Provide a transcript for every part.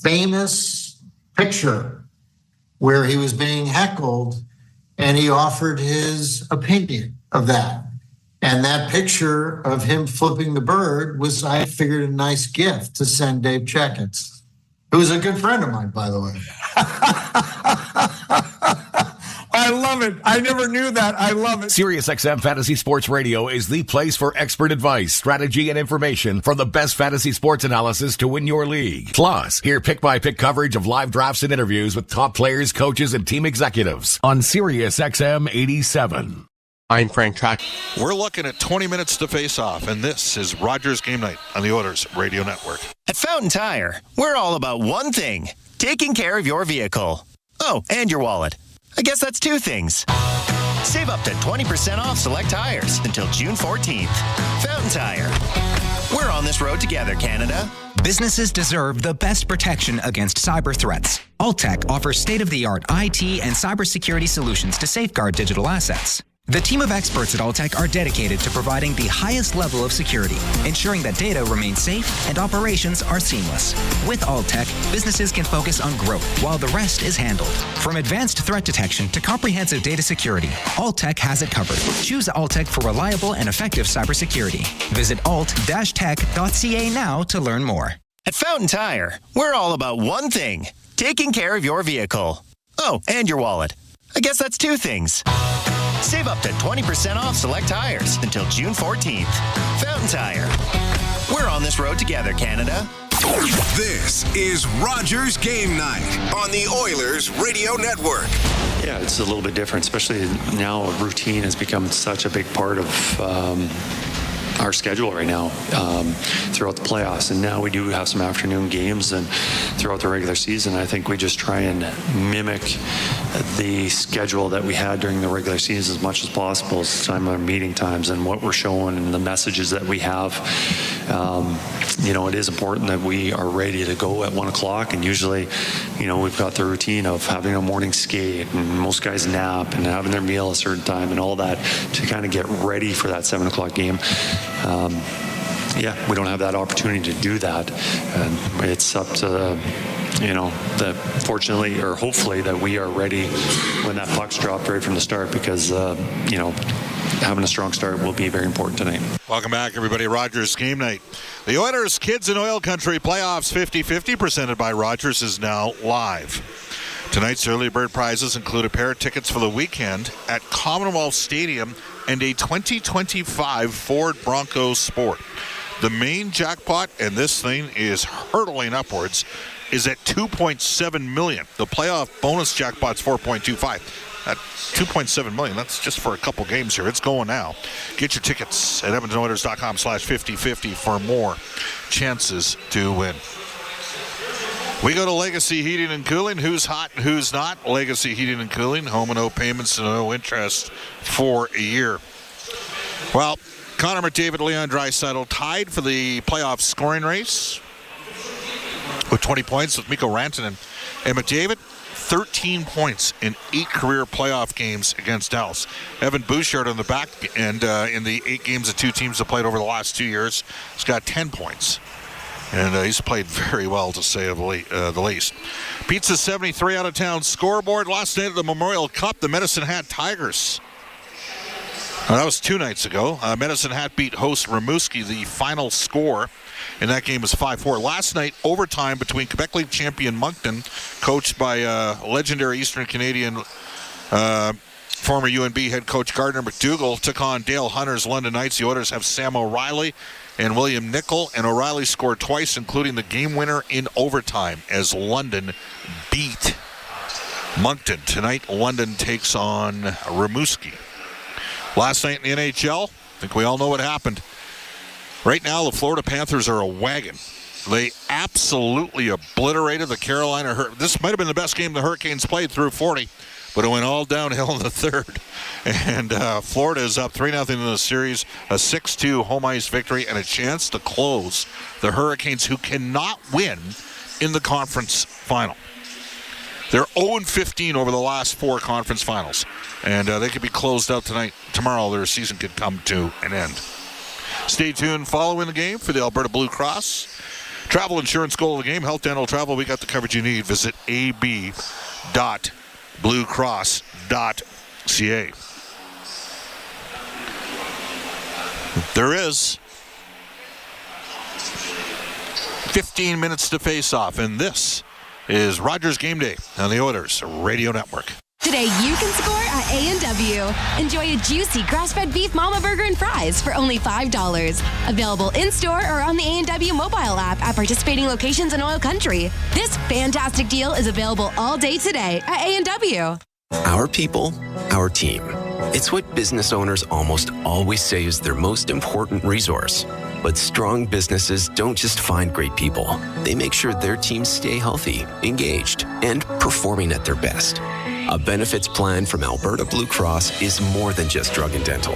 famous picture where he was being heckled, and he offered his opinion of that. And that picture of him flipping the bird was, I figured, a nice gift to send Dave Checketts, who was a good friend of mine, by the way. I love it. I never knew that. I love it. SiriusXM Fantasy Sports Radio is the place for expert advice, strategy, and information from the best fantasy sports analysis to win your league. Plus, hear pick-by-pick coverage of live drafts and interviews with top players, coaches, and team executives on SiriusXM 87. I'm Frank Track. We're looking at 20 minutes to face off, and this is Rogers Game Night on the Oilers Radio Network. At Fountain Tire, we're all about one thing, taking care of your vehicle. Oh, and your wallet. I guess that's two things. Save up to 20% off select tires until June 14th. Fountain Tire. We're on this road together, Canada. Businesses deserve the best protection against cyber threats. Alltech offers state-of-the-art IT and cybersecurity solutions to safeguard digital assets. The team of experts at Alltech are dedicated to providing the highest level of security, ensuring that data remains safe and operations are seamless. With Alltech, businesses can focus on growth while the rest is handled. From advanced threat detection to comprehensive data security, Alltech has it covered. Choose Alltech for reliable and effective cybersecurity. Visit alt-tech.ca now to learn more. At Fountain Tire, we're all about one thing, taking care of your vehicle. Oh, and your wallet. I guess that's two things. Save up to 20% off select tires until June 14th. Fountain Tire. We're on this road together, Canada. This is Rogers Game Night on the Oilers Radio Network. Yeah, it's a little bit different, especially now routine has become such a big part of our schedule right now throughout the playoffs. And now we do have some afternoon games, and throughout the regular season, I think we just try and mimic the schedule that we had during the regular season as much as possible. Time our meeting times and what we're showing and the messages that we have. It is important that we are ready to go at 1 o'clock, and usually, we've got the routine of having a morning skate, and most guys nap and having their meal a certain time and all that to kind of get ready for that 7 o'clock game. We don't have that opportunity to do that, and it's up to fortunately or hopefully that we are ready when that puck's dropped right from the start, because having a strong start will be very important tonight. Welcome back, everybody. Rogers Game Night. The Oilers Kids in Oil Country Playoffs 50-50 presented by Rogers is now live. Tonight's early bird prizes include a pair of tickets for the weekend at Commonwealth Stadium and a 2025 Ford Bronco Sport. The main jackpot, and this thing is hurtling upwards, is at $2.7 million. The playoff bonus jackpot's $4.25. At $2.7 million, that's just for a couple games here. It's going now. Get your tickets at EdmontonOilers.com/5050 for more chances to win. We go to Legacy Heating and Cooling. Who's hot and who's not? Legacy Heating and Cooling. Home and no payments and no interest for a year. Well, Connor McDavid, Leon Draisaitl tied for the playoff scoring race with 20 points with Mikko Rantanen. And McDavid, 13 points in 8 career playoff games against Dallas. Evan Bouchard on the back end in the 8 games the two teams have played over the last 2 years has got 10 points. And he's played very well, to say the least. Pizza 73 out of town scoreboard. Last night at the Memorial Cup, the Medicine Hat Tigers. That was 2 nights ago. Medicine Hat beat host Rimouski. The final score in that game was 5-4. Last night, overtime between Quebec League champion Moncton, coached by legendary Eastern Canadian former UNB head coach Gardner McDougall, took on Dale Hunter's London Knights. The Oilers have Sam O'Reilly and William Nickel, and O'Reilly scored twice, including the game winner in overtime as London beat Moncton. Tonight, London takes on Rimouski. Last night in the NHL, I think we all know what happened. Right now, the Florida Panthers are a wagon. They absolutely obliterated the Carolina Hurricanes. This might have been the best game the Hurricanes played through 40, but it went all downhill in the third. And Florida is up 3-0 in the series, a 6-2 home ice victory, and a chance to close the Hurricanes, who cannot win in the conference final. They're 0-15 over the last 4 conference finals, and they could be closed out tonight. Tomorrow, their season could come to an end. Stay tuned following the game for the Alberta Blue Cross Travel insurance, goal of the game, health, dental, travel. We got the coverage you need. Visit ab.bluecross.ca. There is 15 minutes to face off, and this is Rogers Game Day on the Oilers Radio Network. Today you can score at A&W. Enjoy a juicy grass-fed beef mama burger and fries for only $5. Available in-store or on the A&W mobile app at participating locations in Oil Country. This fantastic deal is available all day today at A&W. Our people, our team. It's what business owners almost always say is their most important resource. But strong businesses don't just find great people. They make sure their teams stay healthy, engaged, and performing at their best. A benefits plan from Alberta Blue Cross is more than just drug and dental.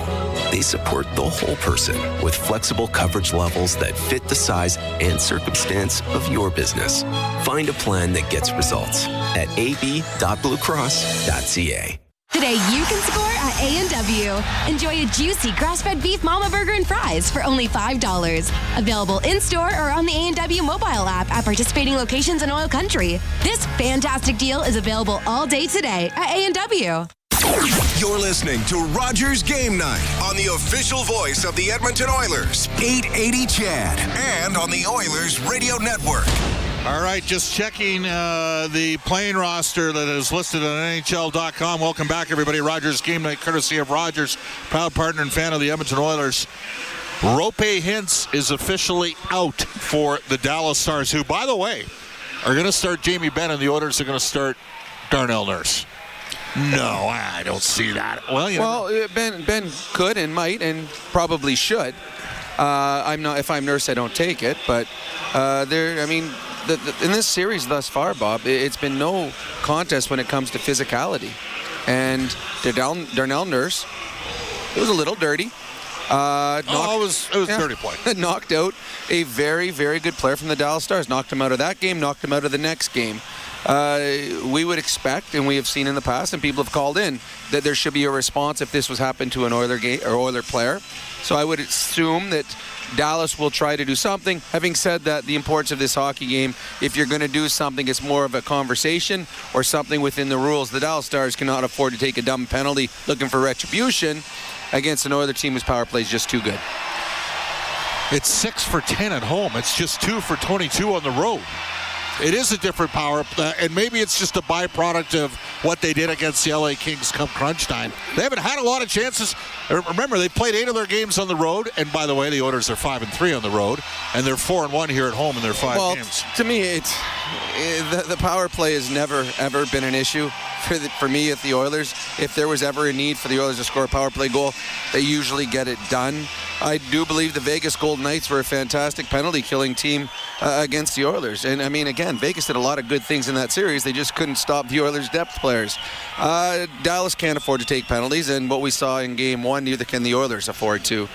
They support the whole person with flexible coverage levels that fit the size and circumstance of your business. Find a plan that gets results at ab.bluecross.ca. Today you can score at A&W. Enjoy a juicy grass-fed beef mama burger and fries for only $5. Available in-store or on the A&W mobile app at participating locations in Oil Country. This fantastic deal is available all day today at A&W. You're listening to Rogers Game Night on the official voice of the Edmonton Oilers, 880 CHAD, and on the Oilers Radio Network. All right, just checking the playing roster that is listed on NHL.com. Welcome back, everybody. Rogers Game Night, courtesy of Rogers, proud partner and fan of the Edmonton Oilers. Rope Hintz is officially out for the Dallas Stars, who, by the way, are going to start Jamie Benn, and the Oilers are going to start Darnell Nurse. No, I don't see that. Well, Ben could and might and probably should. I'm not. If I'm Nurse, I don't take it. But in this series thus far, Bob, it's been no contest when it comes to physicality. And Darnell Nurse, it was a little dirty. It was dirty play. Knocked out a very, very good player from the Dallas Stars. Knocked him out of that game, knocked him out of the next game. We would expect, and we have seen in the past, and people have called in, that there should be a response if this was happened to an Oiler player. So I would assume that Dallas will try to do something. Having said that, the importance of this hockey game, if you're going to do something, it's more of a conversation or something within the rules. The Dallas Stars cannot afford to take a dumb penalty looking for retribution against an Oiler team whose power play is just too good. It's 6 for 10 at home. It's just 2 for 22 on the road. It is a different power, and maybe it's just a byproduct of what they did against the LA Kings come crunch time. They haven't had a lot of chances. Remember, they played 8 of their games on the road, and by the way, the Oilers are 5-3 on the road, and they're 4-1 here at home in their 5 games. To me, the power play has never, ever been an issue for me at the Oilers. If there was ever a need for the Oilers to score a power play goal, they usually get it done. I do believe the Vegas Golden Knights were a fantastic penalty-killing team against the Oilers. And, I mean, again, Vegas did a lot of good things in that series. They just couldn't stop the Oilers' depth players. Dallas can't afford to take penalties, and what we saw in Game 1, neither can the Oilers afford to.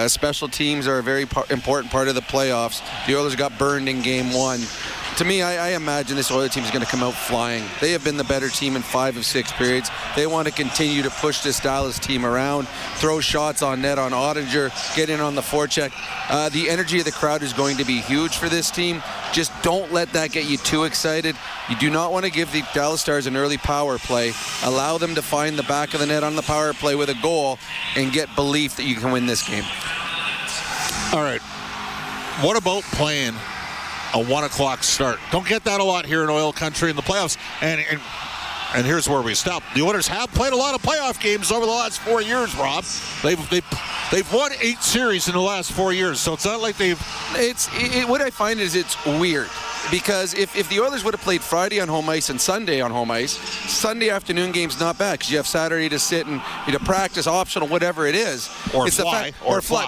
Special teams are a very important part of the playoffs. The Oilers got burned in Game 1. To me, I imagine this Oilers team is going to come out flying. They have been the better team in 5 of 6 periods. They want to continue to push this Dallas team around, throw shots on net on Ottinger, get in on the forecheck. The energy of the crowd is going to be huge for this team. Just don't let that get you too excited. You do not want to give the Dallas Stars an early power play. Allow them to find the back of the net on the power play with a goal and get belief that you can win this game. All right. What about playing a 1 o'clock start? Don't get that a lot here in Oil Country in the playoffs. And here's where we stop. The Oilers have played a lot of playoff games over the last 4 years, Rob. They've won 8 series in the last 4 years, so it's not like they've... What I find is it's weird. Because if the Oilers would have played Friday on home ice and Sunday on home ice, Sunday afternoon game's not bad because you have Saturday to sit and practice, optional, whatever it is. Or fly.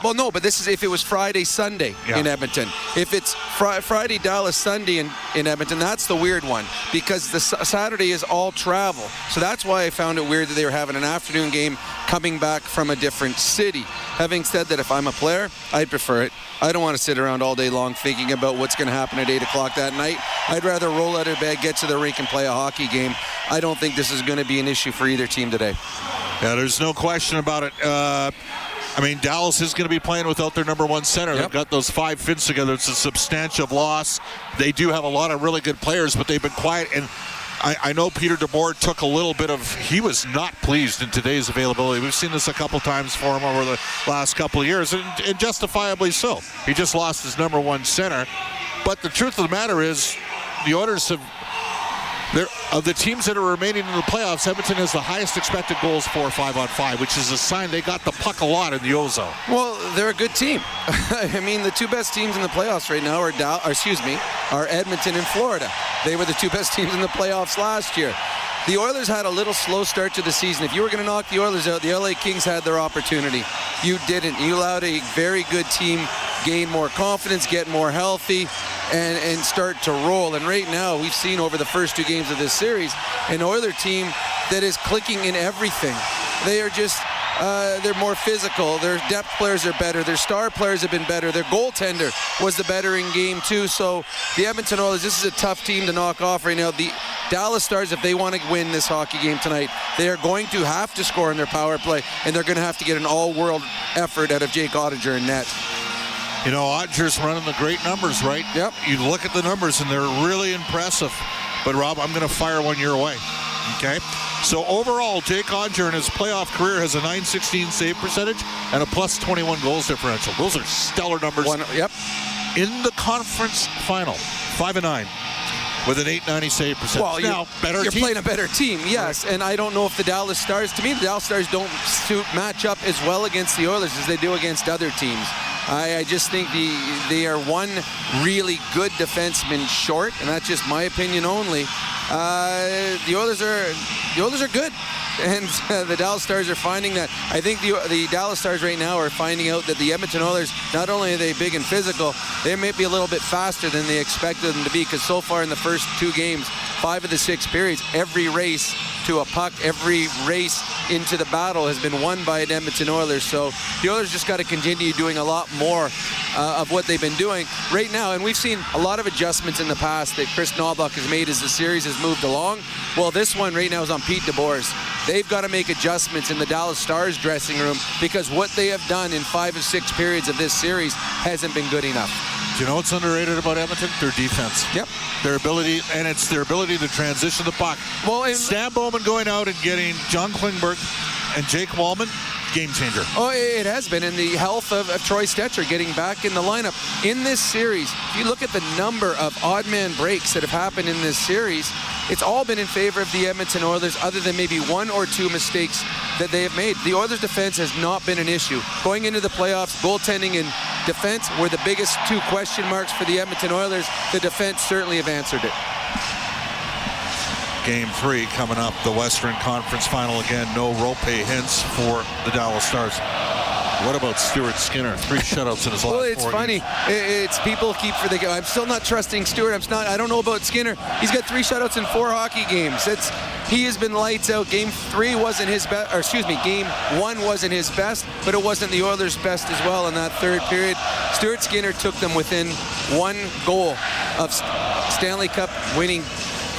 Well, no, but this is if it was Friday, Sunday in Edmonton. If it's Friday, Dallas, Sunday in Edmonton, that's the weird one because the Saturday is all travel. So that's why I found it weird that they were having an afternoon game coming back from a different city. Having said that, if I'm a player, I'd prefer it. I don't want to sit around all day long thinking about what's going to happen at 8 o'clock that night. I'd rather roll out of bed, get to the rink, and play a hockey game. I don't think this is going to be an issue for either team today. Yeah, there's no question about it. I mean, Dallas is going to be playing without their number one center. They've got those 5 Finns together. It's a substantial loss. They do have a lot of really good players, but they've been quiet. And I know Peter DeBoer took a little bit of, he was not pleased in today's availability. We've seen this a couple times for him over the last couple of years, and justifiably so. He just lost his number one center. But the truth of the matter is, the Oilers have, of the teams that are remaining in the playoffs, Edmonton has the highest expected goals for 5-on-5, which is a sign they got the puck a lot in the O-zone. Well, they're a good team. I mean, the 2 best teams in the playoffs right now are Edmonton and Florida. They were the 2 best teams in the playoffs last year. The Oilers had a little slow start to the season. If you were going to knock the Oilers out, the LA Kings had their opportunity. You didn't. You allowed a very good team gain more confidence, get more healthy, and start to roll. And right now, we've seen over the first 2 games of this series, an Oiler team that is clicking in everything. They are just, they're more physical. Their depth players are better. Their star players have been better. Their goaltender was the better in game 2. So the Edmonton Oilers, this is a tough team to knock off right now. The Dallas Stars, if they want to win this hockey game tonight, they are going to have to score in their power play, and they're going to have to get an all-world effort out of Jake Ottinger in net. You know, Ottinger's running the great numbers, right? Yep. You look at the numbers, and they're really impressive. But, Rob, I'm going to fire one your way. Okay? So, overall, Jake Ottinger in his playoff career has a .916 save percentage and a plus 21 goals differential. Those are stellar numbers. In the conference final, 5-9. With an .890 save percentage. Well, you're playing a better team, yes. Right. And I don't know if the Dallas Stars, to me, the Dallas Stars don't match up as well against the Oilers as they do against other teams. I just think they are one really good defenseman short, and that's just my opinion only. The Oilers are good. And the Dallas Stars are finding that. I think the Dallas Stars right now are finding out that the Edmonton Oilers, not only are they big and physical, they may be a little bit faster than they expected them to be, because so far in the first 2 games, 5 of the 6 periods, every race to a puck, every race into the battle has been won by an Edmonton Oilers. So the Oilers just got to continue doing a lot more of what they've been doing right now. And we've seen a lot of adjustments in the past that Chris Knobloch has made as the series has moved along. Well, this one right now is on Pete DeBoer's. They've got to make adjustments in the Dallas Stars dressing room, because what they have done in 5 of 6 periods of this series hasn't been good enough. Do you know what's underrated about Edmonton? Their defense. Yep. Their ability, and it's their ability to transition the puck. Well, Stan Bowman going out and getting John Klingberg and Jake Wallman, game changer. Oh, it has been. And the health of Troy Stetcher getting back in the lineup. In this series, if you look at the number of odd man breaks that have happened in this series, it's all been in favor of the Edmonton Oilers, other than maybe 1 or 2 mistakes that they have made. The Oilers' defense has not been an issue. Going into the playoffs, goaltending and defense were the biggest 2 question marks for the Edmonton Oilers. The defense certainly have answered it. Game 3 coming up, the Western Conference Final again. No Rope hints for the Dallas Stars. What about Stuart Skinner? 3 shutouts in his last 4 Well, it's funny. It's people keep for the. I'm still not trusting Stuart. I don't know about Skinner. He's got 3 shutouts in 4 hockey games. He has been lights out. Game 3 wasn't his best, or excuse me, Game 1 wasn't his best, but it wasn't the Oilers' best as well in that 3rd period. Stuart Skinner took them within 1 goal of Stanley Cup winning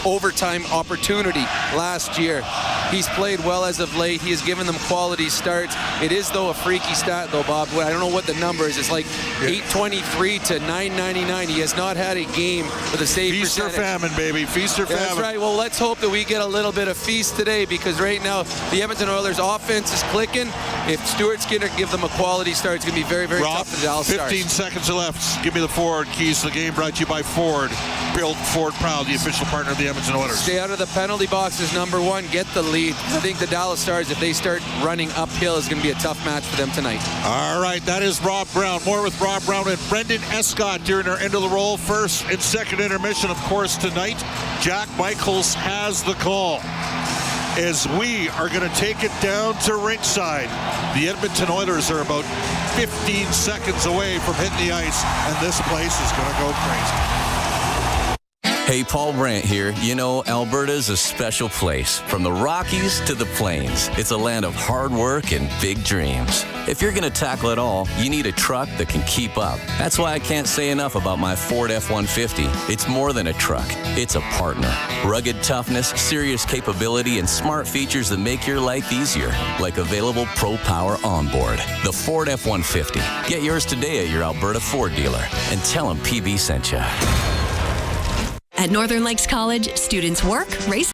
overtime opportunity last year. He's played well as of late. He has given them quality starts. It is, though, a freaky stat, though, Bob. I don't know what the number is. It's like 823 to 999. He has not had a game with a save Feast percentage. Or famine, baby. Feast or famine. That's right. Well, let's hope that we get a little bit of feast today, because right now the Edmonton Oilers offense is clicking. If Stuart Skinner can give them a quality start, it's going to be very, very tough for the Dallas Stars. 15 seconds left. Give me the Ford keys to the game, brought to you by Ford. Built Ford proud, the official partner of the Edmonton Oilers. Stay out of the penalty box is number 1. Get the lead. I think the Dallas Stars, if they start running uphill, is going to be a tough match for them tonight. All right, that is Rob Brown. More with Rob Brown and Brendan Escott during our end of the roll. First and second intermission, of course, tonight. Jack Michaels has the call, as we are going to take it down to ringside. The Edmonton Oilers are about 15 seconds away from hitting the ice, and this place is going to go crazy. Hey, Paul Brandt here. You know, Alberta's a special place. From the Rockies to the Plains, it's a land of hard work and big dreams. If you're going to tackle it all, you need a truck that can keep up. That's why I can't say enough about my Ford F-150. It's more than a truck. It's a partner. Rugged toughness, serious capability, and smart features that make your life easier, like available Pro Power onboard. The Ford F-150. Get yours today at your Alberta Ford dealer and tell them PB sent you. At Northern Lakes College, students work, race.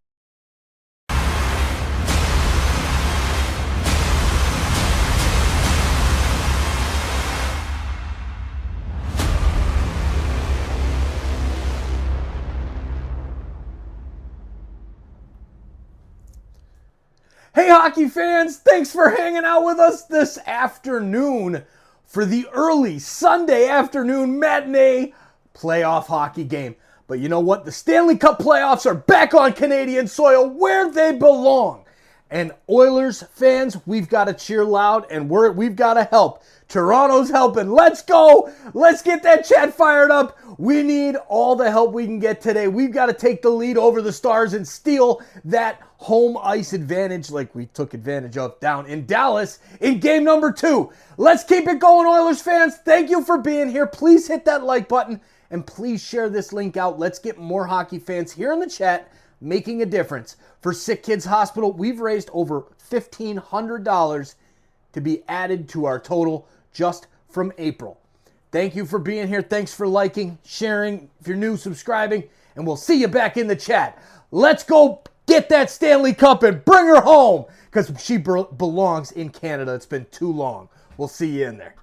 Hey, hockey fans, thanks for hanging out with us this afternoon for the early Sunday afternoon matinee playoff hockey game. But you know what? The Stanley Cup playoffs are back on Canadian soil where they belong. And Oilers fans, we've got to cheer loud and we've got to help. Toronto's helping. Let's go. Let's get that chat fired up. We need all the help we can get today. We've got to take the lead over the Stars and steal that home ice advantage like we took advantage of down in Dallas in game number 2. Let's keep it going, Oilers fans. Thank you for being here. Please hit that like button and please share this link out. Let's get more hockey fans here in the chat making a difference. For SickKids Hospital, we've raised over $1,500 to be added to our total just from April. Thank you for being here. Thanks for liking, sharing. If you're new, subscribing, and we'll see you back in the chat. Let's go get that Stanley Cup and bring her home because she belongs in Canada. It's been too long. We'll see you in there.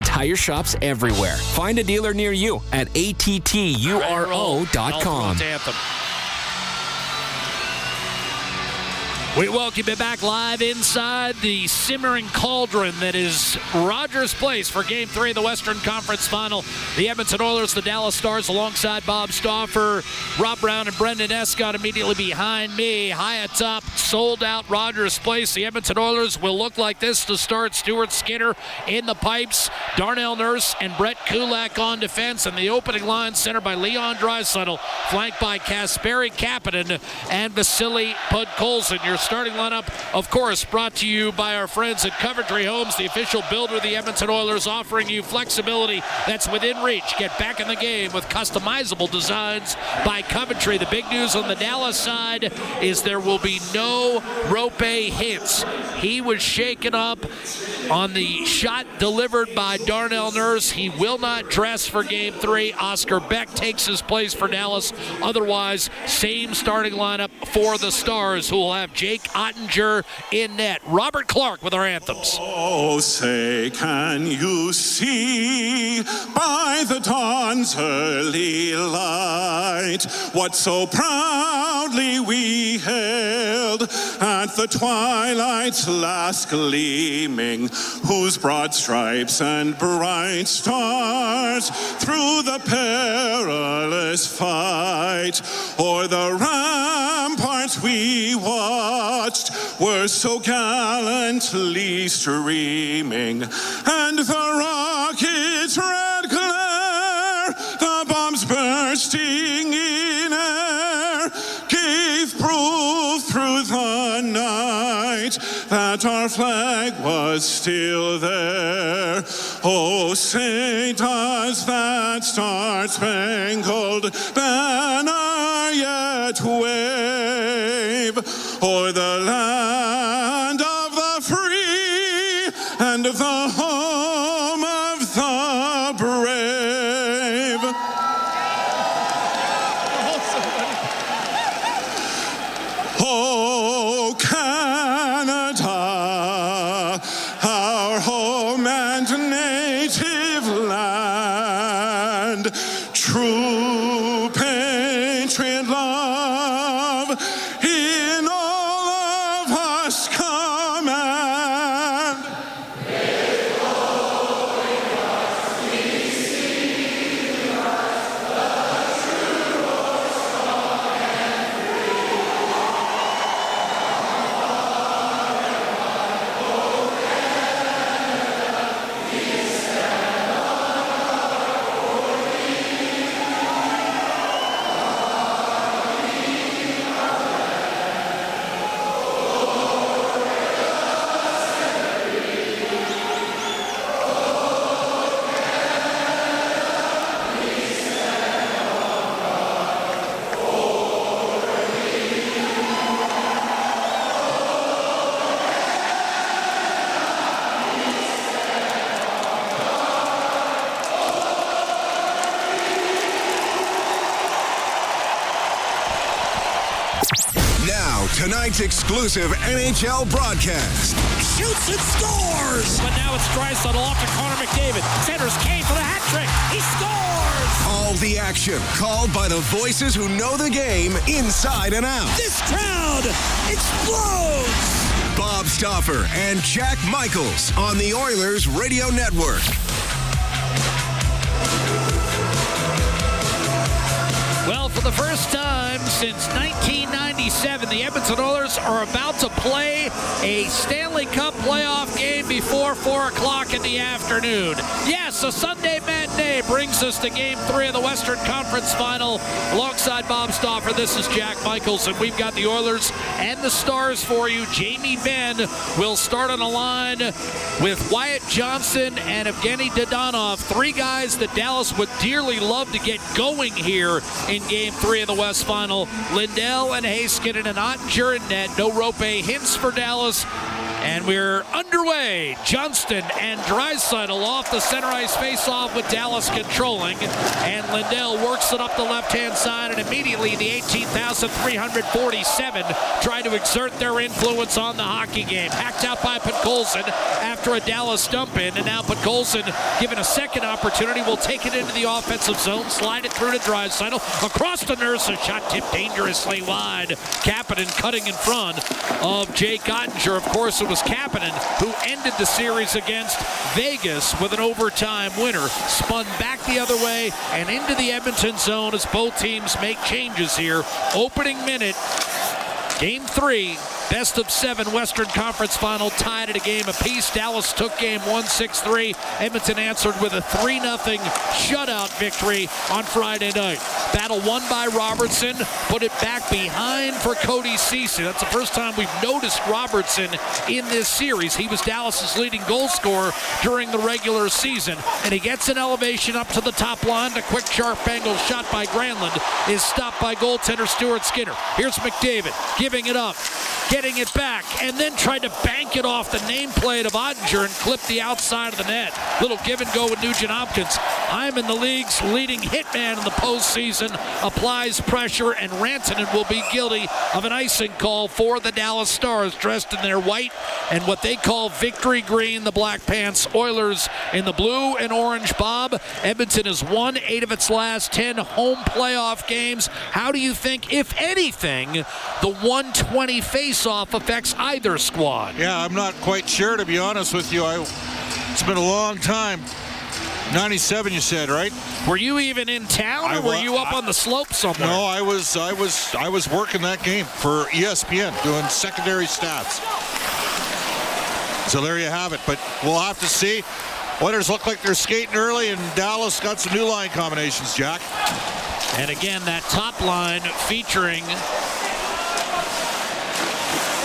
Tire shops everywhere. Find a dealer near you at atturo.com. We welcome you back live inside the simmering cauldron that is Rogers Place for Game 3 of the Western Conference Final. The Edmonton Oilers, the Dallas Stars, alongside Bob Stauffer, Rob Brown, and Brendan Escott immediately behind me. High atop, sold out Rogers Place. The Edmonton Oilers will look like this to start. Stuart Skinner in the pipes, Darnell Nurse and Brett Kulak on defense, and the opening line centered by Leon Draisaitl, flanked by Kasperi Kapanen and Vasily Podkolzin. Your starting lineup, of course, brought to you by our friends at Coventry Homes, the official builder of the Edmonton Oilers, offering you flexibility that's within reach. Get back in the game with customizable designs by Coventry. The big news on the Dallas side is there will be no Rope Hintz. He was shaken up on the shot delivered by Darnell Nurse. He will not dress for Game 3. Oscar Beck takes his place for Dallas. Otherwise, same starting lineup for the Stars, who will have Jake Ottinger in net. Robert Clark with our anthems. Oh, say, can you see by the dawn's early light what so proudly we held at the twilight's last gleaming, whose broad stripes and bright stars through the perilous fight o'er the ramparts we watched were so gallantly streaming, and the rocket's red glare, the bombs bursting in air, gave proof through the night that our flag was still there. Oh, say, does that star-spangled banner yet wave o'er the land of the free and of the home of the brave? Oh, Canada, our home and native land, true patriot love in all of us command. Now, tonight's exclusive NHL broadcast. Shoots and scores! But now it's Draisaitl off to Connor McDavid. Centers Kane for the hat trick. He scores! All the action called by the voices who know the game inside and out. This crowd explodes! Bob Stauffer and Jack Michaels on the Oilers Radio Network. Well, for the first time since 1997, the Edmonton Oilers are about to play a Stanley Cup playoff game before 4 o'clock in the afternoon. Yes, a Sunday matinee brings us to Game 3 of the Western Conference Final. Alongside Bob Stauffer, this is Jack Michaels, and we've got the Oilers and the Stars for you. Jamie Benn will start on a line with Wyatt Johnston and Evgeny Dadonov, 3 guys that Dallas would dearly love to get going here in Game 3 of the West Final. Lindell and Heiskanen and Ottinger in net. No Rope Hintz for Dallas. And we're underway. Johnston and Draisaitl off the center ice face-off with Dallas controlling. And Lindell works it up the left-hand side, and immediately the 18,347 try to exert their influence on the hockey game. Hacked out by Podkolzin after a Dallas dump-in, and now Podkolzin, given a second opportunity, will take it into the offensive zone, slide it through to Draisaitl. Across the nurse, a shot tipped dangerously wide. Kapanen cutting in front of Jake Ottinger. Of course, it was Kapanen who ended the series against Vegas with an overtime winner. Spun back the other way and into the Edmonton zone as both teams make changes here. Opening minute, Game 3. Best of 7 Western Conference Final, tied at a game apiece. Dallas took game 1 6-3. Edmonton answered with a 3-0 shutout victory on Friday night. Battle won by Robertson, put it back behind for Cody Ceci. That's the first time we've noticed Robertson in this series. He was Dallas's leading goal scorer during the regular season, and he gets an elevation up to the top line. The quick, sharp angle shot by Granlund is stopped by goaltender Stuart Skinner. Here's McDavid giving it up, getting it back, and then tried to bank it off the nameplate of Ottinger and clip the outside of the net. Little give and go with Nugent Hopkins. I'm in the league's leading hitman in the postseason. Applies pressure, and Rantanen will be guilty of an icing call for the Dallas Stars, dressed in their white and what they call victory green, the Black Pants. Oilers in the blue and orange. Bob, Edmonton has won 8 of its last 10 home playoff games. How do you think, if anything, the 120 face-off affects either squad? Yeah, I'm not quite sure, to be honest with you. It's been a long time. 97, you said, right? Were you even in town, or were you up on the slope somewhere? No, I was working that game for ESPN, doing secondary stats. So there you have it. But we'll have to see. Oilers look like they're skating early, and Dallas got some new line combinations, Jack. And again, that top line featuring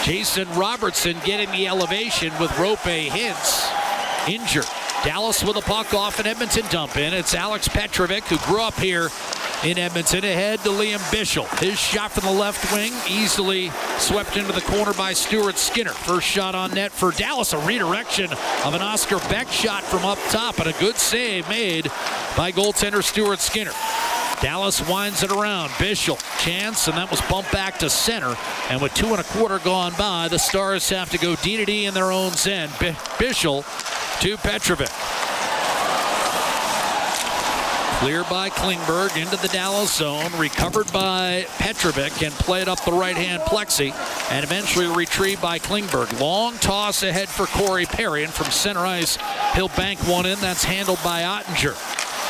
Jason Robertson getting the elevation with Rope Hintz injured. Dallas with a puck off an Edmonton dump in. It's Alex Petrovic, who grew up here in Edmonton, ahead to Liam Bichel. His shot from the left wing, easily swept into the corner by Stuart Skinner. First shot on net for Dallas, a redirection of an Oscar Beck shot from up top, and a good save made by goaltender Stuart Skinner. Dallas winds it around. Bichel, chance, and that was bumped back to center. And with 2 1/4 gone by, the Stars have to go D-to-D in their own end. Bichel to Petrovic. Cleared by Klingberg into the Dallas zone. Recovered by Petrovic and played up the right-hand plexi. And eventually retrieved by Klingberg. Long toss ahead for Corey Perry. And from center ice, he'll bank one in. That's handled by Ottinger.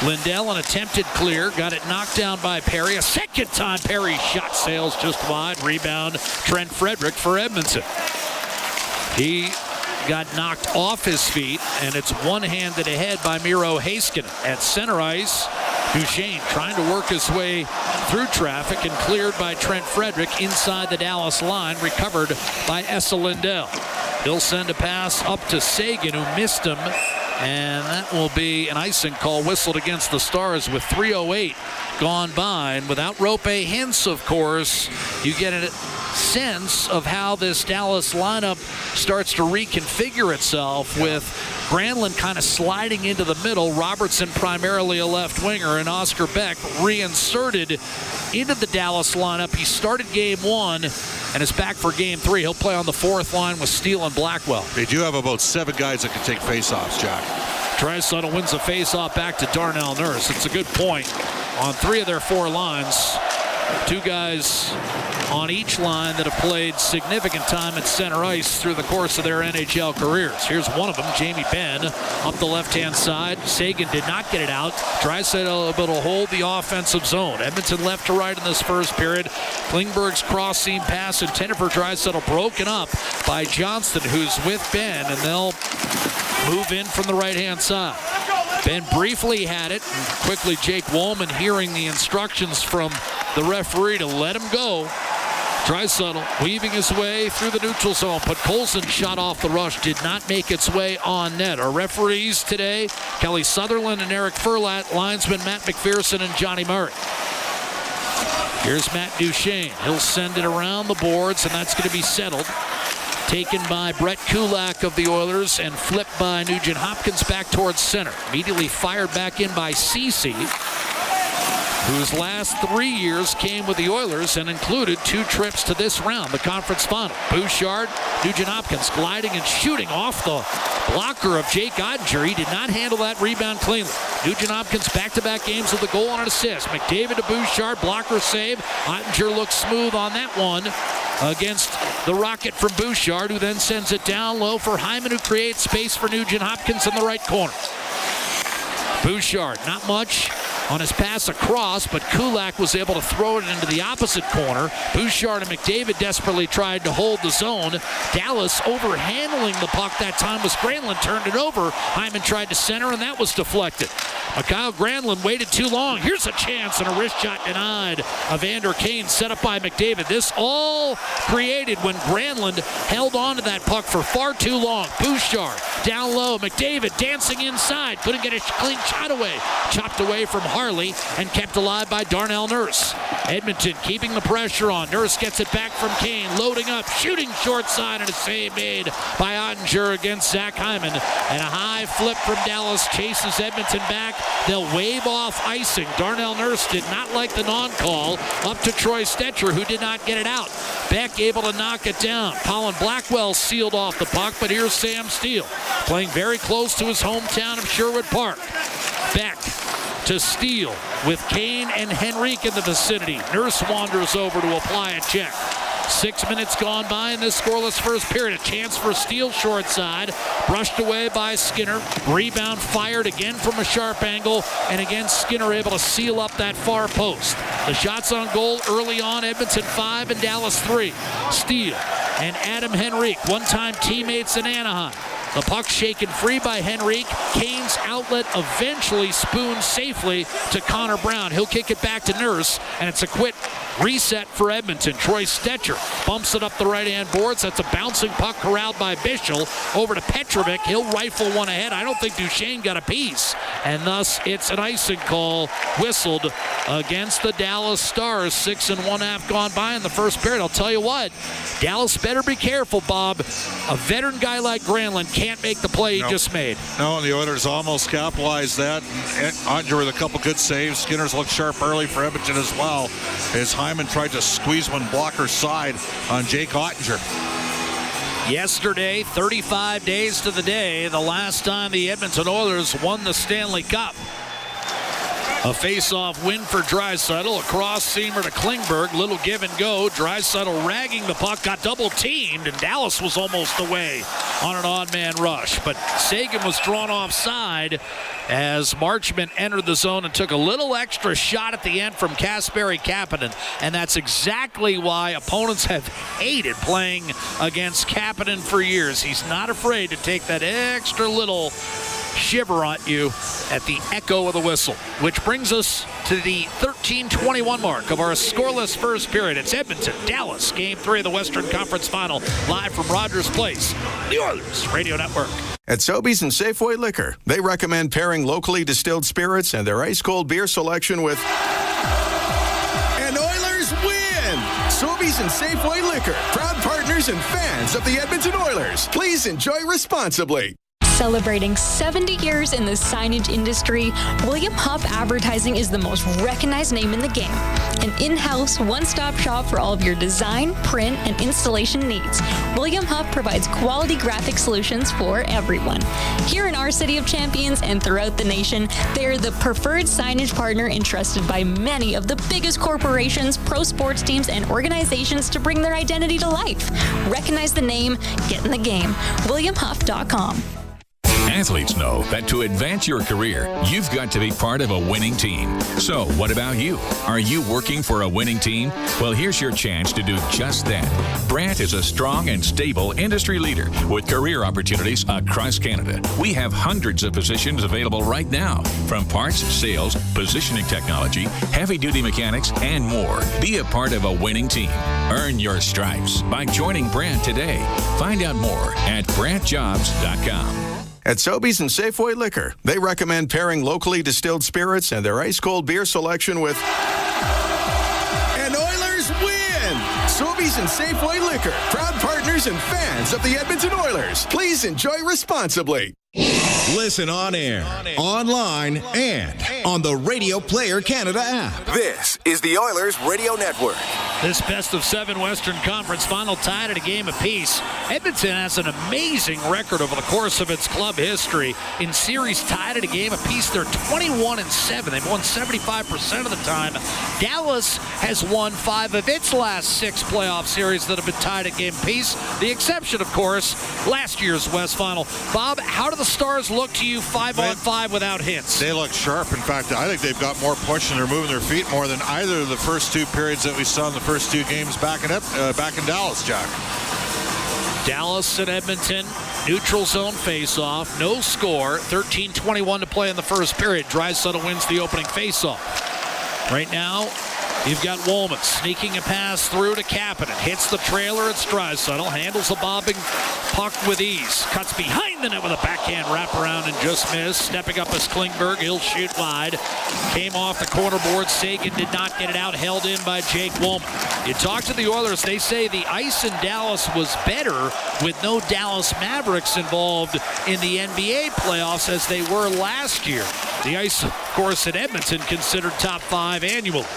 Lindell, an attempted clear, got it knocked down by Perry. A second time, Perry's shot sails just wide. Rebound, Trent Frederick for Edmonton. He got knocked off his feet, and it's one-handed ahead by Miro Heiskanen. At center ice, Duchesne trying to work his way through traffic and cleared by Trent Frederick inside the Dallas line, recovered by Esa Lindell. He'll send a pass up to Sagan, who missed him, and that will be an icing call whistled against the Stars with 3:08 gone by. And without Rope Hintz, of course, you get a sense of how this Dallas lineup starts to reconfigure itself, with Granlund kind of sliding into the middle, Robertson primarily a left winger, and Oscar Beck reinserted into the Dallas lineup. He started game 1 and is back for game 3. He'll play on the 4th line with Steele and Blackwell. They do have about 7 guys that can take faceoffs, Jack. Draisaitl wins a faceoff back to Darnell Nurse. It's a good point. On 3 of their 4 lines, 2 guys on each line that have played significant time at center ice through the course of their NHL careers. Here's one of them, Jamie Benn, up the left-hand side. Sagan did not get it out. Draisaitl able to hold the offensive zone. Edmonton left to right in this first period. Klingberg's cross-seam pass intended for Draisaitl broken up by Johnston, who's with Benn, and they'll move in from the right-hand side. Ben briefly had it, and quickly Jake Wollman, hearing the instructions from the referee to let him go. Draisaitl weaving his way through the neutral zone, but Colson shot off the rush, did not make its way on net. Our referees today, Kelly Sutherland and Eric Furlat, linesman Matt McPherson and Johnny Murray. Here's Matt Duchene. He'll send it around the boards, and that's going to be settled. Taken by Brett Kulak of the Oilers and flipped by Nugent Hopkins back towards center. Immediately fired back in by Ceci, whose last 3 years came with the Oilers and included 2 trips to this round, the conference final. Bouchard, Nugent Hopkins gliding and shooting off the blocker of Jake Ottinger. He did not handle that rebound cleanly. Nugent Hopkins back-to-back games with a goal and an assist. McDavid to Bouchard, blocker save. Ottinger looks smooth on that one against the rocket from Bouchard, who then sends it down low for Hyman, who creates space for Nugent Hopkins in the right corner. Bouchard, not much on his pass across, but Kulak was able to throw it into the opposite corner. Bouchard and McDavid desperately tried to hold the zone. Dallas overhandling the puck that time was Granlund, turned it over. Hyman tried to center, and that was deflected. Kyle Granlund waited too long. Here's a chance, and a wrist shot denied. Evander Kane set up by McDavid. This all created when Granlund held on to that puck for far too long. Bouchard down low. McDavid dancing inside. Couldn't get a clean shot away. Chopped away from Harley and kept alive by Darnell Nurse. Edmonton keeping the pressure on. Nurse gets it back from Kane. Loading up. Shooting short side, and a save made by Ottinger against Zach Hyman. And a high flip from Dallas chases Edmonton back. They'll wave off icing. Darnell Nurse did not like the non-call. Up to Troy Stetcher, who did not get it out. Beck able to knock it down. Colin Blackwell sealed off the puck, but here's Sam Steele, playing very close to his hometown of Sherwood Park. Beck to Steele with Kane and Henrique in the vicinity. Nurse wanders over to apply a check. 6 minutes gone by in this scoreless first period. A chance for Steele short side. Brushed away by Skinner. Rebound fired again from a sharp angle. And again, Skinner able to seal up that far post. The shots on goal early on, Edmonton 5 and Dallas 3. Steele and Adam Henrique, one-time teammates in Anaheim. The puck shaken free by Henrique. Kane's outlet eventually spooned safely to Connor Brown. He'll kick it back to Nurse, and it's a quick reset for Edmonton. Troy Stetcher bumps it up the right-hand boards. That's a bouncing puck corralled by Bichel. Over to Petrovic. He'll rifle one ahead. I don't think Duchene got a piece. And thus, it's an icing call whistled against the Dallas Stars. 6 1/2 gone by in the first period. I'll tell you what, Dallas better be careful, Bob. A veteran guy like Granlund can't make the play he just made. No, the Oilers almost capitalized that. Ottinger with a couple good saves. Skinner's looked sharp early for Edmonton as well, as Hyman tried to squeeze one blocker side on Jake Ottinger. Yesterday, 35 days to the day, the last time the Edmonton Oilers won the Stanley Cup. A face-off win for Draisaitl. A cross-seamer to Klingberg. Little give and go. Draisaitl ragging the puck. Got double-teamed, and Dallas was almost away on an odd-man rush. But Sagan was drawn offside as Marchment entered the zone and took a little extra shot at the end from Kasperi Kapanen. And that's exactly why opponents have hated playing against Kapanen for years. He's not afraid to take that extra little shiver on you at the echo of the whistle, which brings us to the 13:21 mark of our scoreless first period. It's Edmonton, Dallas, Game 3 of the Western Conference Final, live from Rogers Place, the Oilers Radio Network. At Sobeys and Safeway Liquor, they recommend pairing locally distilled spirits and their ice-cold beer selection with... And Oilers win! Sobeys and Safeway Liquor, proud partners and fans of the Edmonton Oilers. Please enjoy responsibly. Celebrating 70 years in the signage industry, William Huff Advertising is the most recognized name in the game. An in-house, one-stop shop for all of your design, print, and installation needs. William Huff provides quality graphic solutions for everyone. Here in our City of Champions and throughout the nation, they're the preferred signage partner entrusted by many of the biggest corporations, pro sports teams, and organizations to bring their identity to life. Recognize the name, get in the game. WilliamHuff.com. Athletes know that to advance your career, you've got to be part of a winning team. So, what about you? Are you working for a winning team? Well, here's your chance to do just that. Brandt is a strong and stable industry leader with career opportunities across Canada. We have hundreds of positions available right now, from parts, sales, positioning technology, heavy-duty mechanics, and more. Be a part of a winning team. Earn your stripes by joining Brandt today. Find out more at BrandtJobs.com. At Sobeys and Safeway Liquor, they recommend pairing locally distilled spirits and their ice-cold beer selection with... And Oilers win! Sobeys and Safeway Liquor, proud partners and fans of the Edmonton Oilers. Please enjoy responsibly. Listen on air, online, and on the Radio Player Canada app. This is the Oilers Radio Network. This best-of-7 Western Conference final tied at a game apiece. Edmonton has an amazing record over the course of its club history. In series tied at a game apiece, they're 21-7. They've won 75% of the time. Dallas has won 5 of its last 6 playoff series that have been tied at game apiece. The exception, of course, last year's West Final. Bob, how do the Stars look to you 5-on-5 without hits? They look sharp. In fact, I think they've got more push and they're moving their feet more than either of the first 2 periods that we saw in the first 2 games back in Dallas, Jack. Dallas and Edmonton, neutral zone faceoff, no score, 13:21 to play in the first period. Draisaitl wins the opening faceoff. Right now, you've got Woolman sneaking a pass through to Kapanen. Hits the trailer. It's Draisaitl. Handles a bobbing puck with ease. Cuts behind the net with a backhand wraparound and just missed. Stepping up is Klingberg. He'll shoot wide. Came off the corner board. Sagan did not get it out. Held in by Jake Woolman. You talk to the Oilers. They say the ice in Dallas was better with no Dallas Mavericks involved in the NBA playoffs as they were last year. The ice, of course, at Edmonton considered top 5 annually.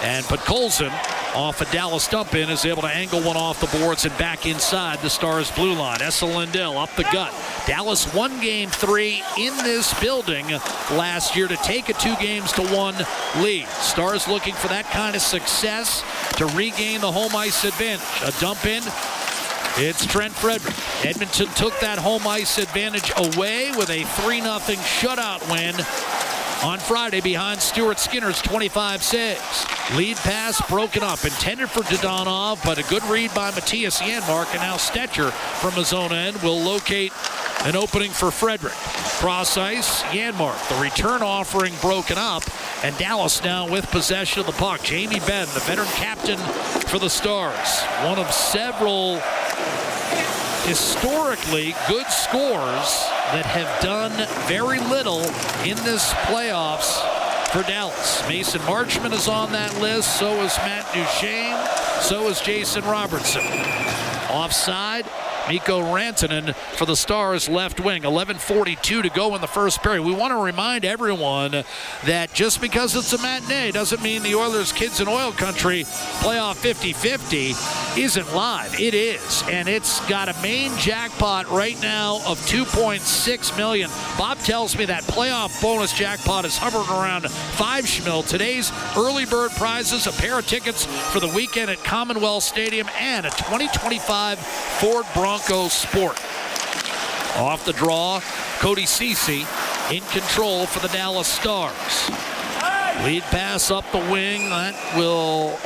And Podkolzin, off a Dallas dump-in, is able to angle one off the boards and back inside the Stars' blue line. Esa Lindell up the gut. Dallas won Game 3 in this building last year to take a 2-1 lead. Stars looking for that kind of success to regain the home ice advantage. A dump-in. It's Trent Frederick. Edmonton took that home ice advantage away with a 3-0 shutout win on Friday behind Stuart Skinner's 25-6. Lead pass broken up, intended for Dodonov, but a good read by Matthias Janmark, and now Stetcher from his own end will locate an opening for Frederick. Cross ice, Janmark. The return offering broken up, and Dallas now with possession of the puck. Jamie Benn, the veteran captain for the Stars. One of several historically good scores that have done very little in this playoffs for Dallas. Mason Marchment is on that list. So is Matt Duchene. So is Jason Robertson. Offside, Mikko Rantanen for the Stars left wing. 11:42 to go in the first period. We want to remind everyone that just because it's a matinee doesn't mean the Oilers Kids in Oil Country playoff 50-50 isn't live. It is, and it's got a main jackpot right now of $2.6 million. Bob tells me that playoff bonus jackpot is hovering around $5 schmil. Today's early bird prizes, a pair of tickets for the weekend at Commonwealth Stadium, and a 2025 Ford Bronco Sport. Off the draw, Cody Ceci in control for the Dallas Stars. Lead pass up the wing. That will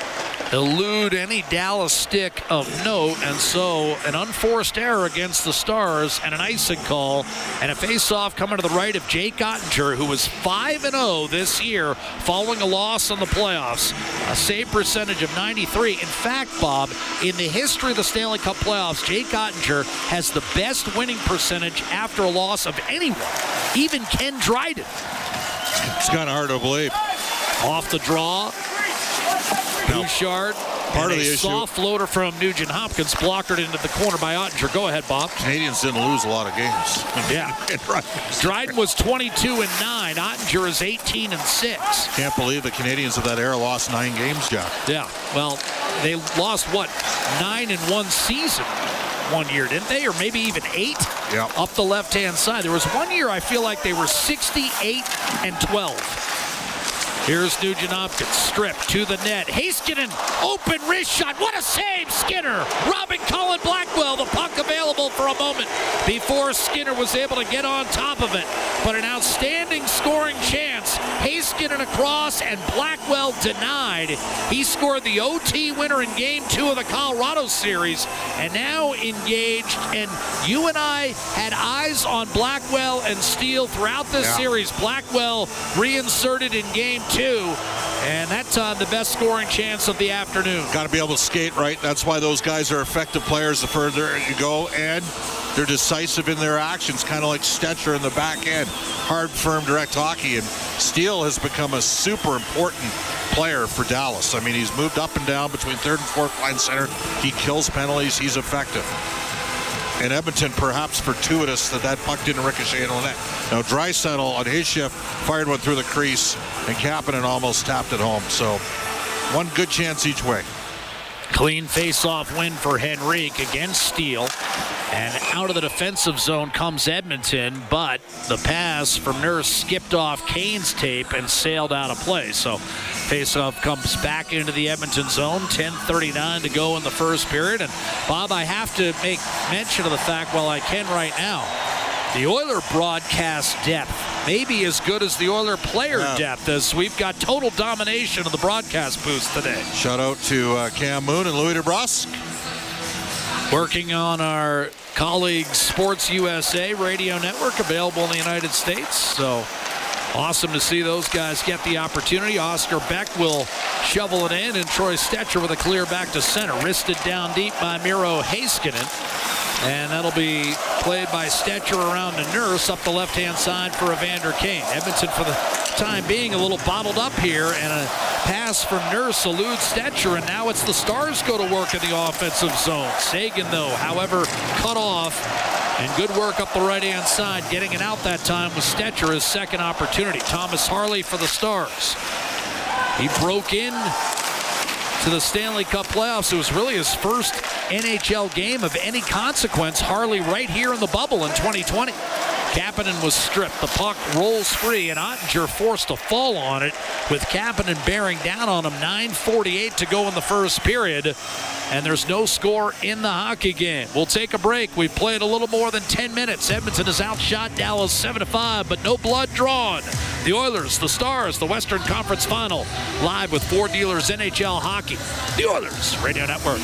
elude any Dallas stick of note, and so an unforced error against the Stars and an icing call, and a face-off coming to the right of Jake Ottinger, who was 5-0 this year following a loss in the playoffs. A save percentage of 93. In fact, Bob, in the history of the Stanley Cup playoffs, Jake Ottinger has the best winning percentage after a loss of anyone, even Ken Dryden. It's kind of hard to believe. Off the draw, Bouchard Part of the issue. Soft floater from Nugent Hopkins blockered into the corner by Ottinger. Go ahead, Bob. Canadians didn't lose a lot of games. Yeah. Dryden was 22-9. Ottinger is 18-6. Can't believe the Canadians of that era lost 9 games, Jack. Yeah. Well, they lost, 9 in one season one year, didn't they? Or maybe even 8 up the left-hand side. There was one year I feel like they were 68-12. Here's Nugent Hopkins, stripped to the net. Heiskanen, open wrist shot. What a save, Skinner. Robbing Colin Blackwell, the puck available for a moment before Skinner was able to get on top of it. But an outstanding scoring chance. Heiskanen across and Blackwell denied. He scored the OT winner in Game 2 of the Colorado series and now engaged. And you and I had eyes on Blackwell and Steele throughout this series. Blackwell reinserted in Game 2, and that's the best scoring chance of the afternoon. Got to be able to skate right. That's why those guys are effective players the further you go, and they're decisive in their actions, kind of like Stetcher in the back end. Hard, firm, direct hockey, and Steele has become a super important player for Dallas. I mean, he's moved up and down between third and fourth line center. He kills penalties. He's effective. And Edmonton, perhaps fortuitous that puck didn't ricochet into the net. Now, Draisaitl on his shift fired one through the crease, and Kapanen almost tapped it home. So, one good chance each way. Clean face-off win for Henrique against Steele. And out of the defensive zone comes Edmonton, but the pass from Nurse skipped off Kane's tape and sailed out of play. So face-off comes back into the Edmonton zone, 10:39 to go in the first period. And Bob, I have to make mention of the fact, while I can right now, the Oiler broadcast depth may be as good as the Oiler player depth, as we've got total domination of the broadcast booth today. Shout out to Cam Moon and Louis DeBrusque. Working on our colleagues Sports USA radio network, available in the United States. So awesome to see those guys get the opportunity. Oscar Beck will shovel it in, and Troy Stetcher with a clear back to center. Wristed down deep by Miro Heiskanen. And that'll be played by Stetcher around to Nurse up the left-hand side for Evander Kane. Edmonton, for the time being, a little bottled up here, and a pass from Nurse eludes Stetcher, and now it's the Stars go to work in the offensive zone. Sagan, though, however, cut off, and good work up the right-hand side. Getting it out that time with Stetcher, his second opportunity. Thomas Harley for the Stars. He broke in to the Stanley Cup playoffs. It was really his first NHL game of any consequence. Harley right here in the bubble in 2020. Kapanen was stripped. The puck rolls free, and Ottinger forced a fall on it, with Kapanen bearing down on him. 9:48 to go in the first period, and there's no score in the hockey game. We'll take a break. We've played a little more than 10 minutes. Edmonton has outshot Dallas 7-5, but no blood drawn. The Oilers, the Stars, the Western Conference Final, live with Ford Dealers NHL Hockey. The Oilers Radio Network.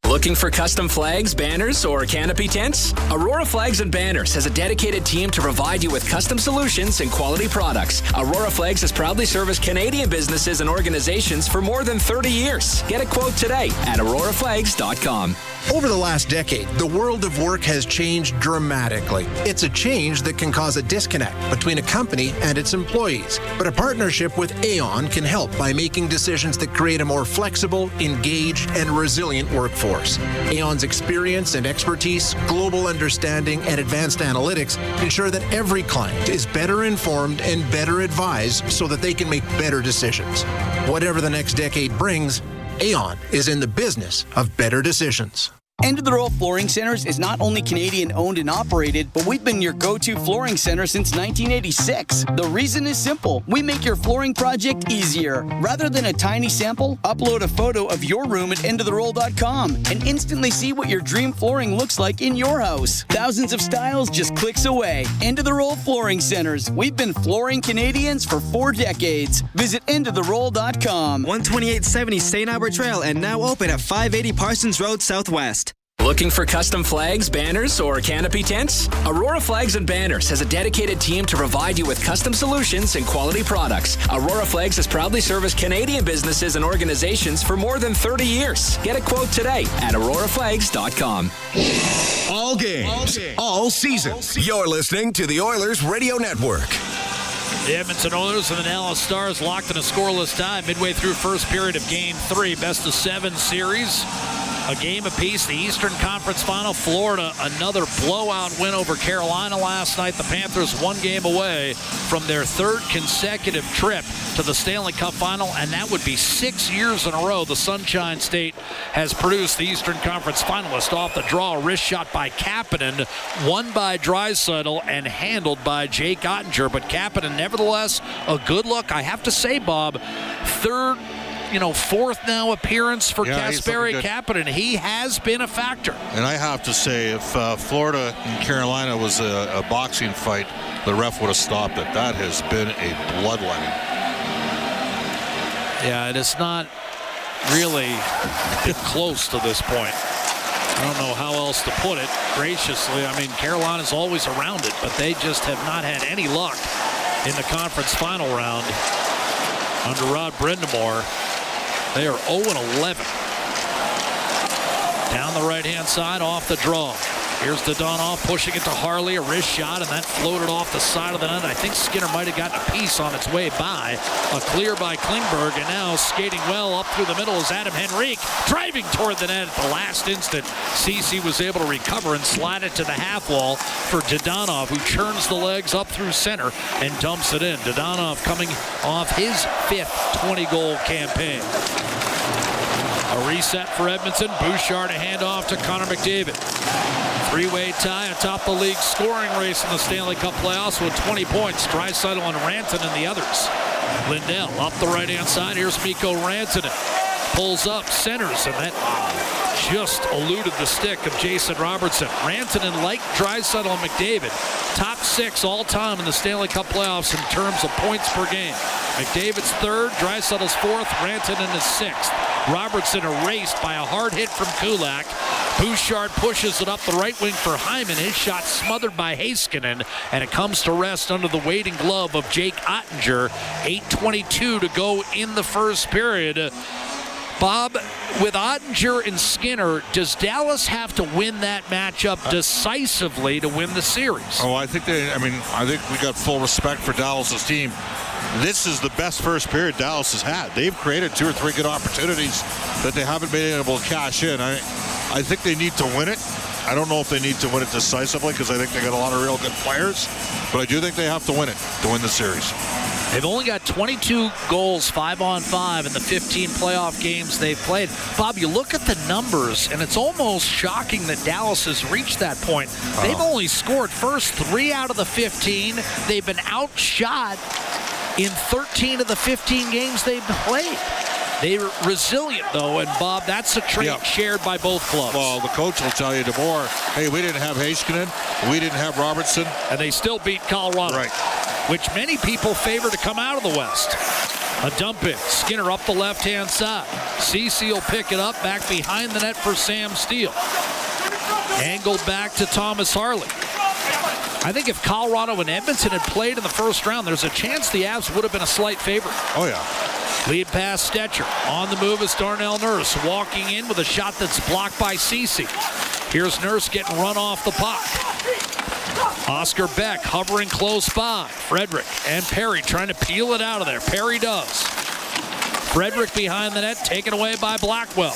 Looking for custom flags, banners, or canopy tents? Aurora Flags and Banners has a dedicated team to provide you with custom solutions and quality products. Aurora Flags has proudly serviced Canadian businesses and organizations for more than 30 years. Get a quote today at auroraflags.com. Over the last decade, the world of work has changed dramatically. It's a change that can cause a disconnect between a company and its employees. But a partnership with Aon can help by making decisions that create a more flexible, engaged, and resilient workforce. Aon's experience and expertise, global understanding, and advanced analytics ensure that every client is better informed and better advised so that they can make better decisions. Whatever the next decade brings, Aon is in the business of better decisions. End of the Row Flooring Centers is not only Canadian owned and operated, but we've been your go-to flooring center since 1986. The reason is simple. We make your flooring project easier. Rather than a tiny sample, upload a photo of your room at endoftheroll.com and instantly see what your dream flooring looks like in your house. Thousands of styles just clicks away. End of the Roll Flooring Centers. We've been flooring Canadians for 4 decades. Visit endoftheroll.com. 12870 St. Albert Trail and now open at 580 Parsons Road Southwest. Looking for custom flags, banners, or canopy tents? Aurora Flags and Banners has a dedicated team to provide you with custom solutions and quality products. Aurora Flags has proudly serviced Canadian businesses and organizations for more than 30 years. Get a quote today at auroraflags.com. All games, all seasons. You're listening to the Oilers Radio Network. The Edmonton Oilers and the Dallas Stars locked in a scoreless tie midway through first period of Game 3. Best of 7 series. A game apiece. The Eastern Conference Final. Florida, another blowout win over Carolina last night. The Panthers 1 game away from their 3rd consecutive trip to the Stanley Cup Final, and that would be 6 years in a row the Sunshine State has produced the Eastern Conference finalist. Off the draw, a wrist shot by Kapanen, won by Draisaitl, and handled by Jake Ottinger. But Kapanen, nevertheless, a good look. I have to say, Bob, 4th now appearance for Kasperi Kapanen. He has been a factor. And I have to say, if Florida and Carolina was a boxing fight, the ref would have stopped it. That has been a bloodletting. Yeah, it has not really been close to this point. I don't know how else to put it graciously. I mean, Carolina's always around it, but they just have not had any luck in the conference final round under Rod Brindamore. They are 0-11. Down the right-hand side, off the draw. Here's Dadonov pushing it to Harley, a wrist shot, and that floated off the side of the net. I think Skinner might have gotten a piece on its way by. A clear by Klingberg, and now skating well up through the middle is Adam Henrique, driving toward the net at the last instant. Ceci was able to recover and slide it to the half wall for Dadonov, who churns the legs up through center and dumps it in. Dadonov coming off his 5th 20-goal campaign. A reset for Edmonton. Bouchard a handoff to Connor McDavid. 3-way tie atop the league scoring race in the Stanley Cup playoffs with 20 points. Draisaitl and Rantanen and the others. Lindell up the right-hand side. Here's Mikko Rantanen. Pulls up, centers, and that just eluded the stick of Jason Robertson. Rantanen, like Draisaitl and McDavid, top 6 all-time in the Stanley Cup playoffs in terms of points per game. McDavid's 3rd, Draisaitl's 4th, Rantanen is 6th. Robertson erased by a hard hit from Kulak. Bouchard pushes it up the right wing for Hyman. His shot smothered by Heiskanen, and it comes to rest under the waiting glove of Jake Ottinger. 8:22 to go in the first period. Bob, with Ottinger and Skinner, does Dallas have to win that matchup decisively to win the series? I think we got full respect for Dallas's team. This is the best first period Dallas has had. They've created 2 or 3 good opportunities that they haven't been able to cash in. I think they need to win it. I don't know if they need to win it decisively because I think they got a lot of real good players, but I do think they have to win it to win the series. They've only got 22 goals, 5-on-5 in the 15 playoff games they've played. Bob, you look at the numbers, and it's almost shocking that Dallas has reached that point. They've only scored first 3 out of the 15. They've been outshot in 13 of the 15 games they've played. They're resilient, though, and Bob, that's a trait shared by both clubs. Well, the coach will tell you tomorrow, hey, we didn't have Heiskanen, we didn't have Robertson. And they still beat Colorado. Right. Which many people favor to come out of the West. A dump in. Skinner up the left-hand side. Ceci will pick it up back behind the net for Sam Steele. Angled back to Thomas Harley. I think if Colorado and Edmonton had played in the first round, there's a chance the Avs would have been a slight favorite. Oh, yeah. Lead pass Stetcher. On the move is Darnell Nurse. Walking in with a shot that's blocked by Ceci. Here's Nurse getting run off the puck. Oscar Beck hovering close by. Frederick and Perry trying to peel it out of there. Perry does. Frederick behind the net, taken away by Blackwell.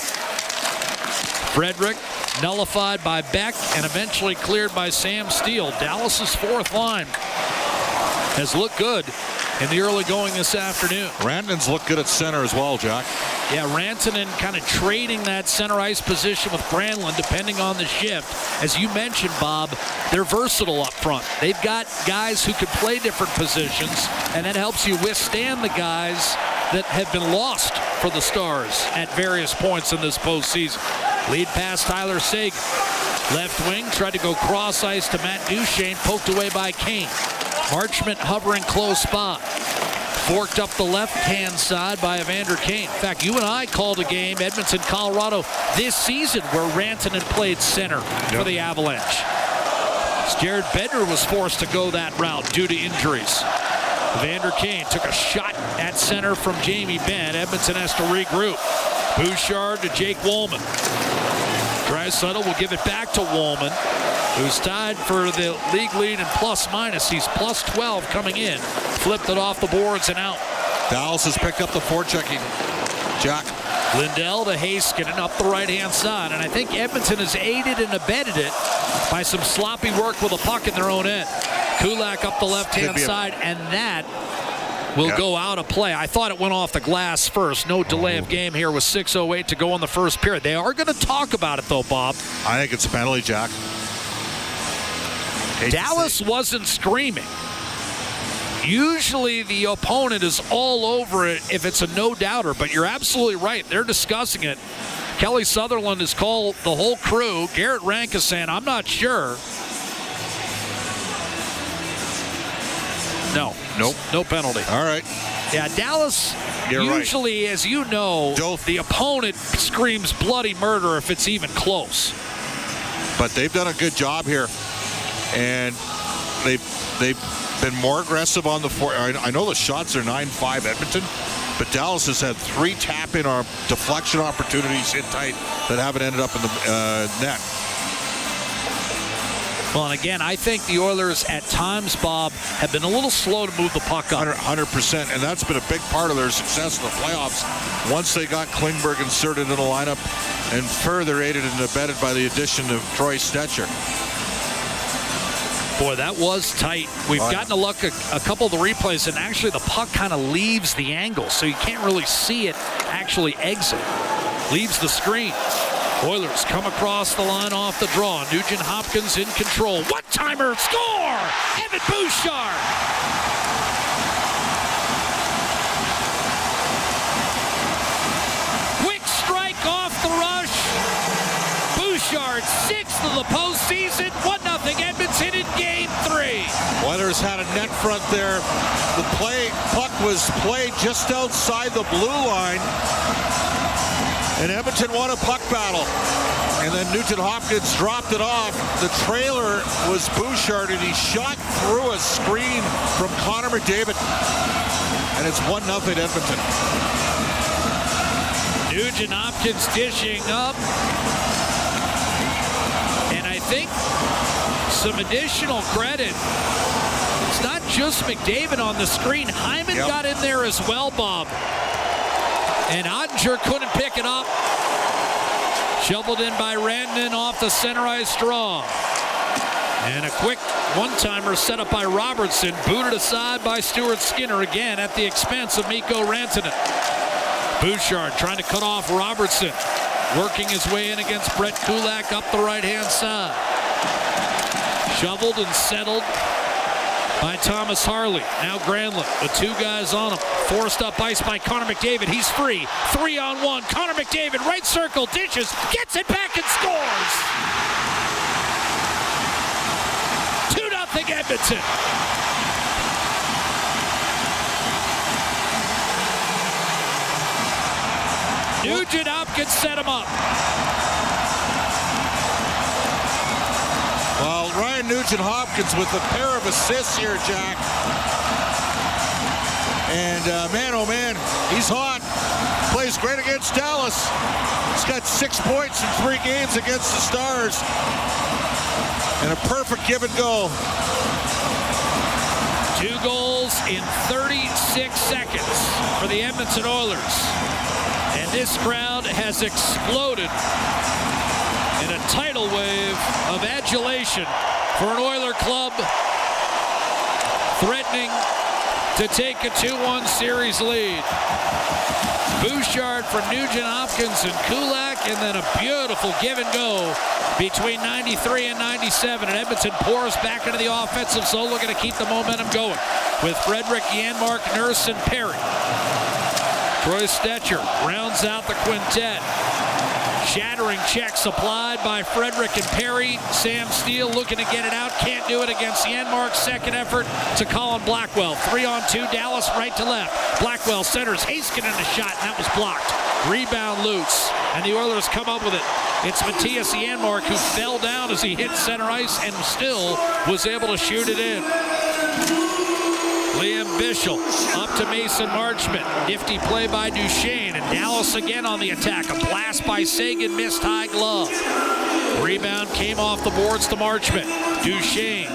Frederick nullified by Beck and eventually cleared by Sam Steele. Dallas's 4th line has looked good in the early going this afternoon. Rantanen's looked good at center as well, Jack. Yeah, Rantanen kind of trading that center ice position with Granlund depending on the shift. As you mentioned, Bob, they're versatile up front. They've got guys who can play different positions, and that helps you withstand the guys that have been lost for the Stars at various points in this postseason. Lead pass Tyler Seguin. Left wing, tried to go cross ice to Matt Duchene, poked away by Kane. Marchment hovering close by. Forked up the left-hand side by Evander Kane. In fact, you and I called a game, Edmonton, Colorado, this season where Rantanen played center for the Avalanche. Jared Bednar was forced to go that route due to injuries. Evander Kane took a shot at center from Jamie Benn. Edmonton has to regroup. Bouchard to Jake Wollman. Draisaitl will give it back to Wollman, who's tied for the league lead in plus-minus. He's plus 12 coming in flipped it off the boards and out. Dallas has picked up the forechecking. Jack. Lindell to Heiskanen up the right-hand side. And I think Edmonton has aided and abetted it by some sloppy work with a puck in their own end. Kulak up the left-hand side, and that will go out of play. I thought it went off the glass first. No delay of game here with 6:08 to go in the first period. They are going to talk about it, though, Bob. I think it's a penalty, Jack. Dallas wasn't screaming. Usually the opponent is all over it if it's a no-doubter, but you're absolutely right. They're discussing it. Kelly Sutherland has called the whole crew. Garrett Rank is saying, I'm not sure. No. Nope. No penalty. All right. Yeah, Dallas, usually, as you know, the opponent screams bloody murder if it's even close. But they've done a good job here. And they've been more aggressive on the floor. I know the shots are 9-5 Edmonton, but Dallas has had 3 tap-in or deflection opportunities in tight that haven't ended up in the net. Well, and again, I think the Oilers at times, Bob, have been a little slow to move the puck up. 100%, and that's been a big part of their success in the playoffs once they got Klingberg inserted in the lineup and further aided and abetted by the addition of Troy Stetcher. Boy, that was tight. We've gotten a look at a couple of the replays, and actually the puck kind of leaves the angle, so you can't really see it actually exit. Leaves the screen. Oilers come across the line off the draw. Nugent Hopkins in control. One-timer, score! Evan Bouchard! Quick strike off the rush. Bouchard, 6th of the postseason. 1-0 Edmonton in Game 3. Oilers had a net front there. The puck was played just outside the blue line. And Edmonton won a puck battle. And then Nugent Hopkins dropped it off. The trailer was Bouchard, and he shot through a screen from Connor McDavid. And it's 1-0 Edmonton. Nugent Hopkins dishing up. And I think some additional credit. It's not just McDavid on the screen. Hyman got in there as well, Bob. And Ottinger couldn't pick it up. Shoveled in by Rantanen off the center ice draw. And a quick one-timer set up by Robertson. Booted aside by Stuart Skinner again at the expense of Mikko Rantanen. Bouchard trying to cut off Robertson. Working his way in against Brett Kulak up the right-hand side. Shoveled and settled by Thomas Harley. Now Granlund with 2 guys on him. Forced up ice by Connor McDavid. He's free. 3-on-1. Connor McDavid, right circle, dishes, gets it back and scores. 2-0 Edmonton. Nugent Hopkins set him up. Well, Ryan Nugent-Hopkins with a pair of assists here, Jack. And man, oh man, he's hot. Plays great against Dallas. He's got 6 points in 3 games against the Stars. And a perfect give and go. 2 goals in 36 seconds for the Edmonton Oilers. And this crowd has exploded in a tidal wave of adulation for an Oiler club threatening to take a 2-1 series lead. Bouchard for Nugent Hopkins and Kulak, and then a beautiful give and go between 93 and 97. And Edmonton pours back into the offensive zone, looking to keep the momentum going with Frederick, Janmark, Nurse, and Perry. Troy Stetcher rounds out the quintet. Shattering check supplied by Frederick and Perry. Sam Steele looking to get it out. Can't do it against Janmark's second effort to Colin Blackwell. 3-on-2, Dallas right to left. Blackwell centers. Heiskanen in a shot, and that was blocked. Rebound loose, and the Oilers come up with it. It's Matthias Janmark who fell down as he hit center ice and still was able to shoot it in. Liam Bichel up to Mason Marchment. Nifty play by Duchesne, and Dallas again on the attack. A blast by Sagan, missed high glove. Rebound came off the boards to Marchment. Duchesne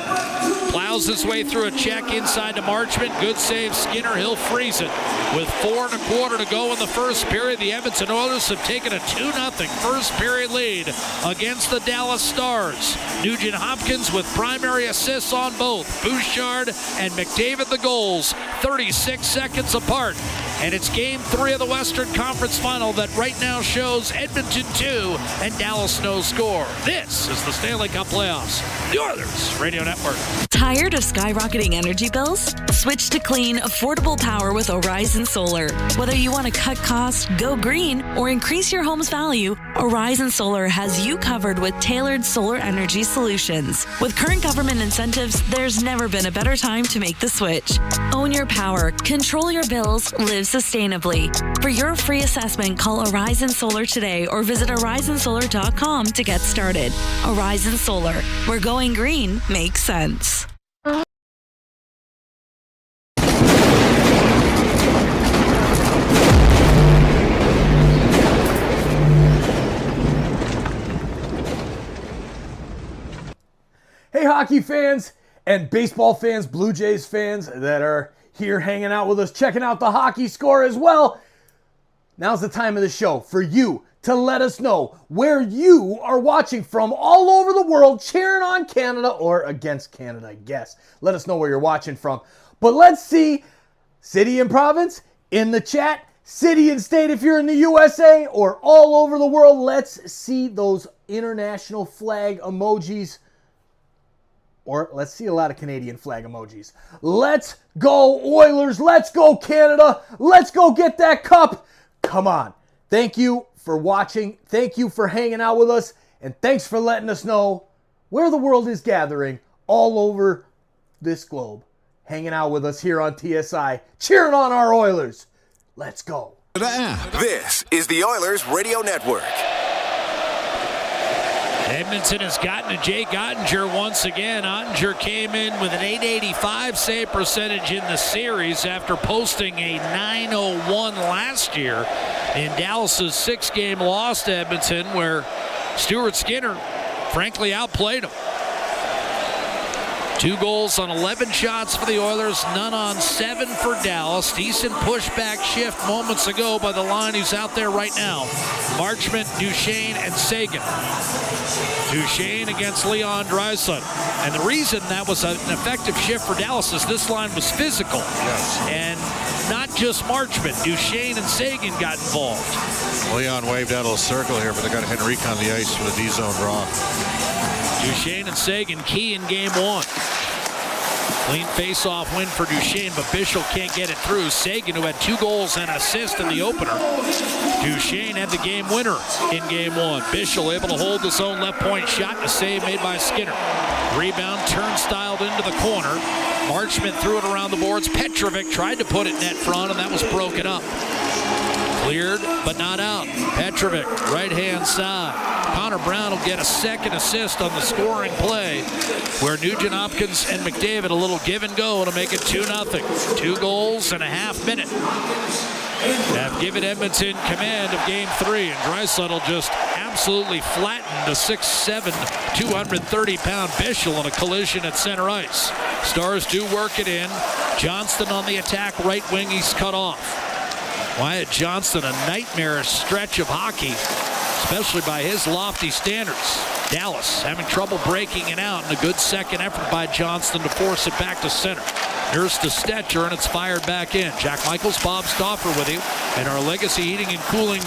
plows his way through a check inside to Marchment. Good save, Skinner. He'll freeze it. With 4 1/4 to go in the first period, the Edmonton Oilers have taken a 2-0 first period lead against the Dallas Stars. Nugent Hopkins with primary assists on both. Bouchard and McDavid the goals, 36 seconds apart. And it's Game 3 of the Western Conference Final that right now shows Edmonton 2 and Dallas no score. This is the Stanley Cup Playoffs, the Oilers Radio Network. Tired of skyrocketing energy bills? Switch to clean, affordable power with Horizon Solar. Whether you want to cut costs, go green, or increase your home's value, Horizon Solar has you covered with tailored solar energy solutions. With current government incentives, there's never been a better time to make the switch. Own your power, control your bills, live sustainably. For your free assessment, call Horizon Solar today or visit horizonsolar.com to get started. Horizon Solar, where going green makes sense. Hey, hockey fans and baseball fans, Blue Jays fans that are here hanging out with us, checking out the hockey score as well. Now's the time of the show for you to let us know where you are watching from all over the world, cheering on Canada or against Canada, I guess. Let us know where you're watching from. But let's see city and province in the chat, city and state if you're in the USA or all over the world. Let's see those international flag emojis. Or let's see a lot of Canadian flag emojis. Let's go Oilers. Let's go Canada. Let's go get that cup. Come on. Thank you for watching. Thank you for hanging out with us. And thanks for letting us know where the world is gathering all over this globe. Hanging out with us here on TSI. Cheering on our Oilers. Let's go. This is the Oilers Radio Network. Edmonton has gotten to Jake Ottinger once again. Ottinger came in with an .885 save percentage in the series after posting a .901 last year in Dallas's 6-game loss to Edmonton, where Stuart Skinner frankly outplayed him. 2 goals on 11 shots for the Oilers, none on 7 for Dallas. Decent pushback shift moments ago by the line who's out there right now. Marchment, Duchesne, and Seguin. Duchesne against Leon Draisaitl. And the reason that was an effective shift for Dallas is this line was physical. Yes. And not just Marchment. Duchesne and Seguin got involved. Leon waved out a circle here, but they got Henrique on the ice for the D-zone draw. Duchesne and Seguin key in game 1. Clean face-off win for Duchesne, but Bischel can't get it through. Seguin, who had 2 goals and an assist in the opener. Duchesne had the game winner in game 1. Bischel able to hold his own left point shot, and a save made by Skinner. Rebound turnstiled into the corner. Marchment threw it around the boards. Petrovic tried to put it net front, and that was broken up. Cleared, but not out. Petrovic, right-hand side. Connor Brown will get a second assist on the scoring play, where Nugent Hopkins and McDavid a little give and go to make it 2-0. 2 goals and a half minute have given Edmonton command of game 3, and Draisaitl just absolutely flattened a 6'7", 230-pound Bischel in a collision at center ice. Stars do work it in. Johnston on the attack, right wing, he's cut off. Wyatt Johnston, a nightmarish stretch of hockey, especially by his lofty standards. Dallas having trouble breaking it out, and a good second effort by Johnston to force it back to center. Nurse to Stetcher, and it's fired back in. Jack Michaels, Bob Stauffer with you, and our Legacy Heating and Cooling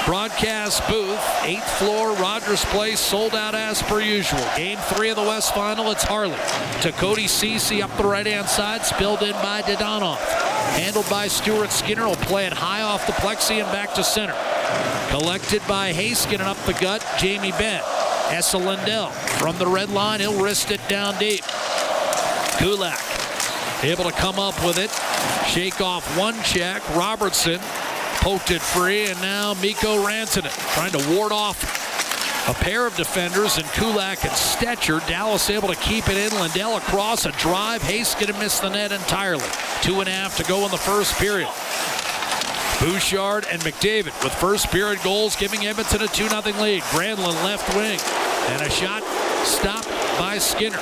broadcast booth, 8th floor, Rogers Place, sold out as per usual. Game 3 of the West Final, it's Harley to Cody Ceci up the right-hand side, spilled in by Dadonov. Handled by Stuart Skinner, will play it high off the plexi and back to center. Collected by Haskin and up the gut, Jamie Benn. Essa Lindell from the red line, he'll wrist it down deep. Kulak able to come up with it, shake off one check. Robertson poked it free, and now Mikko Rantanen trying to ward off a pair of defenders, and Kulak and Stetcher. Dallas able to keep it in. Lindell across, a drive. Haskin missed the net entirely. 2.5 to go in the first period. Bouchard and McDavid with first period goals, giving Edmonton a 2-0 lead. Granlund left wing. And a shot stopped by Skinner.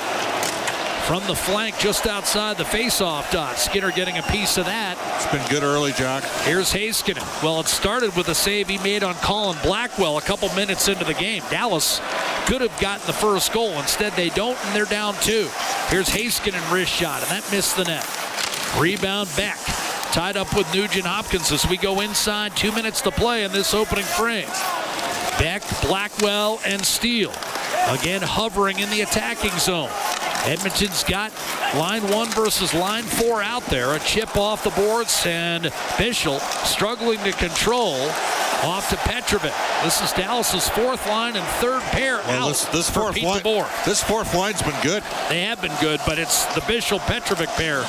From the flank just outside the face-off dot. Skinner getting a piece of that. It's been good early, Jack. Here's Heiskanen. Well, it started with a save he made on Colin Blackwell a couple minutes into the game. Dallas could have gotten the first goal. Instead, they don't, and they're down 2. Here's Heiskanen wrist shot, and that missed the net. Rebound Beck. Tied up with Nugent Hopkins as we go inside. 2 minutes to play in this opening frame. Beck, Blackwell, and Steele. Again, hovering in the attacking zone. Edmonton's got line 1 versus line 4 out there. A chip off the boards, and Bischel struggling to control. Off to Petrovic. This is Dallas's 4th line and 3rd pair out. This fourth line's been good. They have been good, but it's the Bischel-Petrovic pair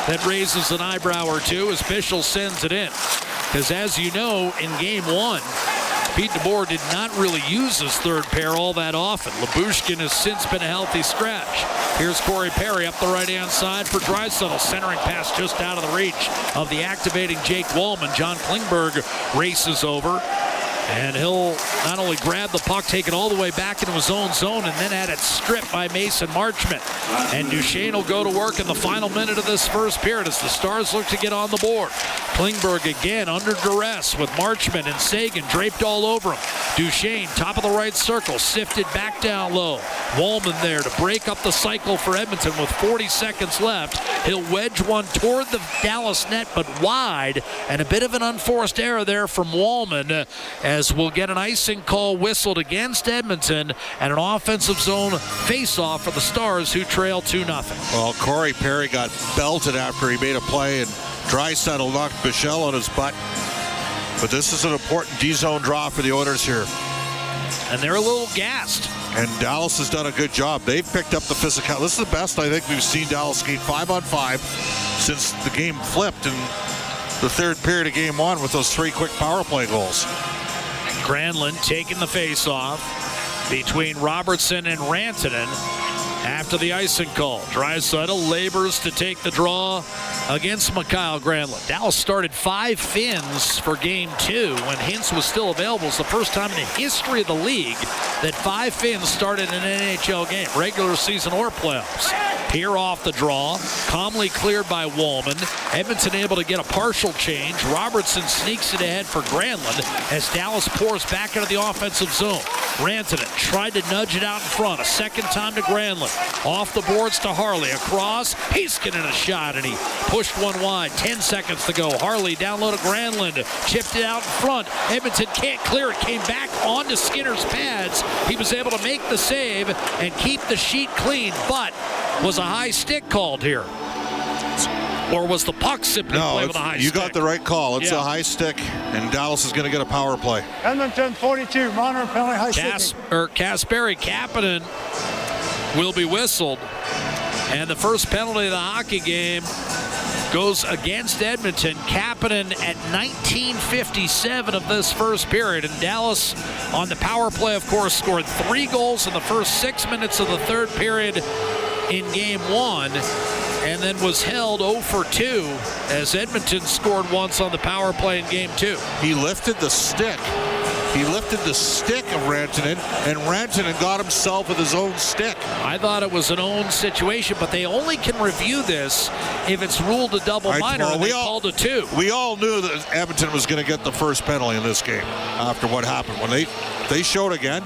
that raises an eyebrow or two as Bischel sends it in. Because as you know, in Game 1, Pete DeBoer did not really use his 3rd pair all that often. Lyubushkin has since been a healthy scratch. Here's Corey Perry up the right-hand side for Draisaitl. Centering pass just out of the reach of the activating Jake Wallman. John Klingberg races over. And he'll not only grab the puck, take it all the way back into his own zone, and then had it stripped by Mason Marchment. And Duchesne will go to work in the final minute of this first period as the Stars look to get on the board. Klingberg again under duress with Marchment and Sagan draped all over him. Duchesne, top of the right circle, sifted back down low. Wallman there to break up the cycle for Edmonton with 40 seconds left. He'll wedge one toward the Dallas net, but wide, and a bit of an unforced error there from Wallman, as we'll get an icing call whistled against Edmonton and an offensive zone face-off for the Stars, who trail 2-0. Well, Corey Perry got belted after he made a play, and Draisaitl knocked Bischel on his butt. But this is an important D-zone draw for the Oilers here. And they're a little gassed. And Dallas has done a good job. They've picked up the physical. This is the best I think we've seen Dallas skate 5-on-5 since the game flipped in the 3rd period of Game 1 with those 3 quick power play goals. Granlund taking the face-off between Robertson and Rantanen after the icing call. Draisaitl labors to take the draw against Mikael Granlund. Dallas started 5 Finns for Game 2 when Hintz was still available. It's the first time in the history of the league that 5 Finns started an NHL game, regular season or playoffs. Here off the draw, calmly cleared by Wallman. Edmonton able to get a partial change. Robertson sneaks it ahead for Granlund as Dallas pours back into the offensive zone. Rantanen tried to nudge it out in front. A second time to Granlund. Off the boards to Harley. Across. Heiskanen a shot, and he pushed one wide. 10 seconds to go. Harley down low to Granlund. Chipped it out in front. Edmonton can't clear it. Came back onto Skinner's pads. He was able to make the save and keep the sheet clean, but was a high stick called here? Or was the puck simply played with a high stick? You got the right call. It's a high stick, and Dallas is going to get a power play. Edmonton 42, minor penalty, high stick. Kasperi Kapanen will be whistled, and the first penalty of the hockey game goes against Edmonton. Kapanen at 19:57 of this first period, and Dallas on the power play, of course, scored 3 goals in the first 6 minutes of the 3rd period in Game 1, and then was held 0 for 2 as Edmonton scored once on the power play in Game 2. He lifted the stick. He lifted the stick of Rantanen, and Rantanen got himself with his own stick. I thought it was an own situation, but they only can review this if it's ruled a double minor, and they called a 2. We all knew that Edmonton was going to get the first penalty in this game after what happened. When they showed again.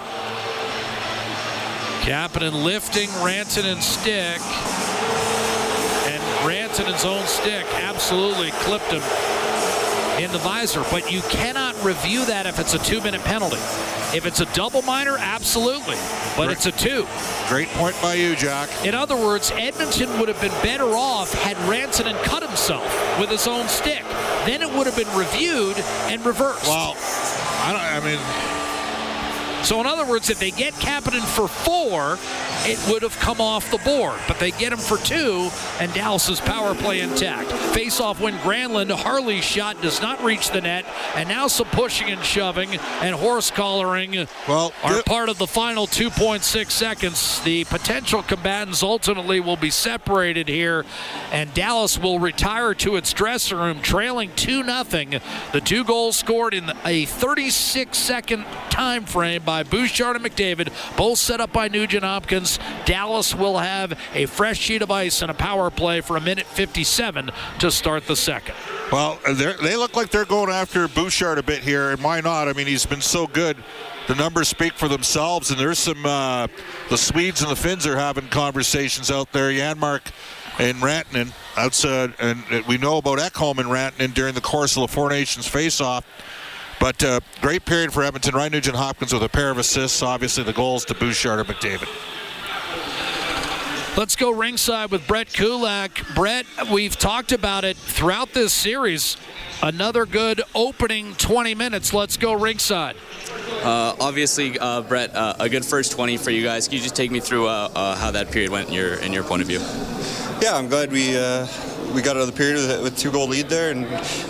Kapanen lifting Rantanen's stick, and Rantanen's own stick absolutely clipped him in the visor, but you cannot review that if it's a 2-minute penalty. If it's a double minor, absolutely, but it's a 2. Great point by you, Jack. In other words, Edmonton would have been better off had Rantanen cut himself with his own stick. Then it would have been reviewed and reversed. Well, so in other words, if they get Kapanen for 4, it would have come off the board. But they get him for 2, and Dallas's power play intact. Face-off win Granlund. Harley's shot does not reach the net. And now some pushing and shoving and horse-collaring are part of the final 2.6 seconds. The potential combatants ultimately will be separated here, and Dallas will retire to its dressing room trailing 2-0. The 2 goals scored in a 36-second time frame by Bouchard and McDavid, both set up by Nugent-Hopkins. Dallas will have a fresh sheet of ice and a power play for 1:57 to start the second. Well, they look like they're going after Bouchard a bit here, and why not? I mean, he's been so good. The numbers speak for themselves, and there's some, the Swedes and the Finns are having conversations out there. Janmark and Rantanen outside, and we know about Ekholm and Rantanen during the course of the Four Nations face-off. But great period for Edmonton. Ryan Nugent-Hopkins with a pair of assists. Obviously, the goals to Bouchard and McDavid. Let's go ringside with Brett Kulak. Brett, we've talked about it throughout this series. Another good opening 20 minutes. Let's go ringside. Obviously, Brett, a good first 20 for you guys. Can you just take me through how that period went in your point of view? Yeah, I'm glad we got out of the period with 2-goal lead there and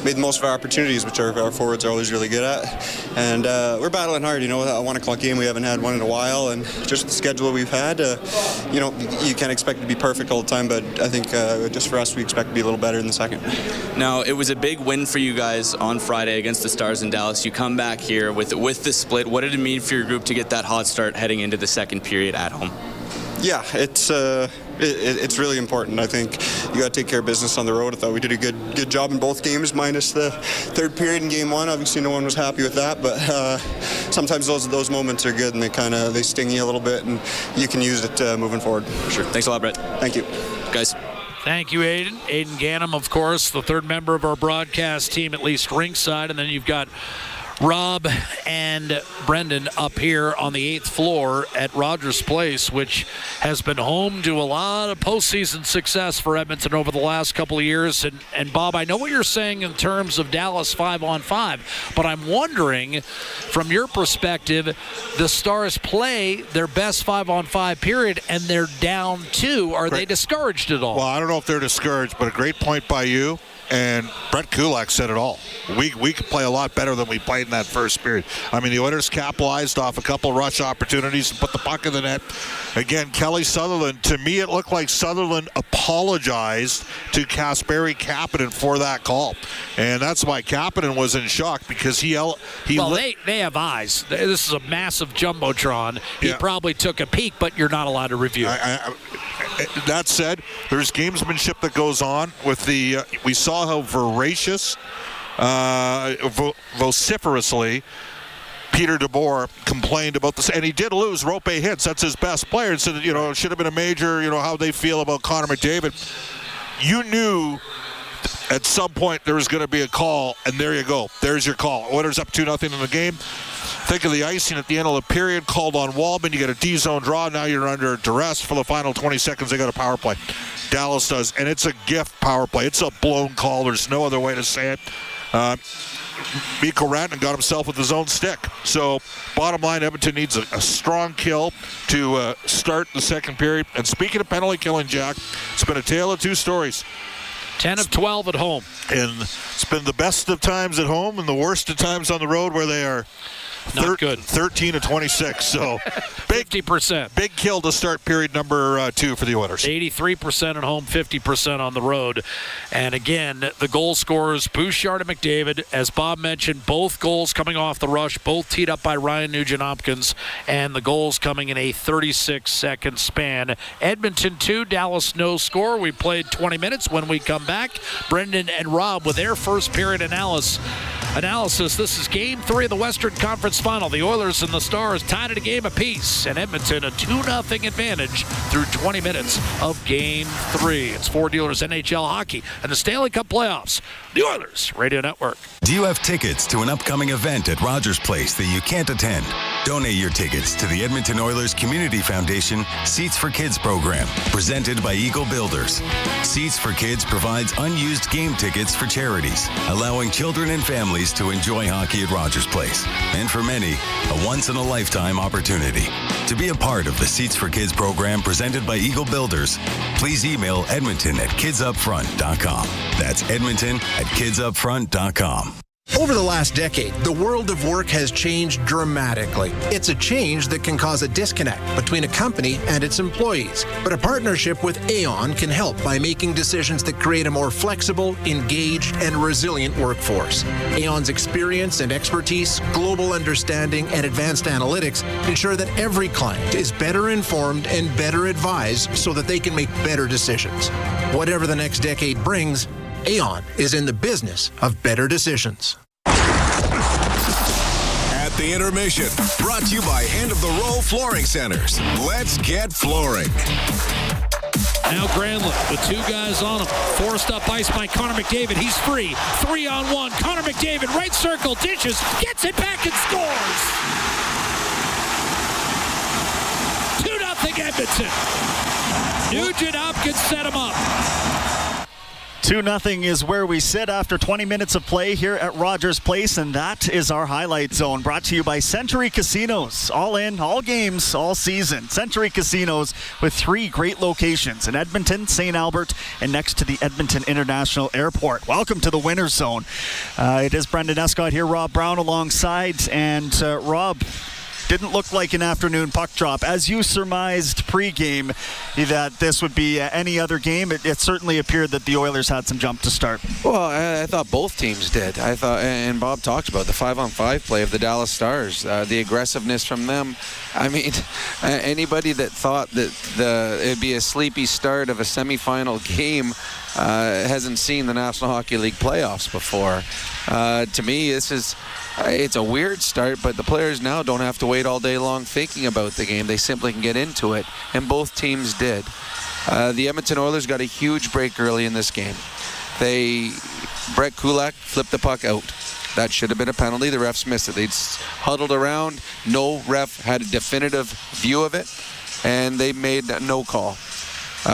made the most of our opportunities, which our forwards are always really good at. And we're battling hard, a 1 o'clock game. We haven't had one in a while, and just the schedule we've had, you can't expect it to be perfect all the time, but I think just for us, we expect to be a little better in the second. Now, it was a big win for you guys on Friday against the Stars in Dallas. You come back here with the split. What did it mean for your group to get that hot start heading into the second period at home? Yeah, it's really important. I think you got to take care of business on the road. I thought we did a good job in both games, minus the third period in game 1. Obviously, no one was happy with that, but sometimes those moments are good, and they sting you a little bit, and you can use it moving forward. Sure. Thanks a lot, Brett. Thank you, guys. Thank you, Aiden. Aiden Gannum, of course, the third member of our broadcast team, at least ringside, and then you've got Rob and Brendan up here on the 8th floor at Rogers Place, which has been home to a lot of postseason success for Edmonton over the last couple of years. And Bob, I know what you're saying in terms of Dallas 5-on-5, but I'm wondering, from your perspective, the Stars play their best 5-on-5 period, and they're down 2. Are they discouraged at all? Well, I don't know if they're discouraged, but a great point by you. And Brett Kulak said it all. We could play a lot better than we played in that first period. I mean, the Oilers capitalized off a couple rush opportunities and put the puck in the net. Again, Kelly Sutherland, to me it looked like Sutherland apologized to Kasperi Kapanen for that call. And that's why Kapanen was in shock, because they have eyes. This is a massive jumbotron. He probably took a peek, but you're not allowed to review. That said, there's gamesmanship that goes on with the we saw how voracious, vociferously Peter DeBoer complained about this, and he did lose Rope Hintz. That's his best player, and said that, it should have been a major, how they feel about Connor McDavid. You knew at some point there was going to be a call, and there you go. There's your call. Oilers up 2-0 in the game. Think of the icing at the end of the period, called on Waldman. You get a D-zone draw. Now you're under duress for the final 20 seconds. They got a power play. Dallas does, and it's a gift power play. It's a blown call. There's no other way to say it. Mikko Rantanen got himself with his own stick. So, bottom line, Edmonton needs a strong kill to start the second period. And speaking of penalty killing, Jack, it's been a tale of two stories. 10 of 12 at home. And it's been the best of times at home and the worst of times on the road, where they are not good. 13 of 26. So 50%. Big kill to start period number 2 for the Oilers. 83% at home, 50% on the road. And again, the goal scorers, Bouchard and McDavid, as Bob mentioned, both goals coming off the rush, both teed up by Ryan Nugent-Hopkins, and the goals coming in a 36-second span. Edmonton 2, Dallas no score. We played 20 minutes. When we come back, Brendan and Rob with their first period analysis. This is Game 3 of the Western Conference Final. The Oilers and the Stars tied at a game apiece, and Edmonton a 2-0 advantage through 20 minutes of Game 3. It's Ford Dealers NHL Hockey and the Stanley Cup Playoffs. The Oilers Radio Network. Do you have tickets to an upcoming event at Rogers Place that you can't attend? Donate your tickets to the Edmonton Oilers Community Foundation Seats for Kids program, presented by Eagle Builders. Seats for Kids provides unused game tickets for charities, allowing children and families to enjoy hockey at Rogers Place. And for many, a once-in-a-lifetime opportunity. To be a part of the Seats for Kids program presented by Eagle Builders, please email Edmonton@kidsupfront.com. That's Edmonton@kidsupfront.com. Over the last decade, the world of work has changed dramatically. It's a change that can cause a disconnect between a company and its employees. But a partnership with Aon can help by making decisions that create a more flexible, engaged, and resilient workforce. Aon's experience and expertise, global understanding, and advanced analytics ensure that every client is better informed and better advised so that they can make better decisions. Whatever the next decade brings, Aon is in the business of better decisions. At the intermission, brought to you by End of the Row Flooring Centers. Let's get flooring. Now Granlund, the two guys on him. Forced up ice by Connor McDavid. He's free. 3-on-1. Connor McDavid, right circle, dishes, gets it back and scores. 2-0 Edmonton. Nugent Hopkins set him up. 2-0 is where we sit after 20 minutes of play here at Rogers Place, and that is our highlight zone, brought to you by Century Casinos. All in, all games, all season. Century Casinos with 3 great locations in Edmonton, St. Albert, and next to the Edmonton International Airport. Welcome to the Winner's Zone. It is Brendan Escott here, Rob Brown alongside, and Rob, didn't look like an afternoon puck drop. As you surmised pregame that this would be any other game, it certainly appeared that the Oilers had some jump to start. Well, I thought both teams did. I thought, and Bob talked about the 5-on-5 play of the Dallas Stars, the aggressiveness from them. I mean, anybody that thought that it'd be a sleepy start of a semifinal game hasn't seen the National Hockey League playoffs before. To me, it's a weird start, but the players now don't have to wait all day long thinking about the game. They simply can get into it, and both teams did. The Edmonton Oilers got a huge break early in this game. Brett Kulak flipped the puck out. That should have been a penalty. The refs missed it. They huddled around. No ref had a definitive view of it, and they made no call.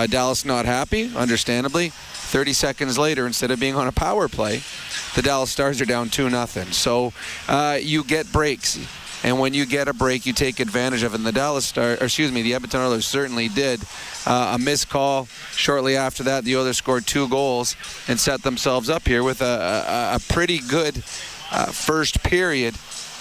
Dallas not happy, understandably. 30 seconds later, instead of being on a power play, the Dallas Stars are down 2-0. So you get breaks, and when you get a break, you take advantage of it. And the Edmonton Oilers certainly did. A missed call shortly after that. The Oilers scored 2 goals and set themselves up here with a pretty good first period.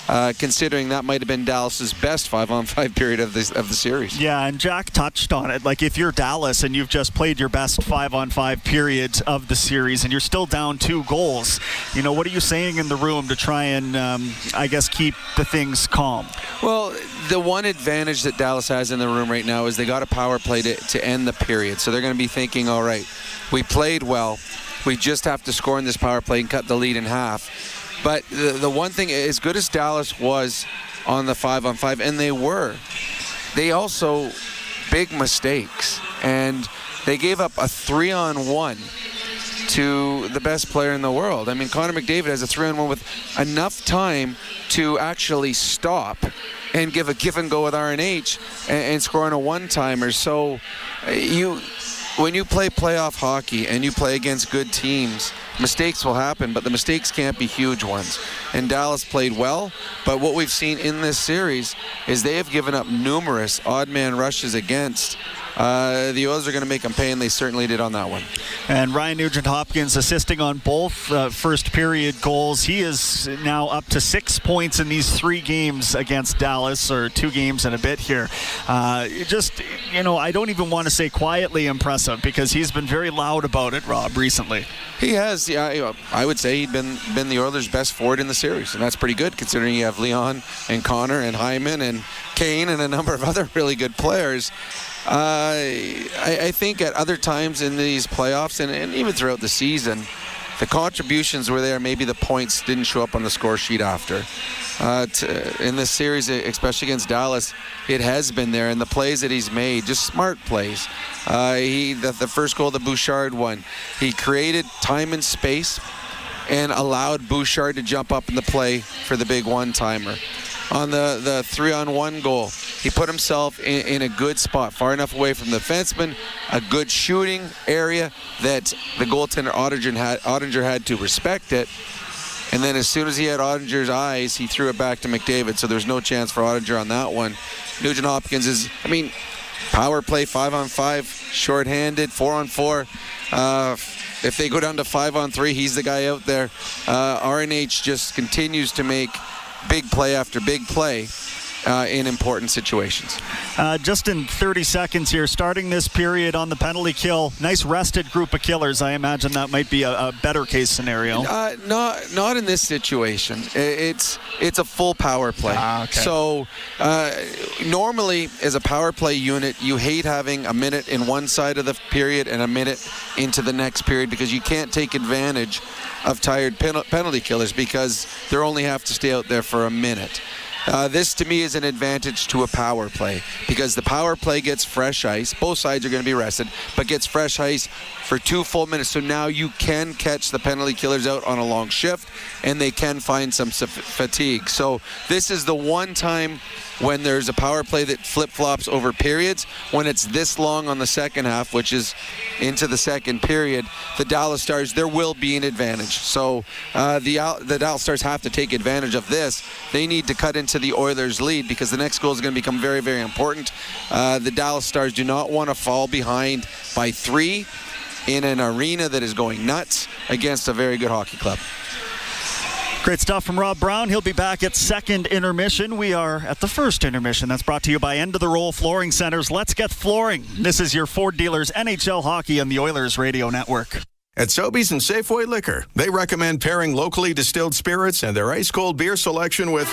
Considering that might have been Dallas's best 5-on-5 period of the series. Yeah, and Jack touched on it. Like, if you're Dallas and you've just played your best 5-on-5 period of the series and you're still down 2 goals, what are you saying in the room to try and, keep the things calm? Well, the one advantage that Dallas has in the room right now is they got a power play to end the period. So they're going to be thinking, all right, we played well. We just have to score in this power play and cut the lead in half. But the one thing, as good as Dallas was on the 5-on-5, and they also big mistakes. And they gave up a 3-on-1 to the best player in the world. I mean, Connor McDavid has a 3-on-1 with enough time to actually stop and give a give and go with RNH and score on a one-timer. So when you play playoff hockey and you play against good teams, mistakes will happen, but the mistakes can't be huge ones. And Dallas played well, but what we've seen in this series is they have given up numerous odd man rushes against. The Oilers are going to make them pay, and they certainly did on that one. And Ryan Nugent-Hopkins assisting on both first period goals. He is now up to 6 points in these 3 games against Dallas, or 2 games and a bit here. I don't even want to say quietly impressive, because he's been very loud about it, Rob, recently. He has. Yeah, I would say he'd been the Oilers' best forward in the series, and that's pretty good considering you have Leon and Connor and Hyman and Kane and a number of other really good players. I think at other times in these playoffs and even throughout the season, the contributions were there. Maybe the points didn't show up on the score sheet after. In this series, especially against Dallas, it has been there. And the plays that he's made, just smart plays. The first goal, the Bouchard one, he created time and space and allowed Bouchard to jump up in the play for the big one-timer. On the 3-on-1 goal, he put himself in a good spot, far enough away from the defenseman, a good shooting area that the goaltender Ottinger had to respect it. And then as soon as he had Ottinger's eyes, he threw it back to McDavid, so there's no chance for Ottinger on that one. Nugent-Hopkins is, power play, 5-on-5, shorthanded, 4-on-4. If they go down to 5-on-3, he's the guy out there. RNH just continues to make big play after big play in important situations. Just in 30 seconds here, starting this period on the penalty kill, nice rested group of killers. I imagine that might be a better case scenario. Not in this situation. It's a full power play. Okay. So normally as a power play unit, you hate having a minute in one side of the period and a minute into the next period because you can't take advantage of tired penalty killers because they only have to stay out there for a minute. This, to me, is an advantage to a power play because the power play gets fresh ice. Both sides are going to be rested, but gets fresh ice for 2 full minutes. So now you can catch the penalty killers out on a long shift, and they can find some fatigue. So this is the one time when there's a power play that flip-flops over periods. When it's this long on the second half, which is into the second period, the Dallas Stars, there will be an advantage. So the Dallas Stars have to take advantage of this. They need to cut into the Oilers' lead because the next goal is going to become very, very important. The Dallas Stars do not want to fall behind by 3 in an arena that is going nuts against a very good hockey club. Great stuff from Rob Brown. He'll be back at second intermission. We are at the first intermission. That's brought to you by End of the Roll Flooring Centers. Let's get flooring. This is your Ford Dealers NHL Hockey on the Oilers Radio Network. At Sobeys and Safeway Liquor, they recommend pairing locally distilled spirits and their ice-cold beer selection with...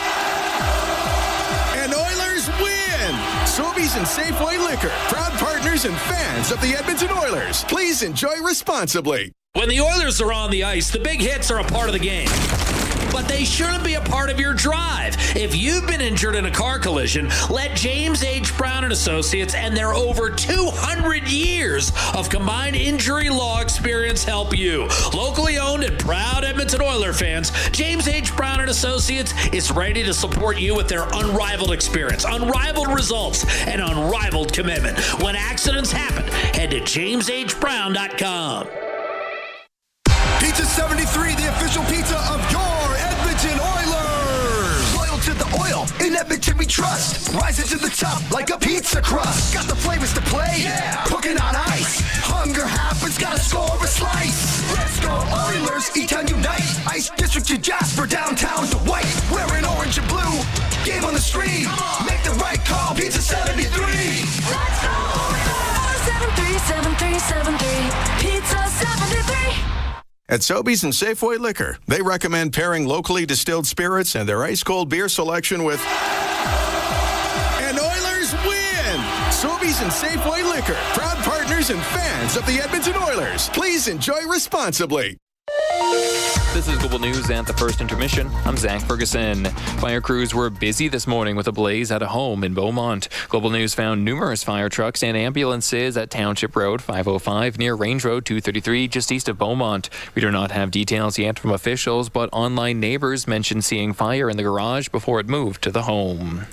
And Oilers win! Sobeys and Safeway Liquor, proud partners and fans of the Edmonton Oilers. Please enjoy responsibly. When the Oilers are on the ice, the big hits are a part of the game. But they shouldn't be a part of your drive. If you've been injured in a car collision, let James H. Brown & Associates and their over 200 years of combined injury law experience help you. Locally owned and proud Edmonton Oiler fans, James H. Brown & Associates is ready to support you with their unrivaled experience, unrivaled results, and unrivaled commitment. When accidents happen, head to jameshbrown.com. Pizza 73, the official pizza of your Edmonton Oilers. Loyal to the oil, in Edmonton we trust. Rising to the top like a pizza crust. Got the flavors to play, yeah. Cooking on ice. Hunger happens, gotta score a slice. Let's go Oilers, E-Town unite. Ice District to Jasper, downtown to White. Wearing orange and blue, game on the street. Make the right call, Pizza 73. Let's go Oilers. 737373, Pizza 73. At Sobeys and Safeway Liquor, they recommend pairing locally distilled spirits and their ice-cold beer selection with... And Oilers win! Sobeys and Safeway Liquor, proud partners and fans of the Edmonton Oilers. Please enjoy responsibly. This is Global News at the first intermission. I'm Zach Ferguson. Fire crews were busy this morning with a blaze at a home in Beaumont. Global News found numerous fire trucks and ambulances at Township Road 505 near Range Road 233 just east of Beaumont. We do not have details yet from officials, but online neighbors mentioned seeing fire in the garage before it moved to the home.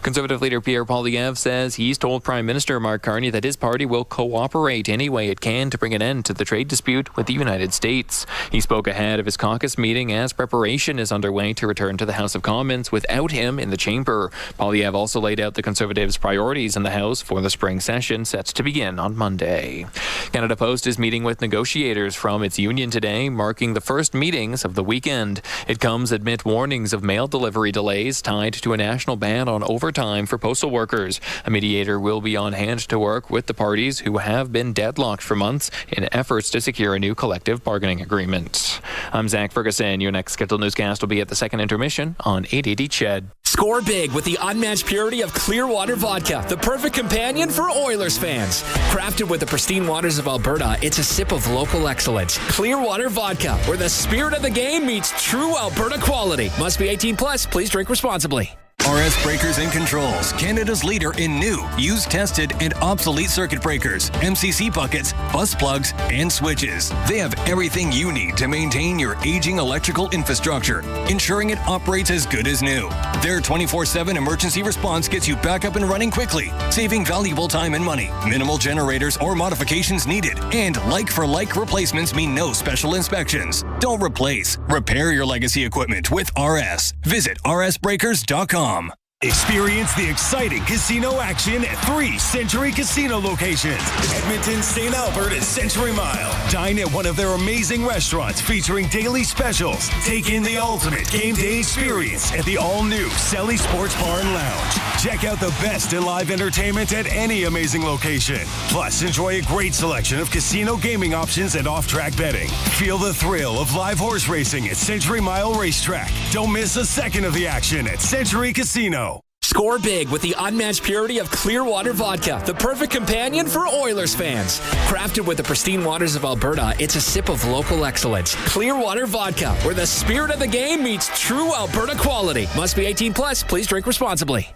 Conservative leader Pierre Poilievre says he's told Prime Minister Mark Carney that his party will cooperate any way it can to bring an end to the trade dispute with the United States. He spoke ahead of his caucus meeting as preparation is underway to return to the House of Commons without him in the chamber. Poilievre also laid out the Conservatives' priorities in the House for the spring session set to begin on Monday. Canada Post is meeting with negotiators from its union today, marking the first meetings of the weekend. It comes amid warnings of mail delivery delays tied to a national ban on overtime for postal workers. A mediator will be on hand to work with the parties who have been deadlocked for months in efforts to secure a new collective bargaining agreement. I'm Zach Ferguson. Your next scheduled newscast will be at the second intermission on 880 CHED. Score big with the unmatched purity of Clearwater Vodka, the perfect companion for Oilers fans. Crafted with the pristine waters of Alberta, it's a sip of local excellence. Clearwater Vodka, where the spirit of the game meets true Alberta quality. Must be 18 plus. Please drink responsibly. RS Breakers and Controls, Canada's leader in new, used, tested, and obsolete circuit breakers, MCC buckets, bus plugs, and switches. They have everything you need to maintain your aging electrical infrastructure, ensuring it operates as good as new. Their 24/7 emergency response gets you back up and running quickly, saving valuable time and money. Minimal generators or modifications needed, and like-for-like replacements mean no special inspections. Don't replace, repair your legacy equipment with RS. Visit rsbreakers.com. Experience the exciting casino action at 3 Century Casino locations. Edmonton, St. Albert, and Century Mile. Dine at one of their amazing restaurants featuring daily specials. Take in the ultimate game day experience at the all-new Selly Sports Bar and Lounge. Check out the best in live entertainment at any amazing location. Plus, enjoy a great selection of casino gaming options and off-track betting. Feel the thrill of live horse racing at Century Mile Racetrack. Don't miss a second of the action at Century Casino. Score big with the unmatched purity of Clearwater Vodka, the perfect companion for Oilers fans. Crafted with the pristine waters of Alberta, it's a sip of local excellence. Clearwater Vodka, where the spirit of the game meets true Alberta quality. Must be 18 plus. Please drink responsibly.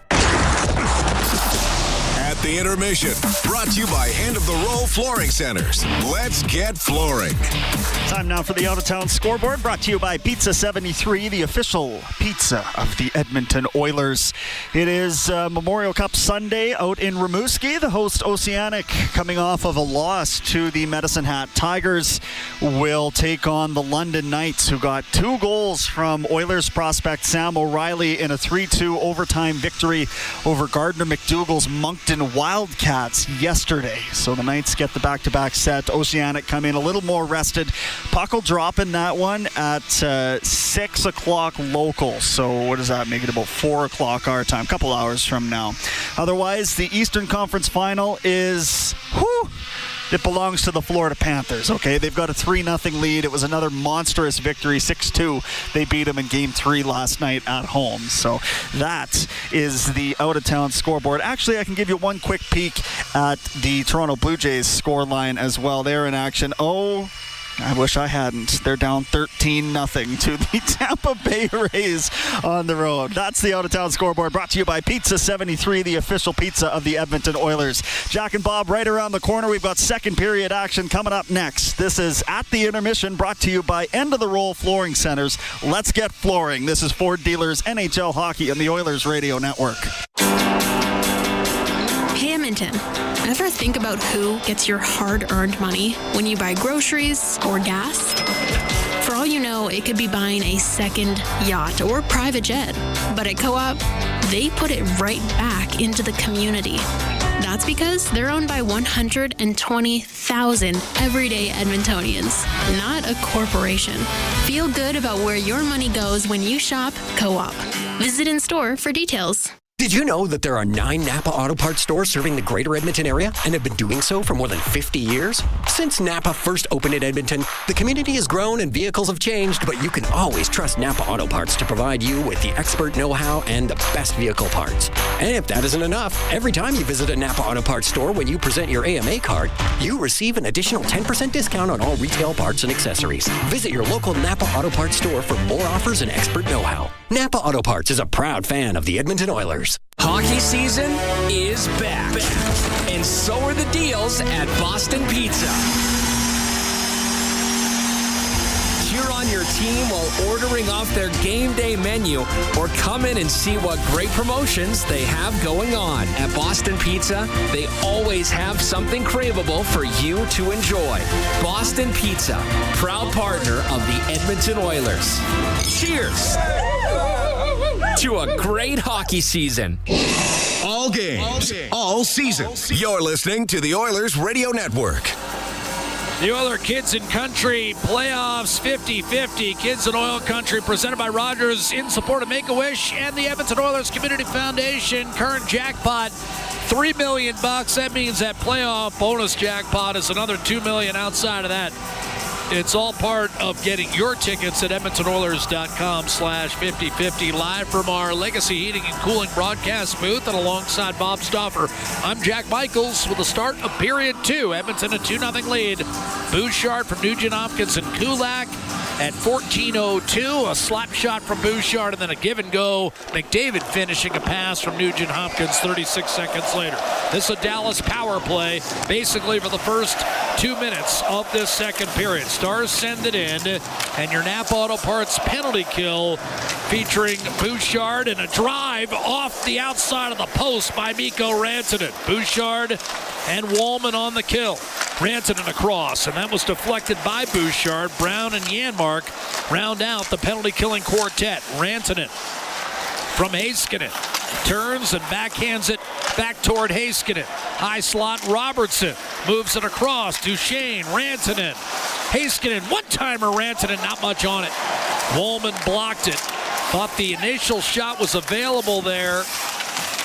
At the intermission, brought to you by Hand of the Roll Flooring Centers. Let's get flooring. Time now for the out-of-town scoreboard, brought to you by Pizza 73, the official pizza of the Edmonton Oilers. It is Memorial Cup Sunday out in Rimouski. The host Oceanic, coming off of a loss to the Medicine Hat Tigers, will take on the London Knights, who got 2 goals from Oilers prospect Sam O'Reilly in a 3-2 overtime victory over Gardner McDougall's Moncton Wildcats yesterday. So the Knights get the back-to-back set. Oceanic come in a little more rested. Puck will drop in that one at 6 o'clock local. So what does that make it? About 4 o'clock our time, a couple hours from now. Otherwise, the Eastern Conference Final is... it belongs to the Florida Panthers, okay? They've got a 3-0 lead. It was another monstrous victory, 6-2. They beat them in Game 3 last night at home. So that is the out-of-town scoreboard. Actually, I can give you one quick peek at the Toronto Blue Jays scoreline as well. They're in action. Oh, I wish I hadn't. They're down 13-0 to the Tampa Bay Rays on the road. That's the out-of-town scoreboard, brought to you by Pizza 73, the official pizza of the Edmonton Oilers. Jack and Bob right around the corner. We've got second period action coming up next. This is At the Intermission, brought to you by End of the Roll Flooring Centers. Let's get flooring. This is Ford Dealers NHL Hockey on the Oilers Radio Network. Hey, Edmonton. Ever think about who gets your hard-earned money when you buy groceries or gas? For all you know, it could be buying a second yacht or private jet. But at Co-op, they put it right back into the community. That's because they're owned by 120,000 everyday Edmontonians, not a corporation. Feel good about where your money goes when you shop Co-op. Visit in-store for details. Did you know that there are 9 Napa Auto Parts stores serving the greater Edmonton area and have been doing so for more than 50 years? Since Napa first opened in Edmonton, the community has grown and vehicles have changed, but you can always trust Napa Auto Parts to provide you with the expert know-how and the best vehicle parts. And if that isn't enough, every time you visit a Napa Auto Parts store when you present your AMA card, you receive an additional 10% discount on all retail parts and accessories. Visit your local Napa Auto Parts store for more offers and expert know-how. Napa Auto Parts is a proud fan of the Edmonton Oilers. Hockey season is back. And so are the deals at Boston Pizza. Cheer on your team while ordering off their game day menu, or come in and see what great promotions they have going on. At Boston Pizza, they always have something craveable for you to enjoy. Boston Pizza, proud partner of the Edmonton Oilers. Cheers to a great hockey season. All games, all season. You're listening to the Oilers Radio Network. The Oiler Kids in Country playoffs 50-50. Kids in Oil Country presented by Rogers in support of Make-A-Wish and the Edmonton Oilers Community Foundation. Current jackpot, $3 million. That means that playoff bonus jackpot is another $2 million outside of that. It's all part of getting your tickets at EdmontonOilers.com/5050. Live from our Legacy Heating and Cooling broadcast booth and alongside Bob Stauffer, I'm Jack Michaels with the start of period 2. Edmonton a 2-0 lead. Bouchard from Nugent Hopkins and Kulak at 14:02. A slap shot from Bouchard and then a give and go. McDavid finishing a pass from Nugent Hopkins 36 seconds later. This is a Dallas power play basically for the first 2 minutes of this second period. Stars send it in, and your Napa Auto Parts penalty kill featuring Bouchard and a drive off the outside of the post by Mikko Rantanen. Bouchard and Wallman on the kill. Rantanen across, and that was deflected by Bouchard. Brown and Janmark round out the penalty killing quartet. Rantanen from Heiskanen. turns and backhands it back toward Heiskanen. High slot, Robertson moves it across. Duchesne, Rantanen. Heiskanen, one-timer, Rantanen, not much on it. Woolman blocked it. Thought the initial shot was available there,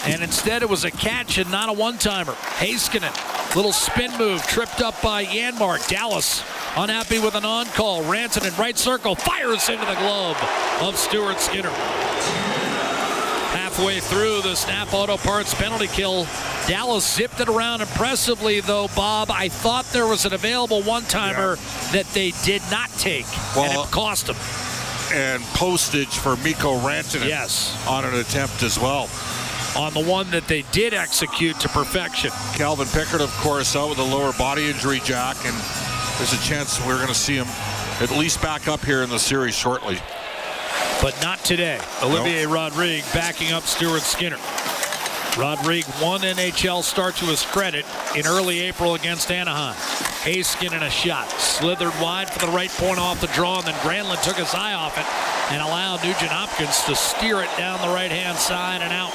and instead it was a catch and not a one-timer. Heiskanen, little spin move, tripped up by Janmark. Dallas unhappy with an on-call. Rantanen, right circle, fires into the glove of Stuart Skinner. Halfway through the Snap Auto Parts penalty kill, Dallas zipped it around impressively, though, Bob. I thought there was an available one-timer that they did not take, and it cost them. And postage for Mikko Rantanen on an attempt as well. On the one that they did execute to perfection. Calvin Pickard, of course, out with a lower body injury, Jack, and there's a chance we're going to see him at least back up here in the series shortly. But not today. Olivier Rodrigue backing up Stuart Skinner. Rodrigue, one NHL start to his credit in early April against Anaheim. Heiskanen a shot. Slithered wide for the right point off the draw, and then Granlund took his eye off it and allowed Nugent Hopkins to steer it down the right-hand side and out.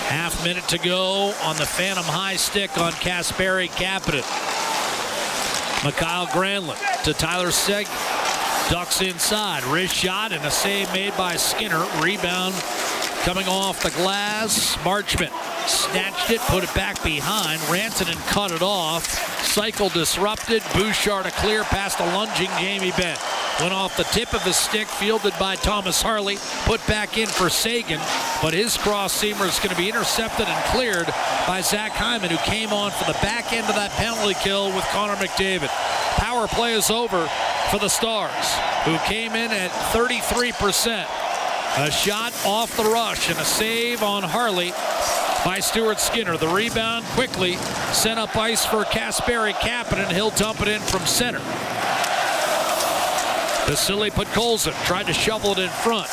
Half minute to go on the Phantom high stick on Kasperi Kapanen. Mikael Granlund to Tyler Seguin. Ducks inside. Wrist shot and a save made by Skinner. Rebound coming off the glass. Marchment snatched it, put it back behind. Rantanen cut it off. Cycle disrupted. Bouchard a clear past a lunging Jamie Benn. Went off the tip of his stick, fielded by Thomas Harley. Put back in for Seguin, but his cross-seamer is going to be intercepted and cleared by Zach Hyman, who came on for the back end of that penalty kill with Connor McDavid. Power play is over for the Stars, who came in at 33%. A shot off the rush and a save on Harley by Stuart Skinner. The rebound quickly sent up ice for Kasperi Kapanen. He'll dump it in from center. Vasily Podkolzin tried to shovel it in front.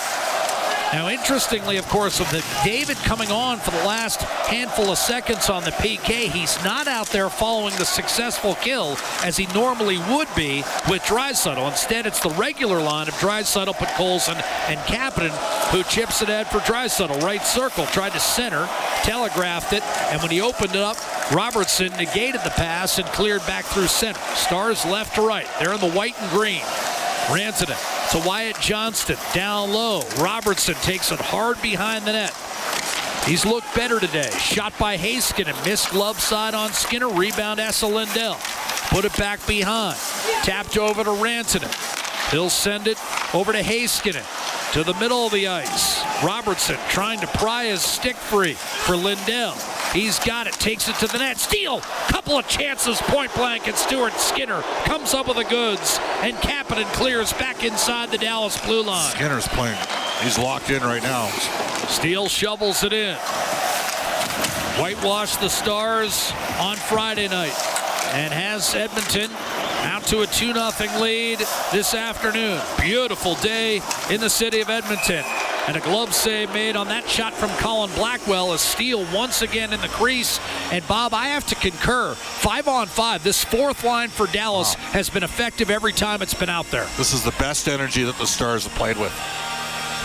Now, interestingly, of course, with David coming on for the last handful of seconds on the PK, he's not out there following the successful kill as he normally would be with Draisaitl. Instead, it's the regular line of Draisaitl, Podkolzin, and Kapanen, who chips it in for Draisaitl. Right circle, tried to center, telegraphed it, and when he opened it up, Robertson negated the pass and cleared back through center. Stars left to right. They're in the white and green. Rantanen to Wyatt Johnston, down low. Robertson takes it hard behind the net. He's looked better today. Shot by Heiskanen, missed glove side on Skinner. Rebound Esa Lindell. Put it back behind. Tapped over to Rantanen. He'll send it over to Heiskanen. To the middle of the ice. Robertson trying to pry his stick free for Lindell. He's got it, takes it to the net. Steal! Couple of chances, point blank, and Stuart Skinner comes up with the goods. And Kapanen clears back inside the Dallas blue line. Skinner's playing. He's locked in right now. Steele shovels it in. Whitewash the Stars on Friday night. And has Edmonton out to a 2-0 lead this afternoon. Beautiful day in the city of Edmonton. And a glove save made on that shot from Colin Blackwell as Steele once again in the crease. And Bob, I have to concur. 5-on-5, this fourth line for Dallas has been effective every time it's been out there. This is the best energy that the Stars have played with.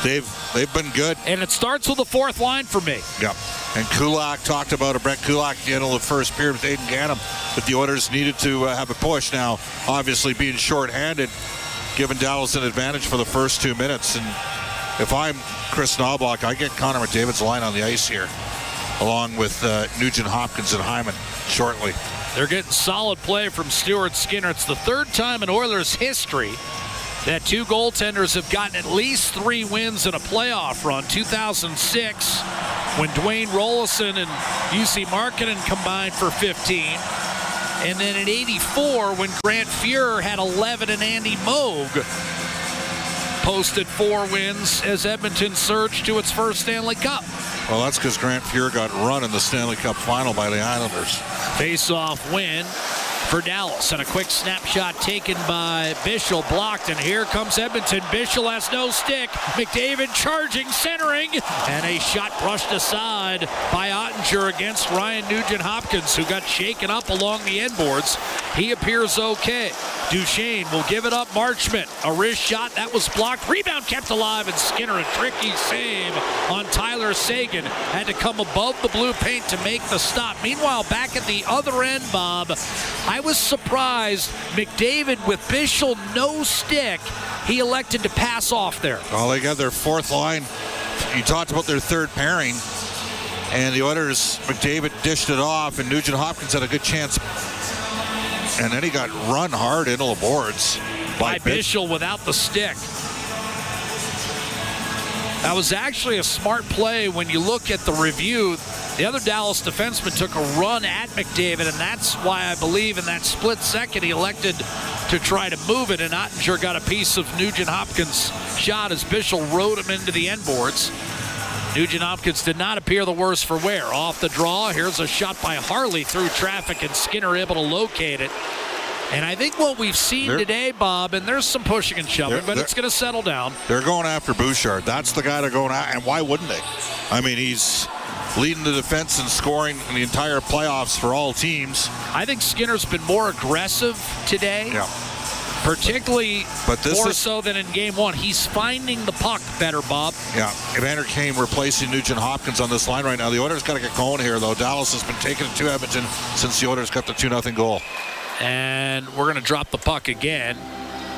They've been good. And it starts with the fourth line for me. Yep. And Kulak talked about it. Brett Kulak at the end of the first period with Aiden Gannam, that the Oilers needed to have a push. Now, obviously being shorthanded, giving Dallas an advantage for the first 2 minutes. And if I'm Chris Knobloch, I get Connor McDavid's line on the ice here, along with Nugent Hopkins and Hyman shortly. They're getting solid play from Stuart Skinner. It's the third time in Oilers history that two goaltenders have gotten at least 3 wins in a playoff run. 2006, when Dwayne Rollison and UC Markkanen combined for 15. And then in 84, when Grant Fuhrer had 11 and Andy Moog posted 4 wins as Edmonton surged to its first Stanley Cup. Well, that's because Grant Fuhrer got run in the Stanley Cup final by the Islanders. Face-off win for Dallas, and a quick snapshot taken by Bischel, blocked, and here comes Edmonton. Bischel has no stick. McDavid charging, centering, and a shot brushed aside by Ottinger against Ryan Nugent Hopkins, who got shaken up along the end boards. He appears okay. Duchesne will give it up. Marchment, a wrist shot. That was blocked. Rebound kept alive, and Skinner, a tricky save on Tyler Seguin. Had to come above the blue paint to make the stop. Meanwhile, back at the other end, Bob, I was surprised. McDavid with Bischel no stick. He elected to pass off there. Well, they got their fourth line. You talked about their third pairing. And the Oilers, McDavid dished it off, and Nugent Hopkins had a good chance. And then he got run hard into the boards by Bischel without the stick. That was actually a smart play when you look at the review. The other Dallas defenseman took a run at McDavid, and that's why I believe in that split second he elected to try to move it, and Ottinger got a piece of Nugent Hopkins' shot as Bischel rode him into the end boards. Nugent Hopkins did not appear the worse for wear. Off the draw, here's a shot by Harley through traffic, and Skinner able to locate it. And I think what we've seen today, Bob, and there's some pushing and shoving, but it's going to settle down. They're going after Bouchard. That's the guy they're going after, and why wouldn't they? I mean, he's leading the defense and scoring in the entire playoffs for all teams. I think Skinner's been more aggressive today. Yeah. Particularly more so than in game one. He's finding the puck better, Bob. Yeah, Evander Kane replacing Nugent Hopkins on this line right now. The Oilers got to get going here, though. Dallas has been taking it to Edmonton since the Oilers got the 2-0 goal. And we're going to drop the puck again.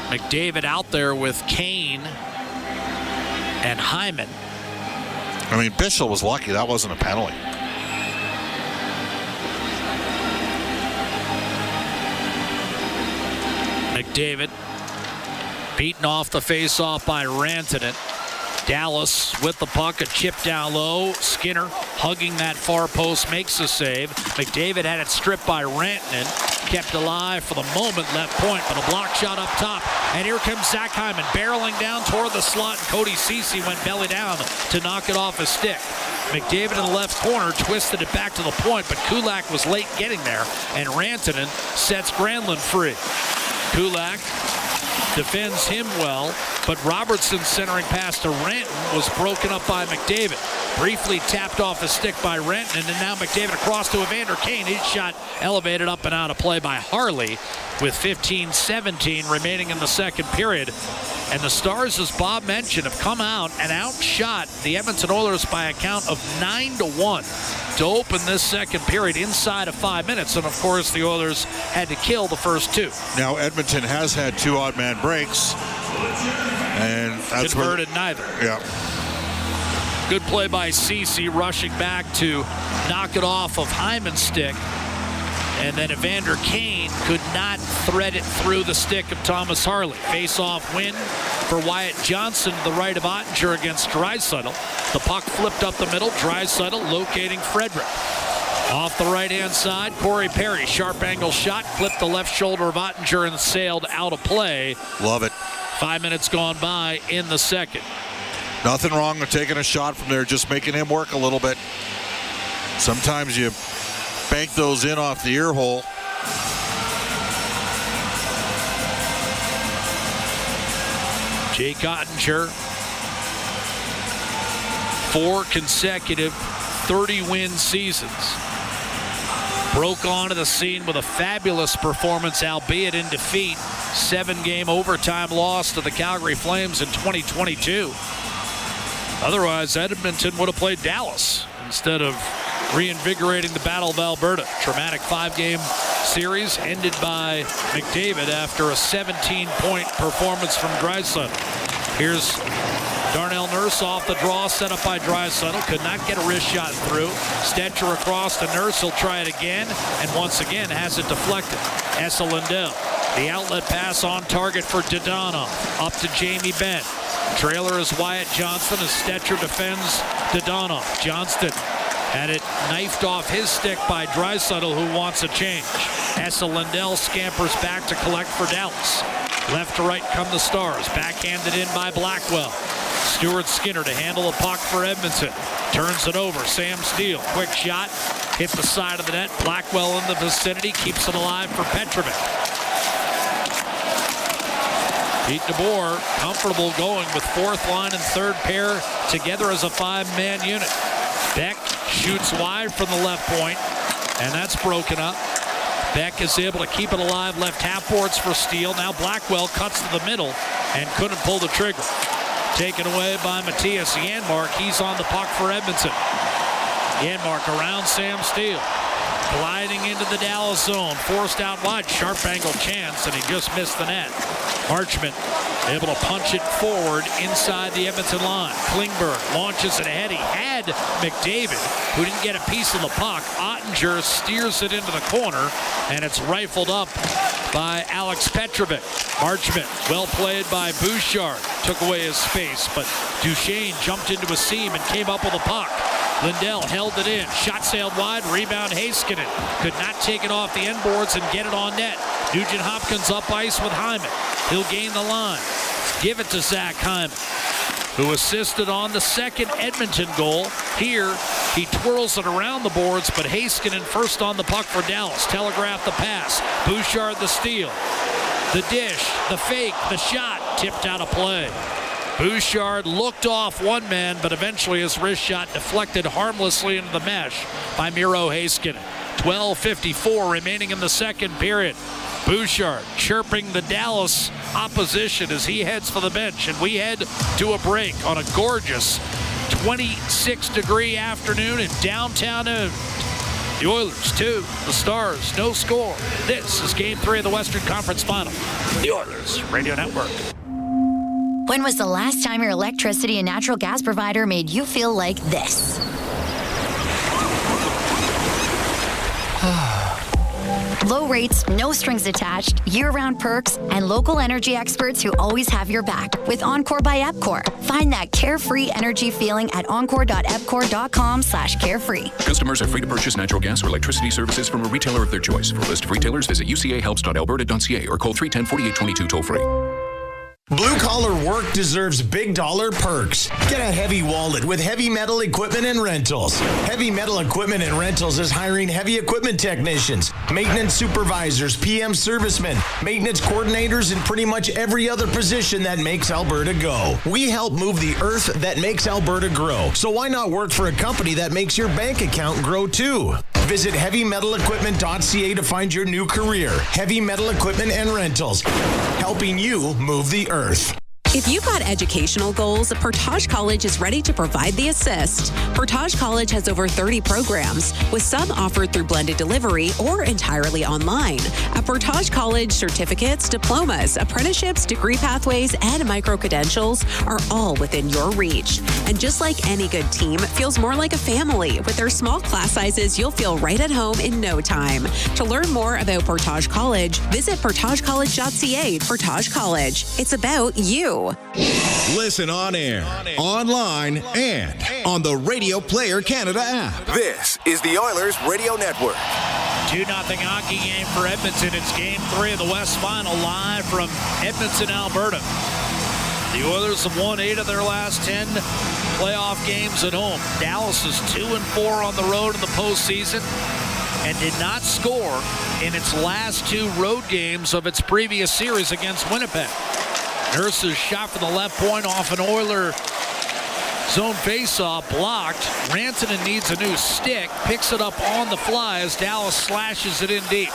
McDavid out there with Kane and Hyman. I mean, Bischel was lucky. That wasn't a penalty. McDavid beaten off the face-off by Rantanen. Dallas with the puck, a chip down low. Skinner hugging that far post, makes a save. McDavid had it stripped by Rantanen. Kept alive for the moment, left point, but a block shot up top. And here comes Zach Hyman barreling down toward the slot, and Cody Ceci went belly down to knock it off his stick. McDavid in the left corner twisted it back to the point, but Kulak was late getting there, and Rantanen sets Granlund free. Kulak defends him well, but Robertson's centering pass to Rantanen was broken up by McDavid. Briefly tapped off his stick by Rantanen, and now McDavid across to Evander Kane. His shot elevated up and out of play by Harley with 15-17 remaining in the second period. And the Stars, as Bob mentioned, have come out and outshot the Edmonton Oilers by a count of 9-1 to open this second period inside of 5 minutes. And, of course, the Oilers had to kill the first two. Now, Edmonton has had two odd-man breaks, and that's converted neither. Yeah. Good play by Ceci, rushing back to knock it off of Hyman's stick. And then Evander Kane could not thread it through the stick of Thomas Harley. Face-off win for Wyatt Johnson to the right of Ottinger against Draisaitl. The puck flipped up the middle. Draisaitl locating Frederick. Off the right-hand side, Corey Perry. Sharp angle shot. Clipped the left shoulder of Ottinger and sailed out of play. Love it. 5 minutes gone by in the second. Nothing wrong with taking a shot from there, just making him work a little bit. Sometimes you bank those in off the ear hole. Jake Ottinger, 4 consecutive 30-win seasons. Broke onto the scene with a fabulous performance, albeit in defeat. 7-game overtime loss to the Calgary Flames in 2022. Otherwise, Edmonton would have played Dallas instead of reinvigorating the Battle of Alberta. Traumatic 5-game series ended by McDavid after a 17-point performance from Draisaitl. Here's Darnell Nurse off the draw, set up by Draisaitl. Could not get a wrist shot through. Stetcher across to Nurse. He'll try it again, and once again has it deflected. Esa Lindell. The outlet pass on target for Dadonov. Up to Jamie Benn. Trailer is Wyatt Johnston as Stetcher defends Dadonov. Johnston had it knifed off his stick by Draisaitl, who wants a change. Esa Lindell scampers back to collect for Dallas. Left to right come the Stars. Backhanded in by Blackwell. Stuart Skinner to handle the puck for Edmonton. Turns it over. Sam Steele. Quick shot. Hit the side of the net. Blackwell in the vicinity. Keeps it alive for Petrovic. Pete DeBoer comfortable going with fourth line and third pair together as a 5-man unit. Beck shoots wide from the left point, and that's broken up. Beck is able to keep it alive, left half boards for steal. Now Blackwell cuts to the middle and couldn't pull the trigger. Taken away by Matthias Janmark. He's on the puck for Edmonton. Janmark around Sam Steele. Gliding into the Dallas zone. Forced out wide. Sharp angle chance, and he just missed the net. Marchment able to punch it forward inside the Edmonton line. Klingberg launches it ahead. He had McDavid, who didn't get a piece of the puck. Ottinger steers it into the corner, and it's rifled up by Alex Petrovic. Marchment, well played by Bouchard. Took away his space, but Duchesne jumped into a seam and came up with a puck. Lindell held it in. Shot sailed wide. Rebound Heiskanen. Could not take it off the end boards and get it on net. Nugent Hopkins up ice with Hyman. He'll gain the line. Give it to Zach Hyman, who assisted on the second Edmonton goal. Here, he twirls it around the boards, but Heiskanen first on the puck for Dallas. Telegraphed the pass. Bouchard the steal. The dish, the fake, the shot, tipped out of play. Bouchard looked off one man, but eventually his wrist shot deflected harmlessly into the mesh by Miro Heiskanen. 12:54 remaining in the second period. Bouchard chirping the Dallas opposition as he heads for the bench, and we head to a break on a gorgeous 26-degree afternoon in downtown Edmonton. The Oilers 2, the Stars no score. This is Game 3 of the Western Conference Final. The Oilers Radio Network. When was the last time your electricity and natural gas provider made you feel like this? Low rates, no strings attached, year-round perks, and local energy experts who always have your back with Encore by Epcor. Find that carefree energy feeling at encore.epcor.com/carefree. Customers are free to purchase natural gas or electricity services from a retailer of their choice. For a list of retailers, visit ucahelps.alberta.ca or call 310-4822 toll-free. Blue-collar work deserves big dollar perks. Get a heavy wallet with Heavy Metal Equipment and Rentals. Heavy Metal Equipment and Rentals is hiring heavy equipment technicians, maintenance supervisors, PM servicemen, maintenance coordinators, and pretty much every other position that makes Alberta go. We help move the earth that makes Alberta grow. So why not work for a company that makes your bank account grow too? Visit heavymetalequipment.ca to find your new career. Heavy Metal Equipment and Rentals, helping you move the earth. If you've got educational goals, Portage College is ready to provide the assist. Portage College has over 30 programs, with some offered through blended delivery or entirely online. At Portage College, certificates, diplomas, apprenticeships, degree pathways, and micro-credentials are all within your reach. And just like any good team, it feels more like a family. With their small class sizes, you'll feel right at home in no time. To learn more about Portage College, visit portagecollege.ca. Portage College. It's about you. Listen on air, online, and on the Radio Player Canada app. This is the Oilers Radio Network. 2-0 hockey game for Edmonton. It's Game 3 of the West Final, live from Edmonton, Alberta. The Oilers have won 8 of their last 10 playoff games at home. Dallas is 2-4 on the road in the postseason and did not score in its last 2 road games of its previous series against Winnipeg. Nurse's shot from the left point off an Oiler zone faceoff, blocked. Rantanen needs a new stick, picks it up on the fly as Dallas slashes it in deep.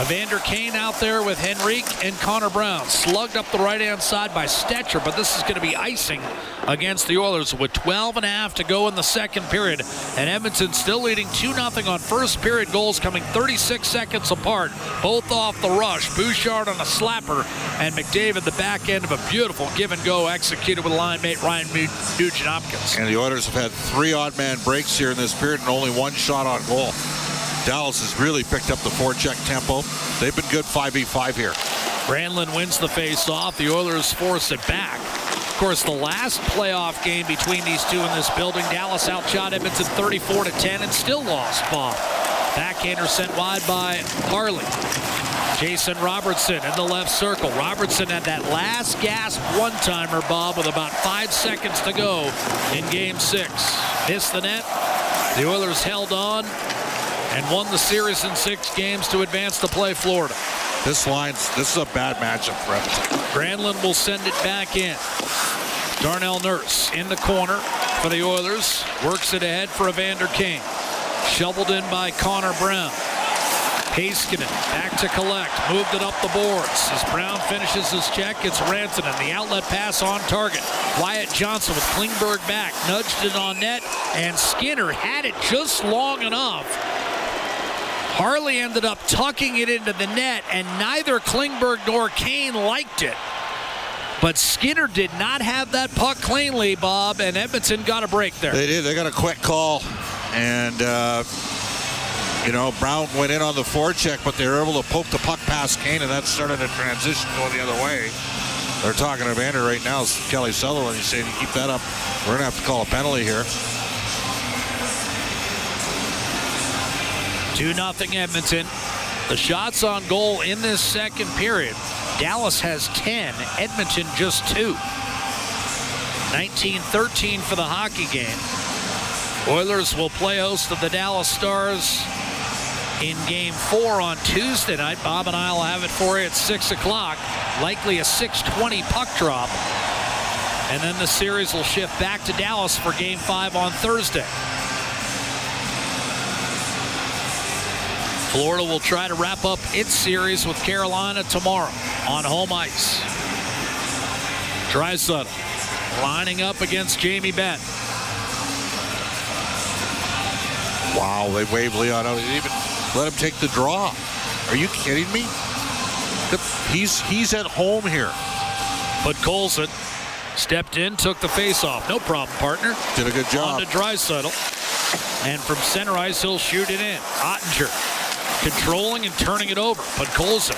Evander Kane out there with Henrique and Connor Brown. Slugged up the right-hand side by Stetcher, but this is going to be icing against the Oilers with 12.5 to go in the second period. And Edmonton still leading 2-0 on first period goals coming 36 seconds apart, both off the rush. Bouchard on a slapper, and McDavid the back end of a beautiful give-and-go executed with line mate Ryan Nugent-Hopkins. And the Oilers have had 3 odd-man breaks here in this period and only 1 shot on goal. Dallas has really picked up the forecheck tempo. They've been good 5v5 here. Brandlin wins the face-off. The Oilers force it back. Of course, the last playoff game between these two in this building, Dallas outshot Edmonton 34-10 and still lost Bob. Backhander sent wide by Harley. Jason Robertson in the left circle. Robertson had that last gasp one-timer, Bob, with about 5 seconds to go in Game 6. Missed the net. The Oilers held on and won the series in 6 games to advance to play Florida. This is a bad matchup for Edmonton. Brandlin will send it back in. Darnell Nurse in the corner for the Oilers. Works it ahead for Evander Kane. Shoveled in by Connor Brown. Heiskanen back to collect. Moved it up the boards. As Brown finishes his check, it's Rantanen. The outlet pass on target. Wyatt Johnson with Klingberg back. Nudged it on net, and Skinner had it just long enough. Harley ended up tucking it into the net, and neither Klingberg nor Kane liked it. But Skinner did not have that puck cleanly, Bob, and Edmonton got a break there. They did. They got a quick call. And, Brown went in on the forecheck, but they were able to poke the puck past Kane, and that started a transition going the other way. They're talking to Vander right now. Kelly Sutherland. He's saying, keep that up. We're going to have to call a penalty here. 2-0 Edmonton. The shots on goal in this second period. Dallas has 10, Edmonton just 2. 19-13 for the hockey game. Oilers will play host to the Dallas Stars in Game 4 on Tuesday night. Bob and I will have it for you at 6 o'clock. Likely a 6:20 puck drop. And then the series will shift back to Dallas for Game 5 on Thursday. Florida will try to wrap up its series with Carolina tomorrow on home ice. Draisaitl lining up against Jamie Benn. Wow, they waved Leon out. They didn't even let him take the draw. Are you kidding me? He's at home here. But Colson stepped in, took the face-off. No problem, partner. Did a good job. On to Draisaitl. And from center ice, he'll shoot it in. Ottinger controlling and turning it over. But Colson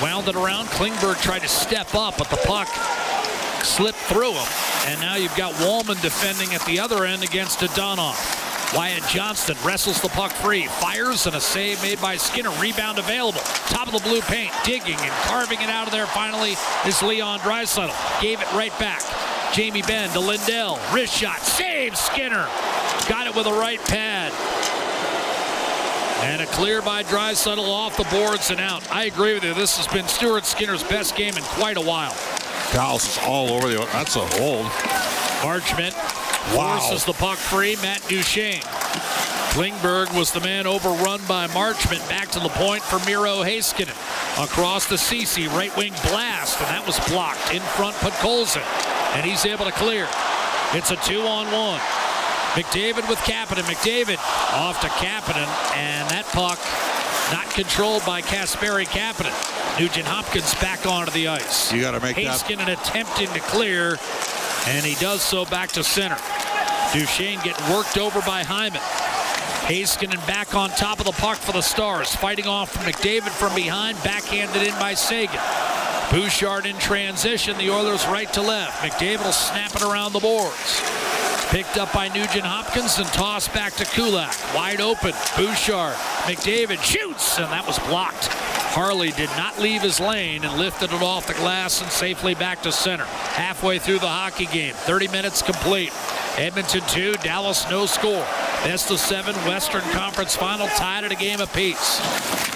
wound it around. Klingberg tried to step up, but the puck slipped through him. And now you've got Wallman defending at the other end against Dadonov. Wyatt Johnston wrestles the puck free, fires, and a save made by Skinner. Rebound available. Top of the blue paint, digging and carving it out of there finally is Leon Draisaitl. Gave it right back. Jamie Benn to Lindell. Wrist shot, save Skinner. Got it with a right pad. And a clear by Draisaitl off the boards and out. I agree with you. This has been Stuart Skinner's best game in quite a while. Dallas is all over the... That's a hold. Marchment forces the puck free. Matt Duchesne. Klingberg was the man overrun by Marchment. Back to the point for Miro Heiskanen. Across the Cece, right wing blast, and that was blocked. In front, Podkolzin, and he's able to clear. It's a 2-on-1. McDavid with Kapanen. McDavid off to Kapanen, and that puck not controlled by Kasperi Kapanen. Nugent Hopkins back onto the ice. You got to make Heiskanen attempting to clear, and he does so back to center. Duchesne getting worked over by Hyman. Heiskanen back on top of the puck for the Stars. Fighting off from McDavid from behind. Backhanded in by Sagan. Bouchard in transition. The Oilers right to left. McDavid will snap it around the boards. Picked up by Nugent Hopkins and tossed back to Kulak. Wide open. Bouchard. McDavid shoots, and that was blocked. Harley did not leave his lane and lifted it off the glass and safely back to center. Halfway through the hockey game. 30 minutes complete. Edmonton 2, Dallas no score. Best of 7 Western Conference Final tied at a game apiece.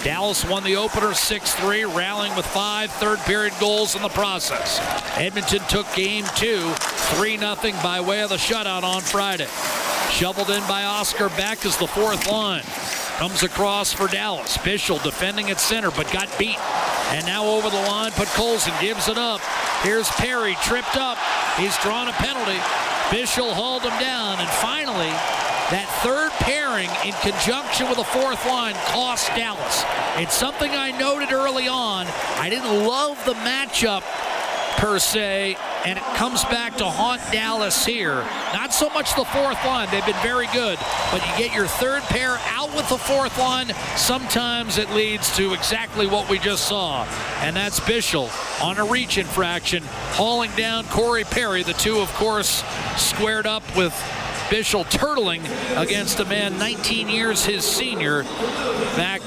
Dallas won the opener 6-3, rallying with 5 third-period goals in the process. Edmonton took game 2, 3-0 by way of the shutout on Friday. Shoveled in by Oscar Beck as the fourth line. Comes across for Dallas. Bischel defending at center, but got beat. And now over the line, Podkolzin gives it up. Here's Perry, tripped up. He's drawn a penalty. Bischel hauled him down, and finally, that third pairing in conjunction with the fourth line cost Dallas. It's something I noted early on. I didn't love the matchup per se, and it comes back to haunt Dallas here. Not so much the fourth line. They've been very good, but you get your third pair out with the fourth line, sometimes it leads to exactly what we just saw, and that's Bischel on a reach infraction, hauling down Corey Perry. The two, of course, squared up with Bischel turtling against a man 19 years his senior back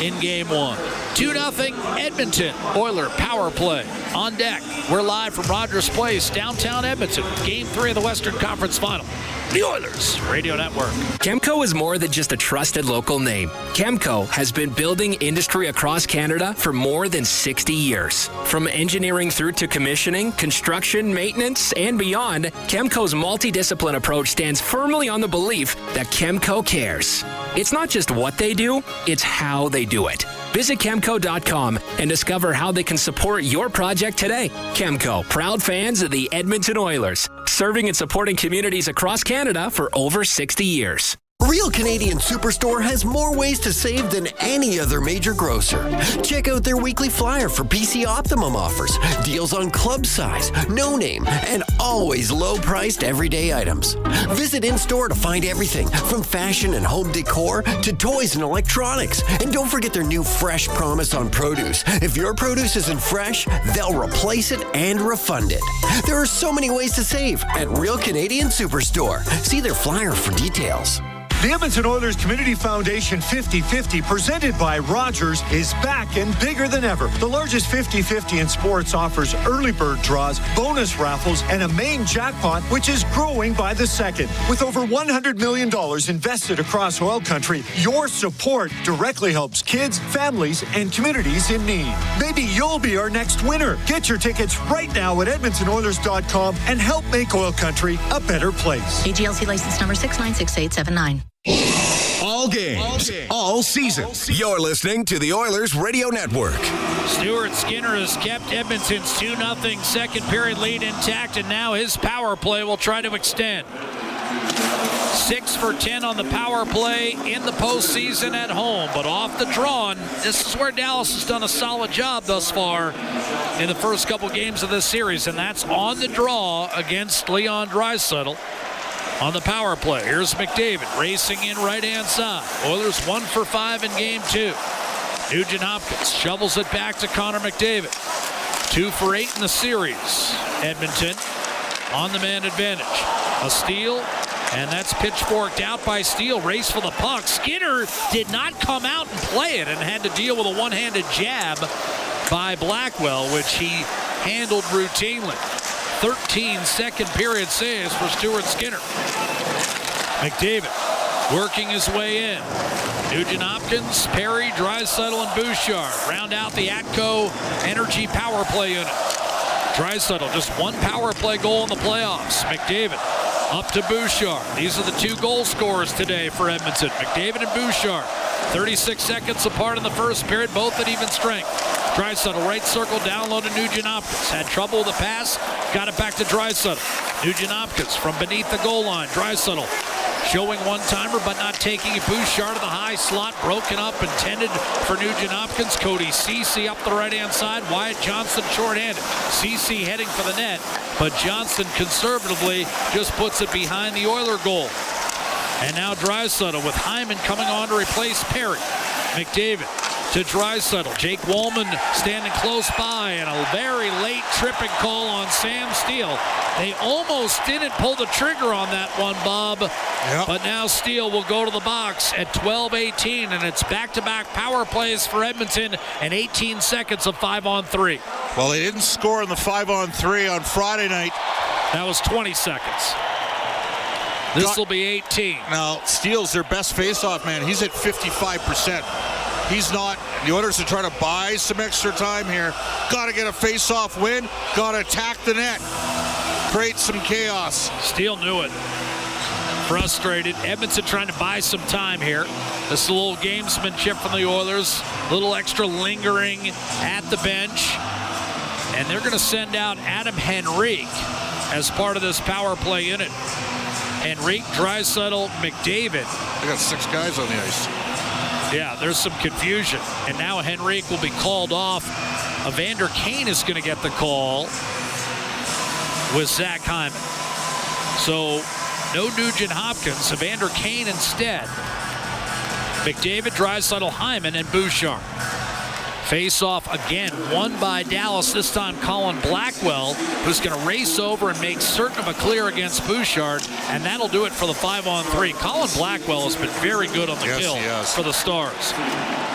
in game 1. 2-0 Edmonton. Oiler power play on deck. We're live from Rogers Place, downtown Edmonton. Game 3 of the Western Conference Final. The Oilers Radio Network. Chemco is more than just a trusted local name. Chemco has been building industry across Canada for more than 60 years. From engineering through to commissioning, construction, maintenance, and beyond, Chemco's multidiscipline approach stands firmly on the belief that Chemco cares. It's not just what they do, it's how they they do it. Visit Chemco.com and discover how they can support your project today. Chemco, proud fans of the Edmonton Oilers, serving and supporting communities across Canada for over 60 years. Real Canadian Superstore has more ways to save than any other major grocer. Check out their weekly flyer for PC Optimum offers, deals on club size, no name, and always low-priced everyday items. Visit in-store to find everything from fashion and home decor to toys and electronics. And don't forget their new Fresh Promise on produce. If your produce isn't fresh, they'll replace it and refund it. There are so many ways to save at Real Canadian Superstore. See their flyer for details. The Edmonton Oilers Community Foundation 50-50, presented by Rogers, is back and bigger than ever. The largest 50-50 in sports offers early bird draws, bonus raffles, and a main jackpot, which is growing by the second. With over $100 million invested across oil country, your support directly helps kids, families, and communities in need. Maybe you'll be our next winner. Get your tickets right now at EdmontonOilers.com and help make oil country a better place. AGLC license number 696879. All games, all season. You're listening to the Oilers Radio Network. Stuart Skinner has kept Edmonton's 2-0 second period lead intact, and now his power play will try to extend. 6 for 10 on the power play in the postseason at home, but off the draw. And this is where Dallas has done a solid job thus far in the first couple games of this series, and that's on the draw against Leon Draisaitl. On the power play, here's McDavid racing in right-hand side. Oilers 1 for 5 in game 2. Nugent Hopkins shovels it back to Connor McDavid. 2 for 8 in the series. Edmonton on the man advantage. A steal, and that's pitchforked out by Steele. Race for the puck. Skinner did not come out and play it and had to deal with a one-handed jab by Blackwell, which he handled routinely. 13 second period saves for Stuart Skinner. McDavid working his way in. Nugent Hopkins, Perry, Draisaitl, and Bouchard round out the Atco Energy power play unit. Draisaitl just one power play goal in the playoffs. McDavid up to Bouchard. These are the two goal scorers today for Edmonton. McDavid and Bouchard. 36 seconds apart in the first period, both at even strength. Draisaitl right circle, down low to Nugent Hopkins. Had trouble with the pass, got it back to Draisaitl. Nugent Hopkins from beneath the goal line. Draisaitl showing one-timer, but not taking it. Bouchard to the high slot, broken up, intended for Nugent Hopkins. Cody Ceci up the right-hand side. Wyatt Johnston short-handed. Ceci heading for the net, but Johnston conservatively just puts it behind the Oiler goal. And now Draisaitl with Hyman coming on to replace Perry. McDavid to Draisaitl. Jake Wollman standing close by, and a very late tripping call on Sam Steele. They almost didn't pull the trigger on that one, Bob. Yep. But now Steele will go to the box at 12:18, and it's back-to-back power plays for Edmonton and 18 seconds of 5-on-3. Well, they didn't score in the 5-on-3 on Friday night. That was 20 seconds. This will be 18. Now, Steele's their best face-off man. He's at 55%. He's not. The Oilers are trying to buy some extra time here. Got to get a face-off win. Got to attack the net. Create some chaos. Steele knew it. Frustrated. Edmonton trying to buy some time here. This is a little gamesmanship from the Oilers. A little extra lingering at the bench. And they're going to send out Adam Henrique as part of this power play unit. Henrique, Draisaitl, McDavid. They got 6 guys on the ice. Yeah, there's some confusion. And now Henrique will be called off. Evander Kane is going to get the call with Zach Hyman. So no Nugent Hopkins. Evander Kane instead. McDavid, Draisaitl, Hyman, and Bouchard. Face-off again, won by Dallas, this time Colin Blackwell, who's going to race over and make certain of a clear against Bouchard, and that'll do it for the 5-on-3. Colin Blackwell has been very good on the kill for the Stars.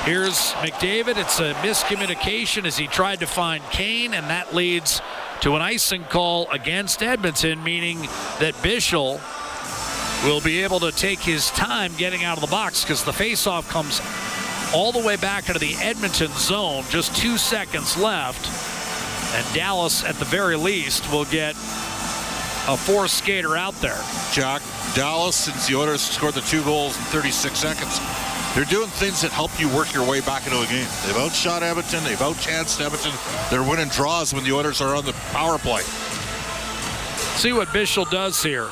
Here's McDavid. It's a miscommunication as he tried to find Kane, and that leads to an icing call against Edmonton, meaning that Bischel will be able to take his time getting out of the box because the face-off comes all the way back into the Edmonton zone, just 2 seconds left, and Dallas, at the very least, will get a fourth skater out there. Jack, Dallas, since the Oilers scored the 2 goals in 36 seconds, They're doing things that help you work your way back into a game. They've outshot Edmonton. They've outchanced Edmonton. They're winning draws when the Oilers are on the power play. See what Bischel does here.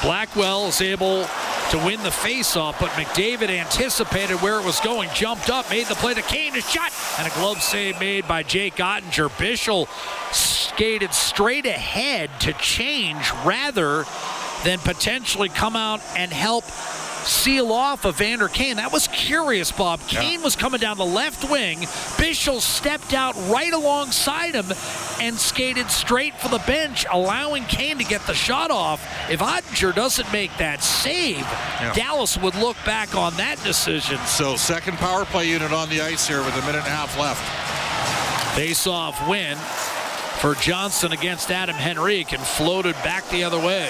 Blackwell is able to win the faceoff, but McDavid anticipated where it was going, jumped up, made the play to Kane, a shot, and a glove save made by Jake Ottinger. Bischel skated straight ahead to change rather than potentially come out and help seal off Evander Kane. That was curious, Bob. Kane was coming down the left wing. Bischel stepped out right alongside him and skated straight for the bench, allowing Kane to get the shot off. If Ottinger doesn't make that save, Dallas would look back on that decision. So second power play unit on the ice here with a minute and a half left. Face-off win for Johnson against Adam Henrique and floated back the other way.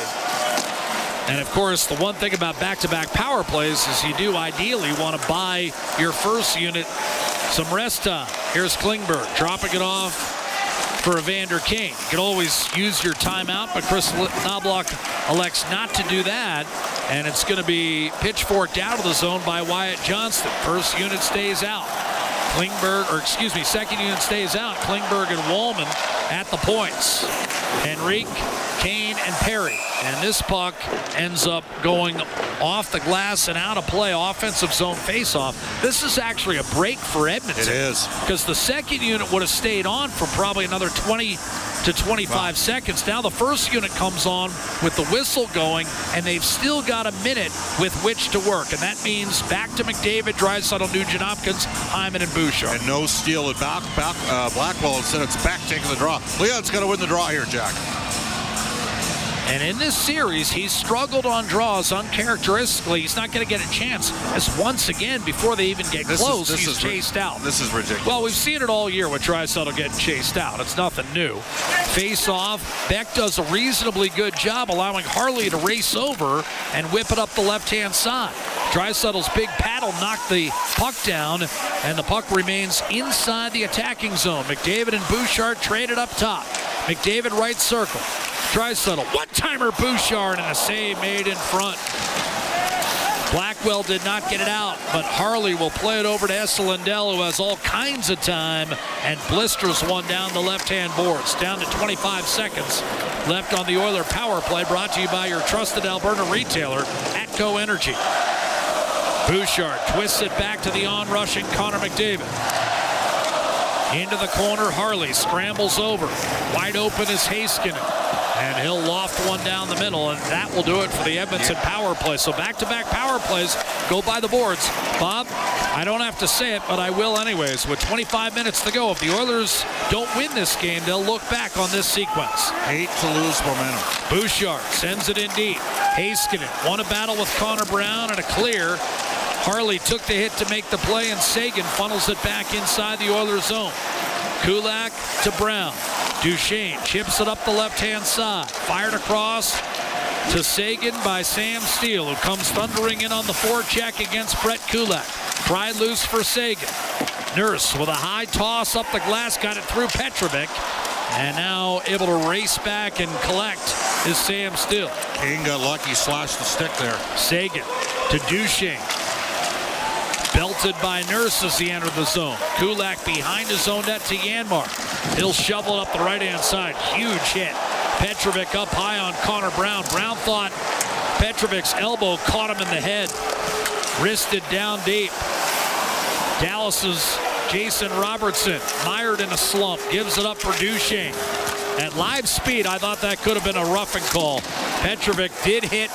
And, of course, the one thing about back-to-back power plays is you do ideally want to buy your first unit some rest time. Here's Klingberg dropping it off for Evander Kane. You can always use your timeout, but Chris Knobloch elects not to do that. And it's going to be pitchforked out of the zone by Wyatt Johnston. First unit stays out. Second unit stays out. Klingberg and Wallman at the points. Henrique, Kane, and Perry. And this puck ends up going off the glass and out of play. Offensive zone faceoff. This is actually a break for Edmonton. It is. Because the second unit would have stayed on for probably another 20 to 25 seconds. Now the first unit comes on with the whistle going, and they've still got a minute with which to work. And that means back to McDavid, Draisaitl, Nugent-Hopkins, Hyman, and Bouchard. And no steal at Blackwell. Instead, it's back taking the draw. Leon's got to win the draw here, Jack. And in this series, he's struggled on draws uncharacteristically. He's not going to get a chance, as once again, before they even get close, he's chased out. This is ridiculous. Well, we've seen it all year with Draisaitl getting chased out. It's nothing new. Face off. Beck does a reasonably good job allowing Harley to race over and whip it up the left-hand side. Draisaitl's big paddle knocked the puck down, and the puck remains inside the attacking zone. McDavid and Bouchard traded up top. McDavid right circle. Draisaitl, one-timer Bouchard, and a save made in front. Blackwell did not get it out, but Harley will play it over to Esa Lindell, who has all kinds of time, and blisters one down the left-hand boards. Down to 25 seconds left on the Oiler power play, brought to you by your trusted Alberta retailer, Atco Energy. Bouchard twists it back to the on-rushing Connor McDavid. Into the corner, Harley scrambles over. Wide open is Heiskanen. And he'll loft one down the middle, and that will do it for the Edmonton power play. So back-to-back power plays go by the boards. Bob, I don't have to say it, but I will anyways. With 25 minutes to go, if the Oilers don't win this game, they'll look back on this sequence. Hate to lose momentum. Bouchard sends it in deep. Heiskanen won a battle with Connor Brown and a clear. Harley took the hit to make the play, and Sagan funnels it back inside the Oilers zone. Kulak to Brown. Duchesne chips it up the left-hand side. Fired across to Sagan by Sam Steele, who comes thundering in on the forecheck against Brett Kulak. Pried loose for Sagan. Nurse with a high toss up the glass, got it through Petrovic. And now able to race back and collect is Sam Steele. Kane got lucky, slashed the stick there. Sagan to Duchesne. Belted by Nurse as he entered the zone. Kulak behind his own net to Janmark. He'll shovel it up the right-hand side. Huge hit. Petrovic up high on Connor Brown. Brown thought Petrovic's elbow caught him in the head. Wristed down deep. Dallas's Jason Robertson, mired in a slump, gives it up for Duchesne. At live speed, I thought that could have been a roughing call. Petrovic did hit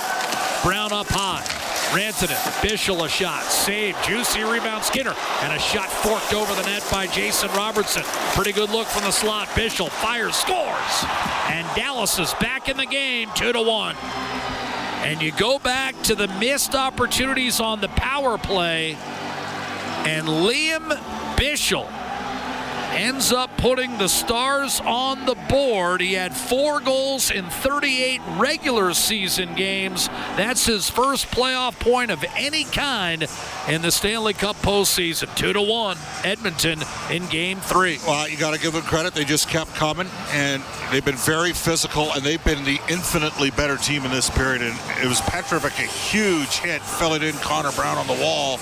Brown up high. Rantanen, Bischel a shot, saved, juicy rebound Skinner, and a shot forked over the net by Jason Robertson. Pretty good look from the slot. Bischel fires, scores, and Dallas is back in the game, 2-1. And you go back to the missed opportunities on the power play, and Liam Bischel ends up putting the Stars on the board. He had 4 goals in 38 regular season games. That's his first playoff point of any kind in the Stanley Cup postseason. 2-1, Edmonton in Game 3. Well, you got to give them credit. They just kept coming, and they've been very physical, and they've been the infinitely better team in this period. And it was Petrovic, a huge hit, filling in Connor Brown on the wall.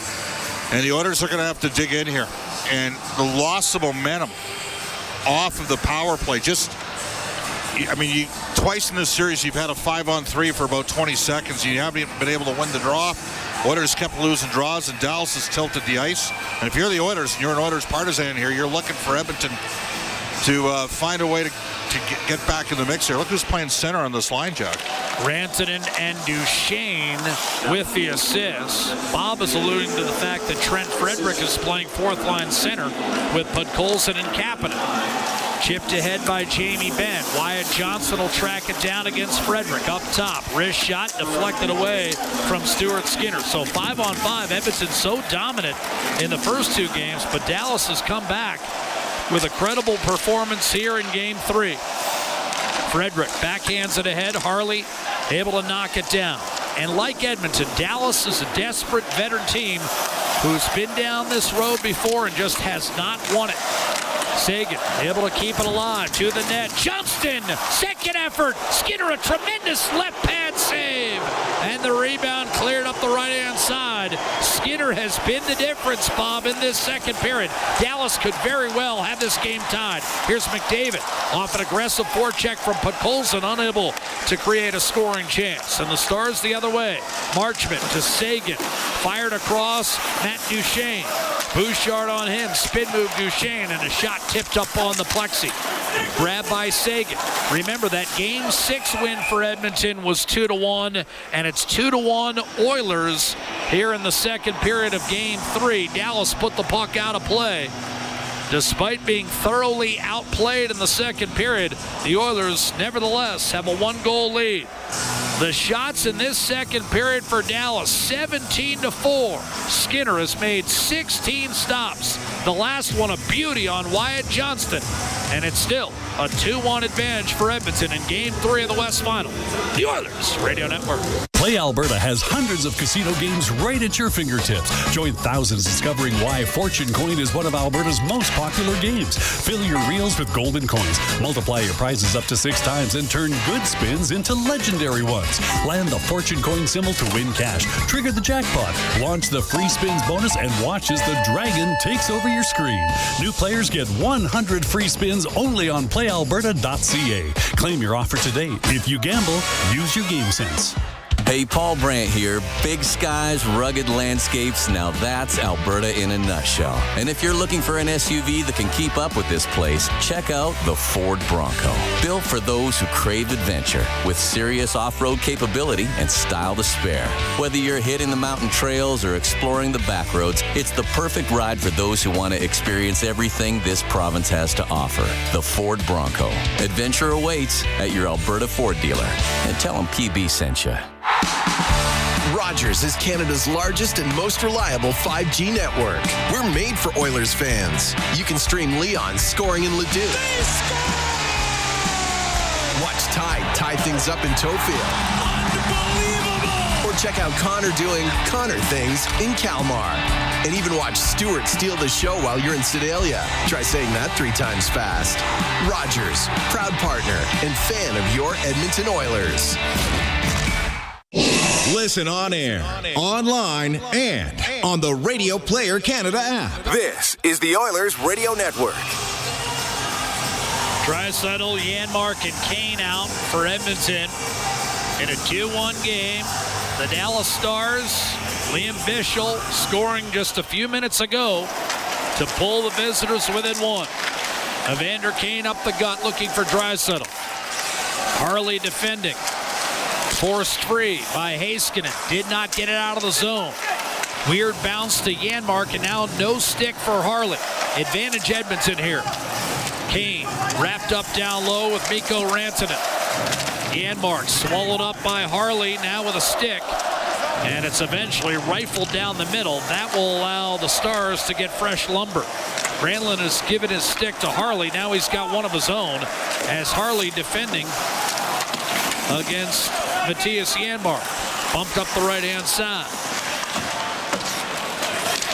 And the Oilers are going to have to dig in here. And the loss of momentum off of the power play. Twice in this series you've had a 5-on-3 for about 20 seconds. You haven't been able to win the draw. Oilers kept losing draws, and Dallas has tilted the ice. And if you're the Oilers and you're an Oilers partisan here, you're looking for Edmonton to find a way to get back in the mix here. Look who's playing center on this line, Jack. Rantanen and Duchesne with the assist. Bob is alluding to the fact that Trent Frederick is playing fourth-line center with Podkolzin and Kapanen. Chipped ahead by Jamie Benn. Wyatt Johnston will track it down against Frederick. Up top, wrist shot deflected away from Stuart Skinner. So 5-on-5, Edmonton so dominant in the first two games, but Dallas has come back with a credible performance here in Game 3. Frederick backhands it ahead. Harley able to knock it down. And like Edmonton, Dallas is a desperate veteran team who's been down this road before and just has not won it. Sagan able to keep it alive to the net. Johnston, second effort. Skinner, a tremendous left pad save. And the rebound cleared up the right-hand side. Skinner has been the difference, Bob, in this second period. Dallas could very well have this game tied. Here's McDavid off an aggressive forecheck from Podkolzin, unable to create a scoring chance. And the Stars the other way. Marchment to Sagan. Fired across, Matt Duchesne. Bouchard on him, spin move Duchesne, and a shot tipped up on the plexi. Grabbed by Sagan. Remember that Game 6 win for Edmonton was 2-1, and it's 2-1 Oilers here in the second period of Game 3. Dallas put the puck out of play. Despite being thoroughly outplayed in the second period, the Oilers nevertheless have a one-goal lead. The shots in this second period for Dallas, 17-4. Skinner has made 16 stops. The last one a beauty on Wyatt Johnston. And it's still a 2-1 advantage for Edmonton in Game 3 of the West Final. The Oilers Radio Network. Play Alberta has hundreds of casino games right at your fingertips. Join thousands discovering why Fortune Coin is one of Alberta's most popular games. Fill your reels with golden coins. Multiply your prizes up to 6 times and turn good spins into legendary ones. Land the Fortune Coin symbol to win cash. Trigger the jackpot. Launch the free spins bonus and watch as the dragon takes over your screen. New players get 100 free spins only on playalberta.ca. Claim your offer today. If you gamble, use your game sense. Hey, Paul Brandt here. Big skies, rugged landscapes. Now that's Alberta in a nutshell. And if you're looking for an SUV that can keep up with this place, check out the Ford Bronco. Built for those who crave adventure with serious off-road capability and style to spare. Whether you're hitting the mountain trails or exploring the back roads, it's the perfect ride for those who want to experience everything this province has to offer. The Ford Bronco. Adventure awaits at your Alberta Ford dealer. And tell them PB sent you. Rogers is Canada's largest and most reliable 5G network. We're made for Oilers fans. You can stream Leon scoring in Leduc. Watch Tide tie things up in Tofield. Unbelievable! Or check out Connor doing Connor things in Kalmar. And even watch Stewart steal the show while you're in Sedalia. Try saying that 3 times fast. Rogers, proud partner and fan of your Edmonton Oilers. Listen on air, online, and on the Radio Player Canada app. This is the Oilers Radio Network. Draisaitl, Janmark, and Kane out for Edmonton in a 2-1 game. The Dallas Stars, Liam Bichsel scoring just a few minutes ago to pull the visitors within 1. Evander Kane up the gut looking for Draisaitl. Harley defending. Forced free by Heiskanen. Did not get it out of the zone. Weird bounce to Janmark, and now no stick for Harley. Advantage Edmonton here. Kane wrapped up down low with Mikko Rantanen. Janmark swallowed up by Harley, now with a stick. And it's eventually rifled down the middle. That will allow the Stars to get fresh lumber. Granlund has given his stick to Harley. Now he's got one of his own as Harley defending against Matthias Janmark. Bumped up the right-hand side.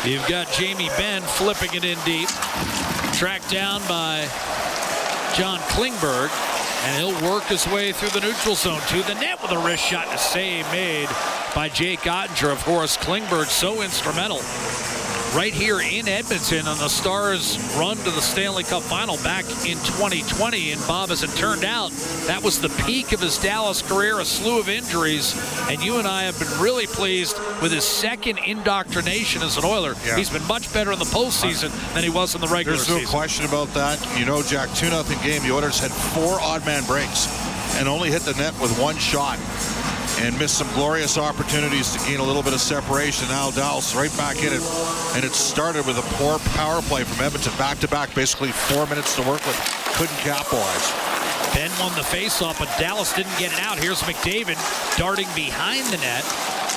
You've got Jamie Benn flipping it in deep. Tracked down by John Klingberg. And he'll work his way through the neutral zone to the net with a wrist shot and a save made by Jake Ottinger. Of course, Klingberg so instrumental right here in Edmonton on the Stars' run to the Stanley Cup Final back in 2020. And Bob, as it turned out, that was the peak of his Dallas career, a slew of injuries. And you and I have been really pleased with his second indoctrination as an Oiler. Yeah. He's been much better in the postseason than he was in the regular season. There's no question about that. You know, Jack, 2-0 game. The Oilers had 4 odd-man breaks and only hit the net with 1 shot and missed some glorious opportunities to gain a little bit of separation. Now Dallas right back in it, and it started with a poor power play from Edmonton. Back-to-back, basically 4 minutes to work with. Couldn't capitalize. Ben won the faceoff, but Dallas didn't get it out. Here's McDavid darting behind the net,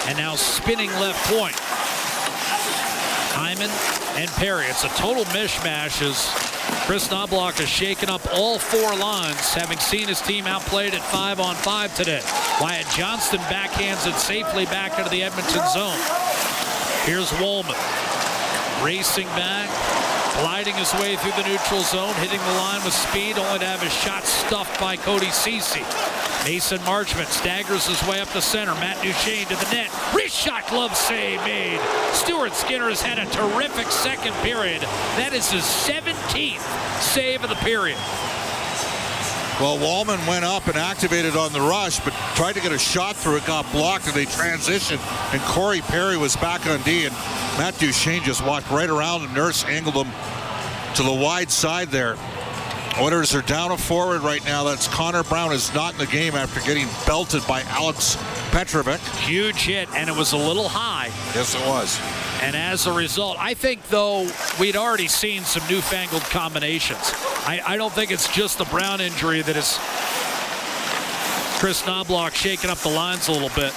and now spinning left point. Hyman and Perry. It's a total mishmash as Chris Knobloch has shaken up all 4 lines, having seen his team outplayed at 5-on-5 today. Wyatt Johnston backhands it safely back into the Edmonton zone. Here's Wollman racing back, gliding his way through the neutral zone, hitting the line with speed, only to have his shot stuffed by Cody Ceci. Mason Marchment staggers his way up the center. Matt Duchene to the net. Wrist shot, glove save made. Stuart Skinner has had a terrific second period. That is his 17th save of the period. Well, Wallman went up and activated on the rush, but tried to get a shot through it, got blocked, and they transitioned, and Corey Perry was back on D, and Matt Duchene just walked right around, and Nurse angled him to the wide side there. Oilers are down a forward right now. That's Connor Brown is not in the game after getting belted by Alex Petrovic. Huge hit, and it was a little high. Yes, it was. And as a result, I think, though, we'd already seen some newfangled combinations. I don't think it's just the Brown injury that is Chris Knobloch shaking up the lines a little bit.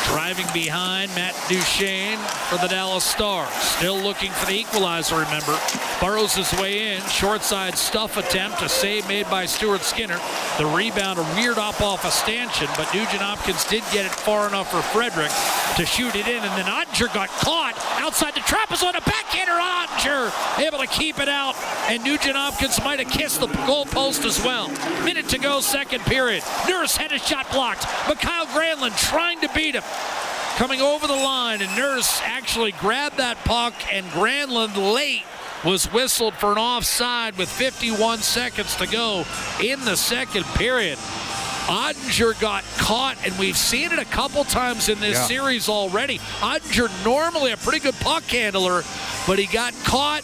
Driving behind, Matt Duchene for the Dallas Stars. Still looking for the equalizer, remember. Burrows his way in. Short side stuff attempt. A save made by Stuart Skinner. The rebound reared up off a stanchion, but Nugent Hopkins did get it far enough for Frederick to shoot it in. And then Ottinger got caught outside the trapezoid. A backhander, Ottinger able to keep it out. And Nugent Hopkins might have kissed the goalpost as well. Minute to go, second period. Nurse had a shot blocked, but Kyle Granlund trying to beat him. Coming over the line, and Nurse actually grabbed that puck, and Granlund late was whistled for an offside with 51 seconds to go in the second period. Ottinger got caught, and we've seen it a couple times in this series already. Ottinger normally a pretty good puck handler, but he got caught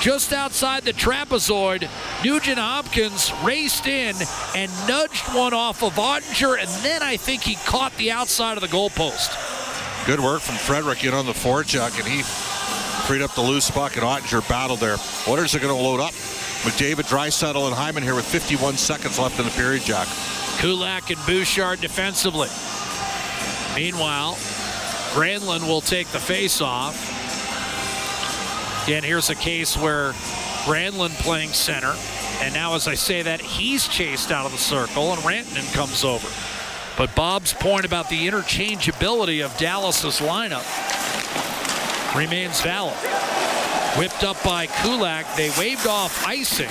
just outside the trapezoid. Nugent Hopkins raced in and nudged one off of Ottinger, and then I think he caught the outside of the goalpost. Good work from Frederick in on the forecheck, and he freed up the loose puck, and Ottinger battled there. Oilers are going to load up. McDavid, Draisaitl, and Hyman here with 51 seconds left in the period, Jack. Kulak and Bouchard defensively. Meanwhile, Granlund will take the face-off. Again, here's a case where Granlund playing center, and now as I say that, he's chased out of the circle, and Rantanen comes over. But Bob's point about the interchangeability of Dallas's lineup remains valid. Whipped up by Kulak, they waved off icing.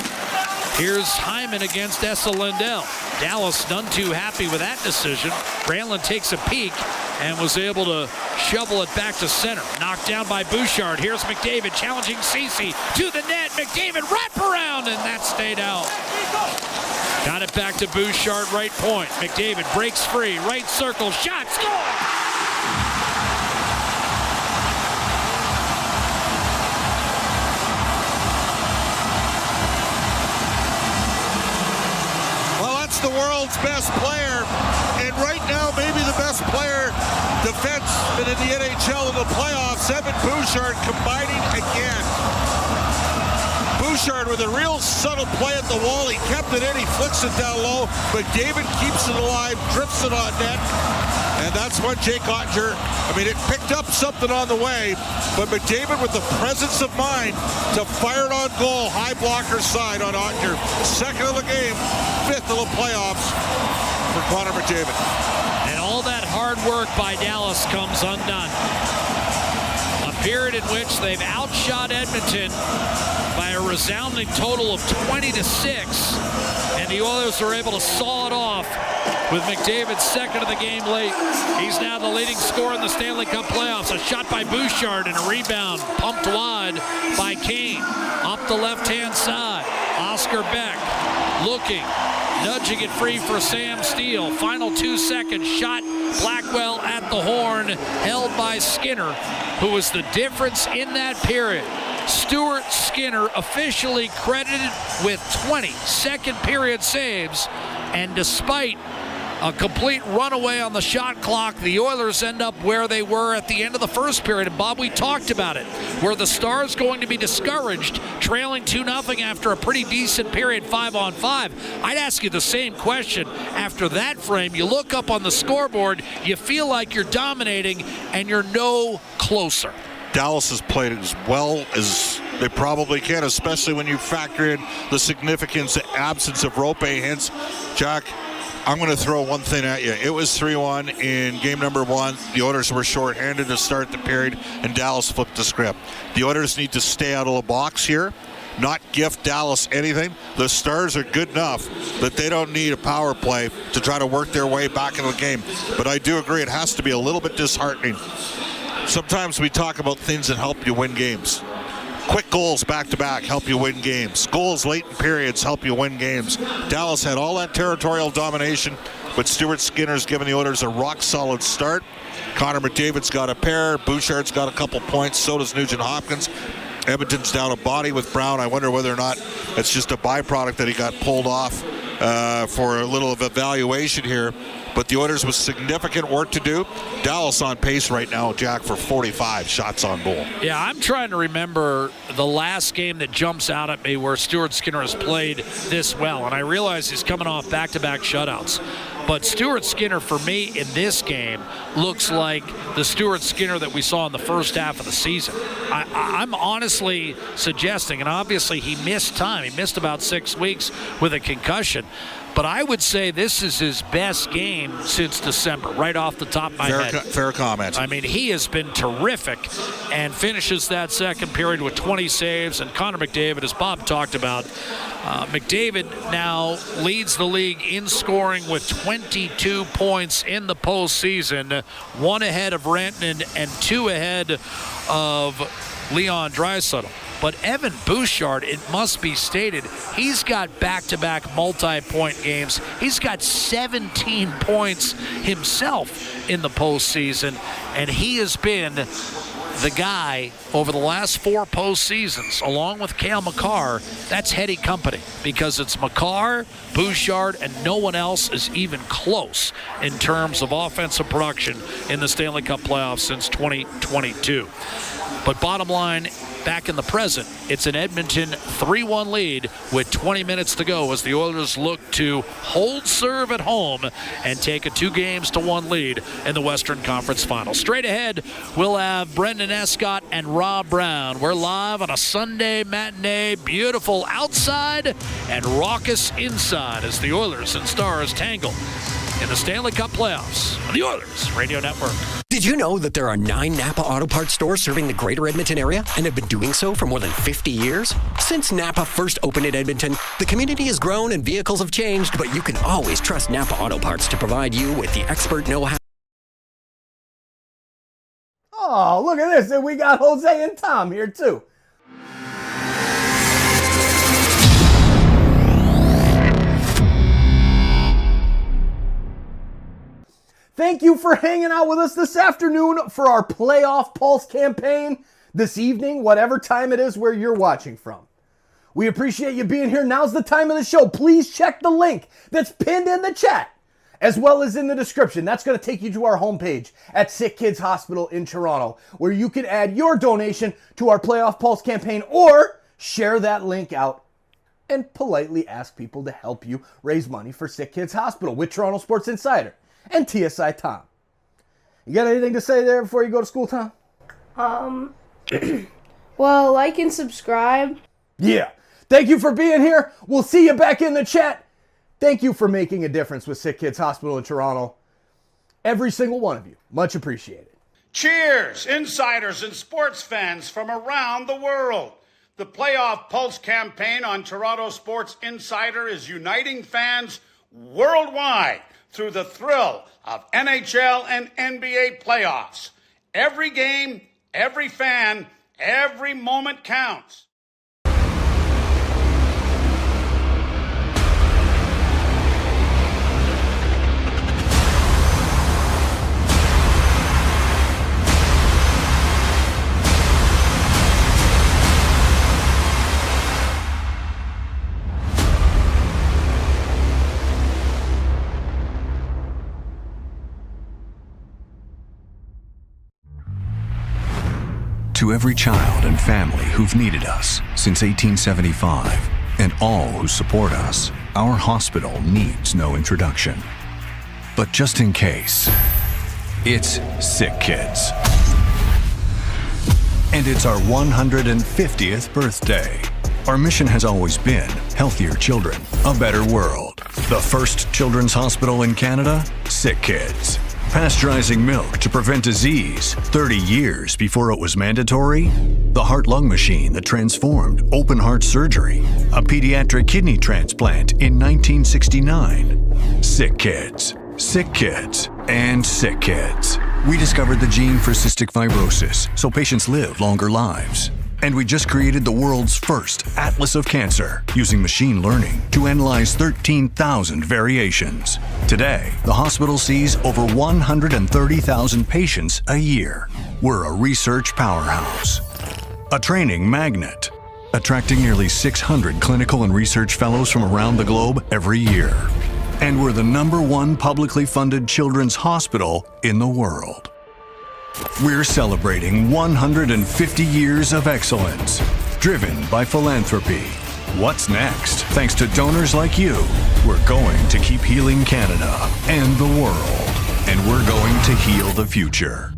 Here's Hyman against Esa Lindell. Dallas none too happy with that decision. Granlund takes a peek and was able to shovel it back to center. Knocked down by Bouchard. Here's McDavid challenging Ceci to the net. McDavid wrap around, and that stayed out. Got it back to Bouchard, right point. McDavid breaks free, right circle, shot, score! The world's best player, and right now maybe the best player defenseman in the NHL in the playoffs. Evan Bouchard combining again. Bouchard with a real subtle play at the wall. He kept it in, he flicks it down low, but David keeps it alive, drifts it on net, and that's what Jake Ottinger, it picked up something on the way, but McDavid with the presence of mind to fire it on goal, high blocker side on Ottinger. Second of the game, fifth of the playoffs for Connor McDavid. And all that hard work by Dallas comes undone. A period in which they've outshot Edmonton by a resounding total of 20-6, and the Oilers were able to saw it off with McDavid second of the game late. He's now the leading scorer in the Stanley Cup playoffs. A shot by Bouchard and a rebound pumped wide by Kane. Up the left-hand side, Oscar Beck looking, nudging it free for Sam Steele. Final 2 seconds, shot Blackwell at the horn, held by Skinner, who was the difference in that period. Stuart Skinner officially credited with 20 second period saves, and despite a complete runaway on the shot clock, the Oilers end up where they were at the end of the first period. And Bob, we talked about it. Were the Stars going to be discouraged, trailing 2-0 after a pretty decent period 5-on-5? I'd ask you the same question after that frame. You look up on the scoreboard, you feel like you're dominating, and you're no closer. Dallas has played as well as they probably can, especially when you factor in the significance, the absence of Rope. Hence, Jack, I'm going to throw one thing at you. It was 3-1 in game number 1. The Oilers were shorthanded to start the period, and Dallas flipped the script. The Oilers need to stay out of the box here, not gift Dallas anything. The Stars are good enough that they don't need a power play to try to work their way back into the game. But I do agree it has to be a little bit disheartening. Sometimes we talk about things that help you win games. Quick goals back-to-back help you win games. Goals late in periods help you win games. Dallas had all that territorial domination, but Stuart Skinner's given the Oilers a rock-solid start. Connor McDavid's got a pair. Bouchard's got a couple points. So does Nugent Hopkins. Edmonton's down a body with Brown. I wonder whether or not it's just a byproduct that he got pulled off for a little of evaluation here. But the Oilers with significant work to do. Dallas on pace right now, Jack, for 45 shots on goal. Yeah, I'm trying to remember the last game that jumps out at me where Stuart Skinner has played this well. And I realize he's coming off back-to-back shutouts. But Stuart Skinner, for me, in this game, looks like the Stuart Skinner that we saw in the first half of the season. I'm honestly suggesting, and obviously he missed time. He missed about 6 weeks with a concussion. But I would say this is his best game since December, right off the top of my head. Fair comment. I mean, he has been terrific and finishes that second period with 20 saves. And Connor McDavid, as Bob talked about, McDavid now leads the league in scoring with 22 points in the postseason, 1 ahead of Rantanen and 2 ahead of Leon Draisaitl. But Evan Bouchard, it must be stated, he's got back-to-back multi-point games. He's got 17 points himself in the postseason, and he has been the guy over the last 4 postseasons, along with Cale Makar. That's heady company because it's Makar, Bouchard, and no one else is even close in terms of offensive production in the Stanley Cup playoffs since 2022. But bottom line, back in the present, it's an Edmonton 3-1 lead with 20 minutes to go as the Oilers look to hold serve at home and take a 2-1 lead in the Western Conference Finals. Straight ahead, we'll have Brendan Escott and Rob Brown. We're live on a Sunday matinee, beautiful outside and raucous inside as the Oilers and Stars tangle in the Stanley Cup playoffs on the Oilers Radio Network. Did you know that there are 9 Napa Auto Parts stores serving the greater Edmonton area and have been doing so for more than 50 years? Since Napa first opened in Edmonton, the community has grown and vehicles have changed, but you can always trust Napa Auto Parts to provide you with the expert know-how. Oh, look at this. And we got Jose and Tom here too. Thank you for hanging out with us this afternoon for our Playoff Pulse campaign this evening, whatever time it is where you're watching from. We appreciate you being here. Now's the time of the show. Please check the link that's pinned in the chat as well as in the description. That's going to take you to our homepage at SickKids Hospital in Toronto, where you can add your donation to our Playoff Pulse campaign or share that link out and politely ask people to help you raise money for SickKids Hospital with Toronto Sports Insider and TSI Tom. You got anything to say there before you go to school, Tom? Well, like and subscribe. Yeah. Thank you for being here. We'll see you back in the chat. Thank you for making a difference with SickKids Hospital in Toronto. Every single one of you. Much appreciated. Cheers, insiders and sports fans from around the world. The Playoff Pulse campaign on Toronto Sports Insider is uniting fans worldwide through the thrill of NHL and NBA playoffs. Every game, every fan, every moment counts. To every child and family who've needed us since 1875, and all who support us, our hospital needs no introduction. But just in case, it's SickKids. And it's our 150th birthday. Our mission has always been healthier children, a better world. The first children's hospital in Canada, SickKids. Pasteurizing milk to prevent disease 30 years before it was mandatory. The heart-lung machine that transformed open heart surgery. A pediatric kidney transplant in 1969. SickKids. SickKids. And SickKids. We discovered the gene for cystic fibrosis so patients live longer lives. And we just created the world's first Atlas of Cancer using machine learning to analyze 13,000 variations. Today, the hospital sees over 130,000 patients a year. We're a research powerhouse, a training magnet, attracting nearly 600 clinical and research fellows from around the globe every year. And we're the #1 publicly funded children's hospital in the world. We're celebrating 150 years of excellence, driven by philanthropy. What's next? Thanks to donors like you, we're going to keep healing Canada and the world, and we're going to heal the future.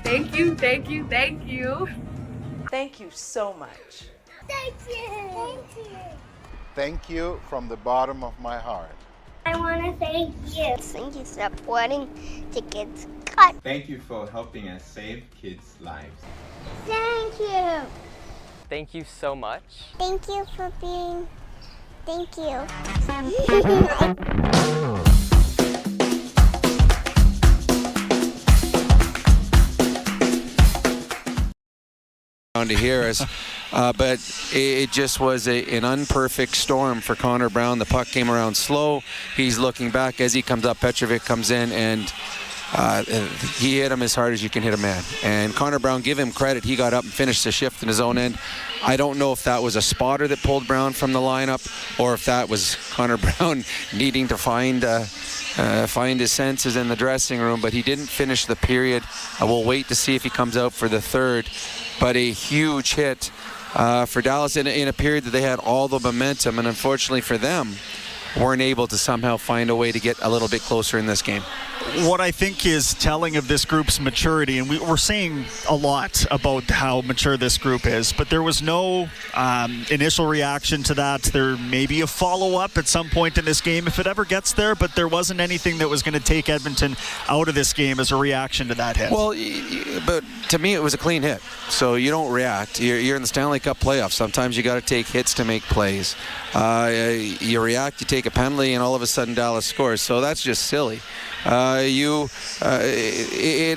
Thank you, thank you, thank you. Thank you so much. Thank you. Thank you. Thank you from the bottom of my heart. I want to thank you. Thank you for supporting the kids. Cut. Thank you for helping us save kids' lives. Thank you. Thank you so much. Thank you for being. Thank you. To hear us, but it just was an unperfect storm for Connor Brown. The puck came around slow. He's looking back as he comes up. Petrovic comes in and he hit him as hard as you can hit a man. And Connor Brown, give him credit. He got up and finished the shift in his own end. I don't know if that was a spotter that pulled Brown from the lineup or if that was Connor Brown needing to find his senses in the dressing room, but he didn't finish the period. We'll wait to see if he comes out for the third. But a huge hit for Dallas in a period that they had all the momentum, and unfortunately for them, weren't able to somehow find a way to get a little bit closer in this game. What I think is telling of this group's maturity, and we're saying a lot about how mature this group is, but there was no initial reaction to that. There may be a follow-up at some point in this game if it ever gets there, but there wasn't anything that was going to take Edmonton out of this game as a reaction to that hit. Well, but to me it was a clean hit, so you don't react. You're in the Stanley Cup playoffs. Sometimes you got to take hits to make plays. You react, you take a penalty, and all of a sudden Dallas scores, so that's just silly. It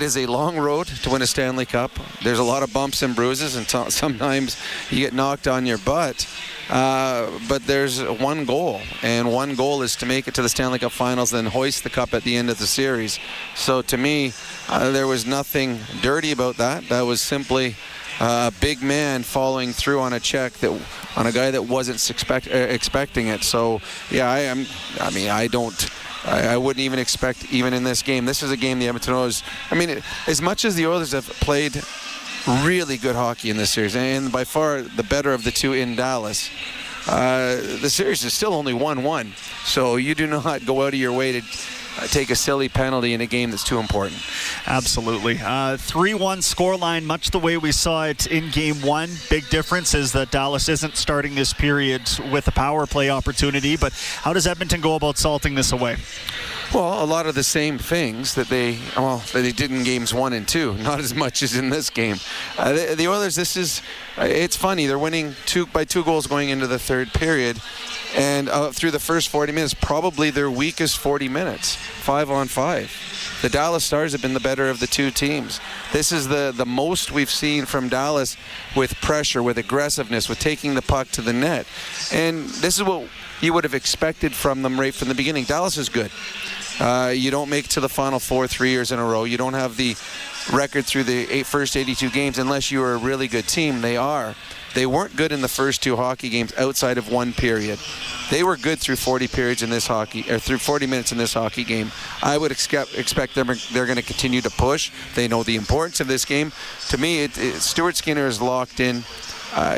is a long road to win a Stanley Cup. There's a lot of bumps and bruises, and sometimes you get knocked on your butt. But there's one goal, and one goal is to make it to the Stanley Cup Finals, then hoist the cup at the end of the series. So to me, there was nothing dirty about that. That was simply a big man following through on a check on a guy that wasn't expecting it. So yeah, I wouldn't even expect, even in this game. This is a game the Edmonton Oilers, as much as the Oilers have played really good hockey in this series, and by far the better of the two in Dallas, the series is still only 1-1. So you do not go out of your way to take a silly penalty in a game that's too important. Absolutely. 3-1 scoreline, much the way we saw it in Game 1. Big difference is that Dallas isn't starting this period with a power play opportunity, but how does Edmonton go about salting this away? Well, a lot of the same things that they did in games 1 and 2, not as much as in this game. The Oilers, it's funny, they're winning by 2 goals going into the third period, and through the first 40 minutes, probably their weakest 40 minutes, 5-on-5. The Dallas Stars have been the better of the two teams. This is the most we've seen from Dallas with pressure, with aggressiveness, with taking the puck to the net. And this is what you would have expected from them right from the beginning. Dallas is good. You don't make it to the Final Four 3 years in a row. You don't have the record through the first 82 games unless you are a really good team. They are. They weren't good in the first 2 hockey games outside of 1 period. They were good through 40 periods in this through 40 minutes in this hockey game. I would expect they're going to continue to push. They know the importance of this game. To me, Stuart Skinner is locked in.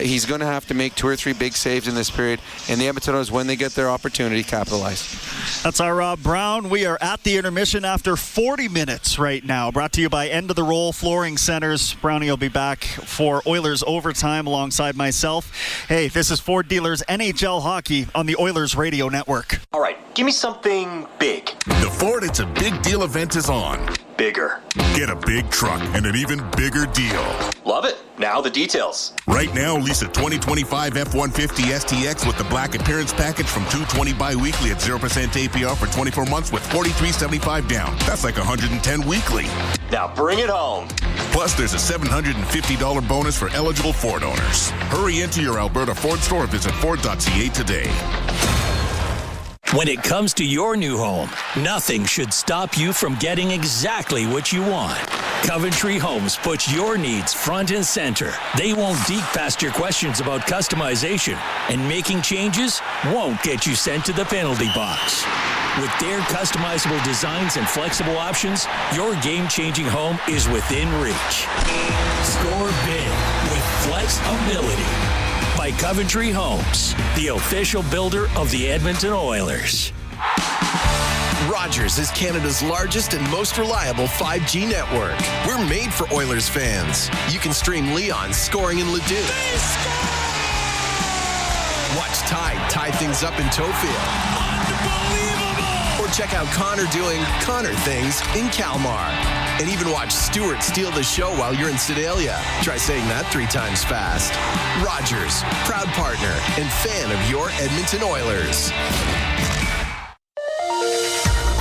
He's going to have to make 2 or 3 big saves in this period, and the Edmonton Oilers, when they get their opportunity, capitalize. That's our Rob Brown. We are at the intermission after 40 minutes right now. Brought to you by End of the Roll Flooring Centers. Brownie will be back for Oilers Overtime alongside myself. Hey, this is Ford Dealers NHL Hockey on the Oilers Radio Network. All right, give me something big. The Ford It's a Big Deal event is on. Bigger. Get a big truck and an even bigger deal. Love it. Now the details. Right now, lease a 2025 F-150 STX with the Black Appearance Package from $220 bi-weekly at 0% APR for 24 months with $43.75 down. That's like $110 weekly. Now bring it home. Plus, there's a $750 bonus for eligible Ford owners. Hurry into your Alberta Ford store. Visit Ford.ca today. When it comes to your new home, nothing should stop you from getting exactly what you want. Coventry Homes puts your needs front and center. They won't deke past your questions about customization, and making changes won't get you sent to the penalty box. With their customizable designs and flexible options, your game-changing home is within reach. Score big with flexibility. By Coventry Homes, the official builder of the Edmonton Oilers. Rogers is Canada's largest and most reliable 5G network. We're made for Oilers fans. You can stream Leon scoring in Leduc. Watch Tide tie things up in Tofield. Or check out Connor doing Connor things in Kalmar. And even watch Stewart steal the show while you're in Sedalia. Try saying that 3 times fast. Rogers, proud partner and fan of your Edmonton Oilers.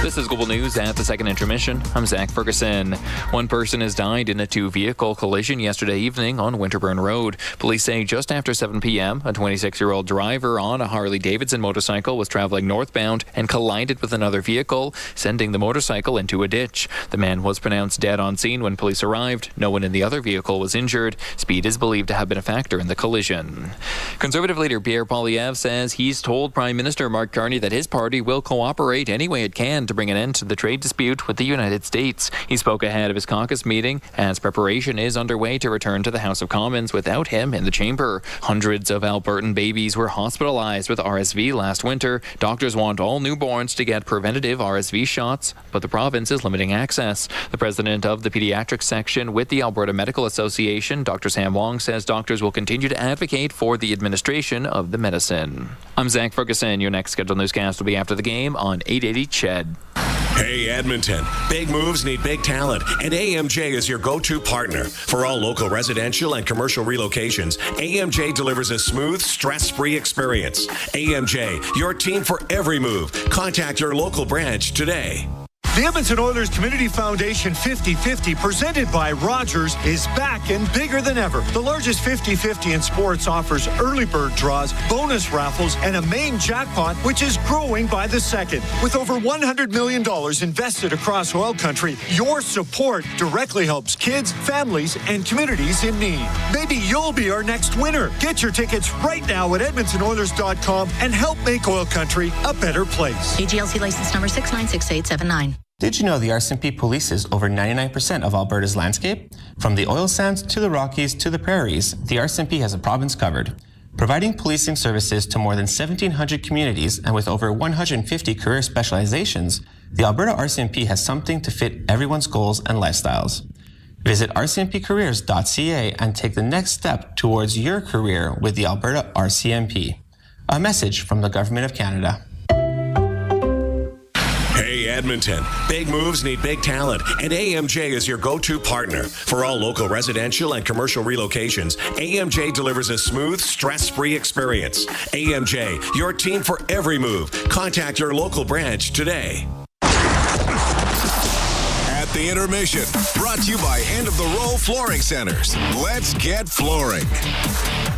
This is Global News at the second intermission. I'm Zach Ferguson. One person has died in a 2-vehicle collision yesterday evening on Winterburn Road. Police say just after 7 p.m., a 26-year-old driver on a Harley-Davidson motorcycle was traveling northbound and collided with another vehicle, sending the motorcycle into a ditch. The man was pronounced dead on scene when police arrived. No one in the other vehicle was injured. Speed is believed to have been a factor in the collision. Conservative leader Pierre Poilievre says he's told Prime Minister Mark Carney that his party will cooperate any way it can to bring an end to the trade dispute with the United States. He spoke ahead of his caucus meeting as preparation is underway to return to the House of Commons without him in the chamber. Hundreds of Albertan babies were hospitalized with RSV last winter. Doctors want all newborns to get preventative RSV shots, but the province is limiting access. The president of the pediatrics section with the Alberta Medical Association, Dr. Sam Wong, says doctors will continue to advocate for the administration of the medicine. I'm Zach Ferguson. Your next scheduled newscast will be after the game on 880 CHED. Hey Edmonton, big moves need big talent, and AMJ is your go-to partner. For all local residential and commercial relocations, AMJ delivers a smooth, stress-free experience. AMJ, your team for every move. Contact your local branch today. The Edmonton Oilers Community Foundation 50-50, presented by Rogers, is back and bigger than ever. The largest 50-50 in sports offers early bird draws, bonus raffles, and a main jackpot, which is growing by the second. With over $100 million invested across oil country, your support directly helps kids, families, and communities in need. Maybe you'll be our next winner. Get your tickets right now at EdmontonOilers.com and help make oil country a better place. AGLC license number 696879. Did you know the RCMP polices over 99% of Alberta's landscape? From the oil sands to the Rockies to the prairies, the RCMP has a province covered. Providing policing services to more than 1,700 communities and with over 150 career specializations, The Alberta RCMP has something to fit everyone's goals and lifestyles. Visit rcmpcareers.ca and take the next step towards your career with the Alberta RCMP. A message from the Government of Canada. Hey Edmonton, big moves need big talent, and AMJ is your go-to partner. For all local residential and commercial relocations, AMJ delivers a smooth, stress-free experience. AMJ, your team for every move. Contact your local branch today. At the intermission, brought to you by End of the Row Flooring Centers. Let's get flooring.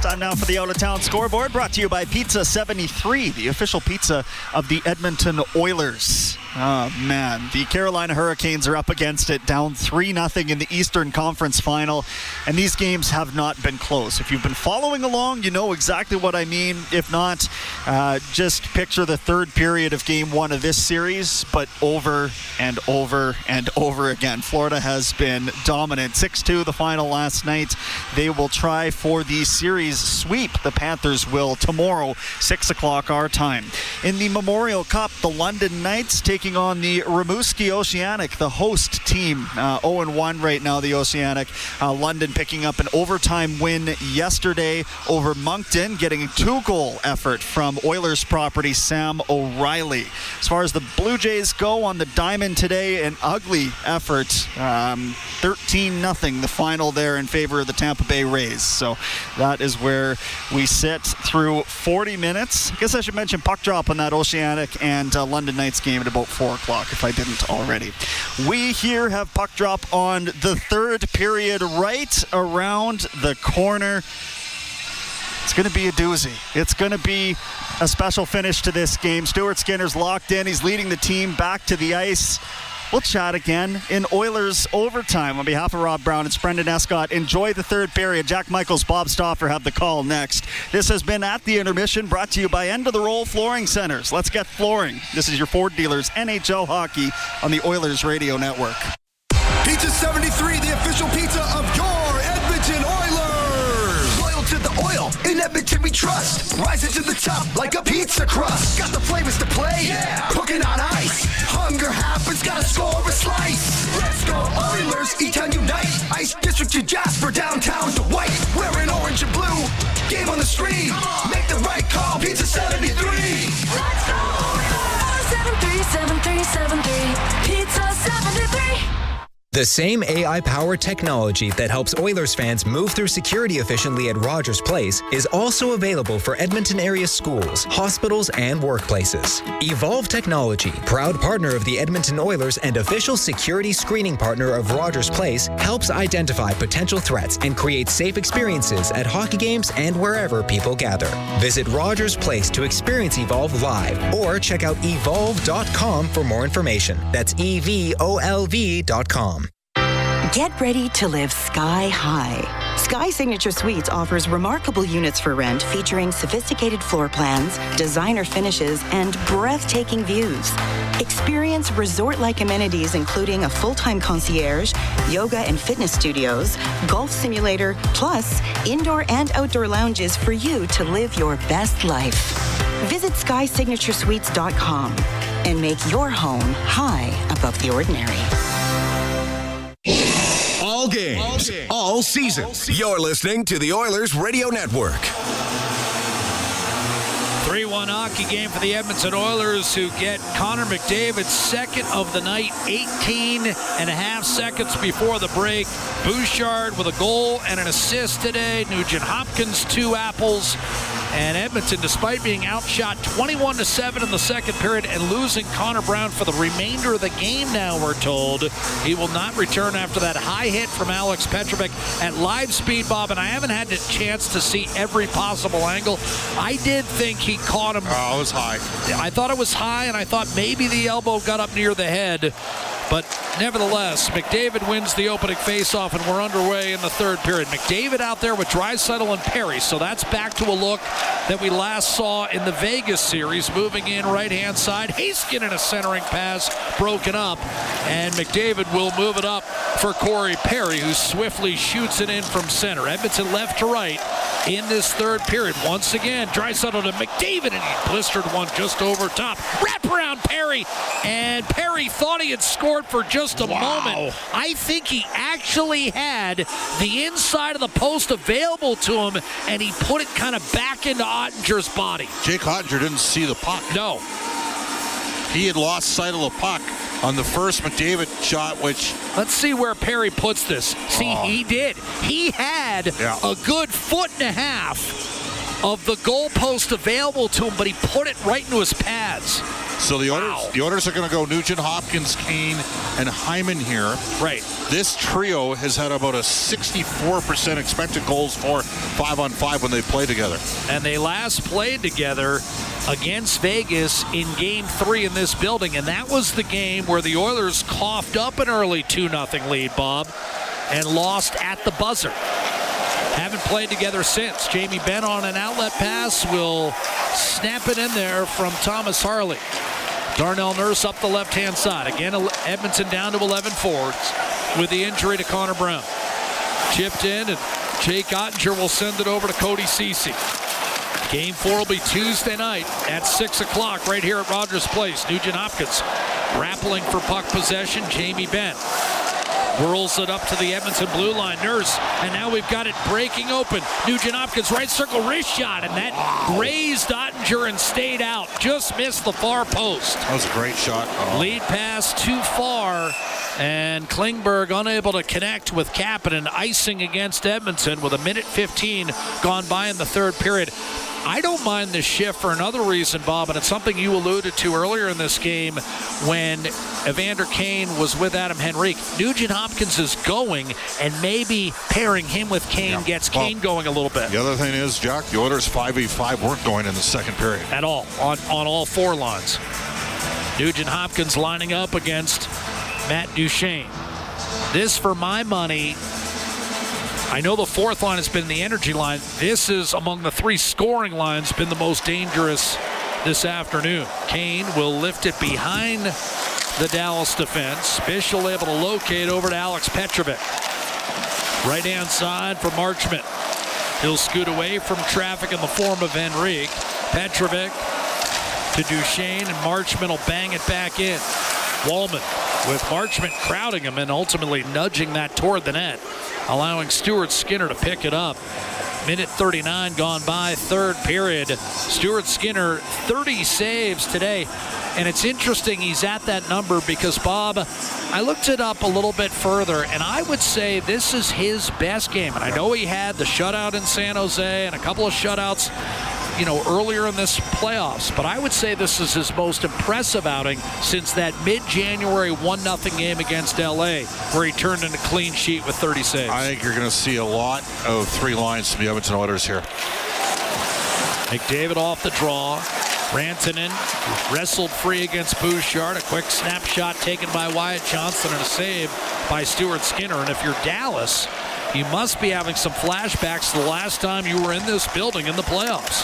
Time now for the out-of-town scoreboard, brought to you by Pizza 73, the official pizza of the Edmonton Oilers. Oh, man. The Carolina Hurricanes are up against it, down 3-0 in the Eastern Conference Final, and these games have not been close. If you've been following along, you know exactly what I mean. If not, just picture the third period of Game 1 of this series, but over and over and over again. Florida has been dominant. 6-2 the final last night. They will try for the series sweep. The Panthers will tomorrow, 6 o'clock our time. In the Memorial Cup, the London Knights taking on the Rimouski Oceanic, the host team. 0-1 right now, the Oceanic. London picking up an overtime win yesterday over Moncton, getting a 2-goal effort from Oilers property Sam O'Reilly. As far as the Blue Jays go on the diamond today, an ugly effort. 13-0 the final there in favor of the Tampa Bay Rays. So that is where we sit through 40 minutes. I guess I should mention puck drop on that Oceanic and London Knights game at about 4 o'clock if I didn't already. We here have puck drop on the third period right around the corner. It's going to be a doozy. It's going to be a special finish to this game. Stuart Skinner's locked in. He's leading the team back to the ice. We'll chat again in Oilers overtime. On behalf of Rob Brown, it's Brendan Escott. Enjoy the third period. Jack Michaels, Bob Stauffer have the call next. This has been At the Intermission, brought to you by End of the Roll Flooring Centers. Let's get flooring. This is your Ford Dealers NHL Hockey on the Oilers Radio Network. Pizza 73, the official pizza of your Edmonton Oilers. Loyal to the oil, in Edmonton we trust. Rising to the top like a pizza crust. Got the flavors to play, yeah. Cooking on ice. Hunger happens, gotta score a slice. Let's go Oilers, E-Town unite. Ice District to Jasper, downtown to White. Wearing orange and blue, game on the stream. Make the right call, Pizza 73. Let's go Oilers. 737373, Pizza 73. The same AI-powered technology that helps Oilers fans move through security efficiently at Rogers Place is also available for Edmonton area schools, hospitals, and workplaces. Evolve Technology, proud partner of the Edmonton Oilers and official security screening partner of Rogers Place, helps identify potential threats and create safe experiences at hockey games and wherever people gather. Visit Rogers Place to experience Evolve live or check out evolve.com for more information. That's evolv.com. Get ready to live sky high. Sky Signature Suites offers remarkable units for rent featuring sophisticated floor plans, designer finishes, and breathtaking views. Experience resort-like amenities including a full-time concierge, yoga and fitness studios, golf simulator, plus indoor and outdoor lounges for you to live your best life. Visit skysignaturesuites.com and make your home high above the ordinary. All games, all season. You're listening to the Oilers Radio Network. 3-1 hockey game for the Edmonton Oilers, who get Connor McDavid second of the night, 18 and a half seconds before the break. Bouchard with a goal and an assist today. Nugent Hopkins, 2 apples. And Edmonton, despite being outshot 21-7 in the second period and losing Connor Brown for the remainder of the game now, we're told. He will not return after that high hit from Alex Petrovic at live speed, Bob, and I haven't had the chance to see every possible angle. I did think he caught him. Oh, it was high. I thought it was high, and I thought maybe the elbow got up near the head. But nevertheless, McDavid wins the opening faceoff, and we're underway in the third period. McDavid out there with Draisaitl and Perry, so that's back to a look that we last saw in the Vegas series. Moving in right-hand side, Haskin in a centering pass, broken up, and McDavid will move it up for Corey Perry, who swiftly shoots it in from center. Edmonton left to right in this third period. Once again, Draisaitl to McDavid, and he blistered one just over top. Wrap around Perry. Perry. And Perry thought he had scored for just a moment. I think he actually had the inside of the post available to him, and he put it kind of back into Ottinger's body. Jake Ottinger didn't see the puck. No. He had lost sight of the puck on the first McDavid shot, which... Let's see where Perry puts this. See, he did. He had a good foot and a half of the goalpost available to him, but he put it right into his pads. So the Oilers are going to go Nugent Hopkins, Kane, and Hyman here. Right. This trio has had about a 64% expected goals for 5-on-5 when they play together. And they last played together against Vegas in Game 3 in this building, and that was the game where the Oilers coughed up an early 2-0 lead, Bob, and lost at the buzzer. Haven't played together since. Jamie Benn on an outlet pass will snap it in there from Thomas Harley. Darnell Nurse up the left-hand side. Again, Edmonton down to 11 forwards with the injury to Connor Brown. Chipped in, and Jake Ottinger will send it over to Cody Ceci. Game 4 will be Tuesday night at 6 o'clock right here at Rogers Place. Nugent Hopkins grappling for puck possession. Jamie Benn whirls it up to the Edmonton blue line. Nurse, and now we've got it breaking open. Nugent Hopkins, right circle wrist shot, and that grazed Ottinger and stayed out. Just missed the far post. That was a great shot. Lead pass too far, and Klingberg unable to connect with Kapanen, icing against Edmonton with 1:15 gone by in the third period. I don't mind this shift for another reason, Bob, and it's something you alluded to earlier in this game when Evander Kane was with Adam Henrique. Nugent Hopkins is going, and maybe pairing him with Kane gets Kane going a little bit. The other thing is, Jack, the Oilers 5v5 weren't going in the second period. At all, on all four lines. Nugent Hopkins lining up against Matt Duchene. This, for my money, I know the fourth line has been the energy line. This is, among the three scoring lines, been the most dangerous this afternoon. Kane will lift it behind the Dallas defense. Bischel able to locate over to Alex Petrovic. Right-hand side for Marchment. He'll scoot away from traffic in the form of Henrique. Petrovic to Duchene, and Marchment will bang it back in. Wallman with Marchment crowding him and ultimately nudging that toward the net, allowing Stuart Skinner to pick it up. 1:39 gone by, third period. Stuart Skinner, 30 saves today. And it's interesting he's at that number because, Bob, I looked it up a little bit further, and I would say this is his best game. And I know he had the shutout in San Jose and a couple of shutouts, earlier in this playoffs, but I would say this is his most impressive outing since that mid-January 1-0 game against LA, where he turned in a clean sheet with 30 saves. I think you're going to see a lot of three lines from the Edmonton Oilers here. McDavid off the draw. Rantanen wrestled free against Bouchard. A quick snapshot taken by Wyatt Johnson and a save by Stuart Skinner. And if you're Dallas, you must be having some flashbacks to the last time you were in this building in the playoffs,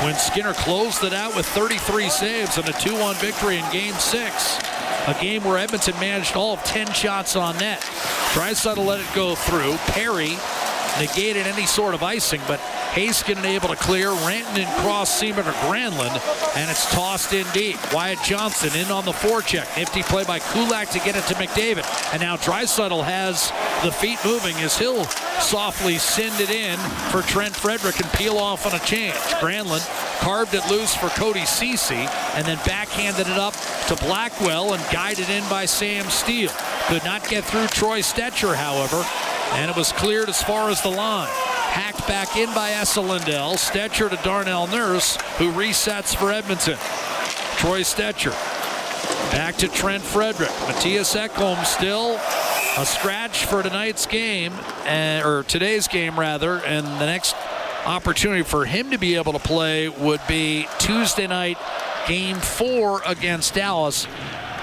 when Skinner closed it out with 33 saves and a 2-1 victory in Game 6. A game where Edmonton managed all of 10 shots on net. Draisaitl let it go through. Perry negated any sort of icing, but Heiskanen able to clear. Rantanen cross seamer to Granlund, and it's tossed in deep. Wyatt Johnson in on the forecheck. Nifty play by Kulak to get it to McDavid. And now Draisaitl has the feet moving as he'll softly send it in for Trent Frederick and peel off on a change. Granlund carved it loose for Cody Ceci and then backhanded it up to Blackwell and guided in by Sam Steele. Could not get through Troy Stetcher, however, and it was cleared as far as the line. Hacked back in by Esa Lindell. Stetcher to Darnell Nurse, who resets for Edmonton. Troy Stetcher back to Trent Frederick. Matthias Ekholm still a scratch for tonight's game, or today's game rather, and the next opportunity for him to be able to play would be Tuesday night, Game 4 against Dallas.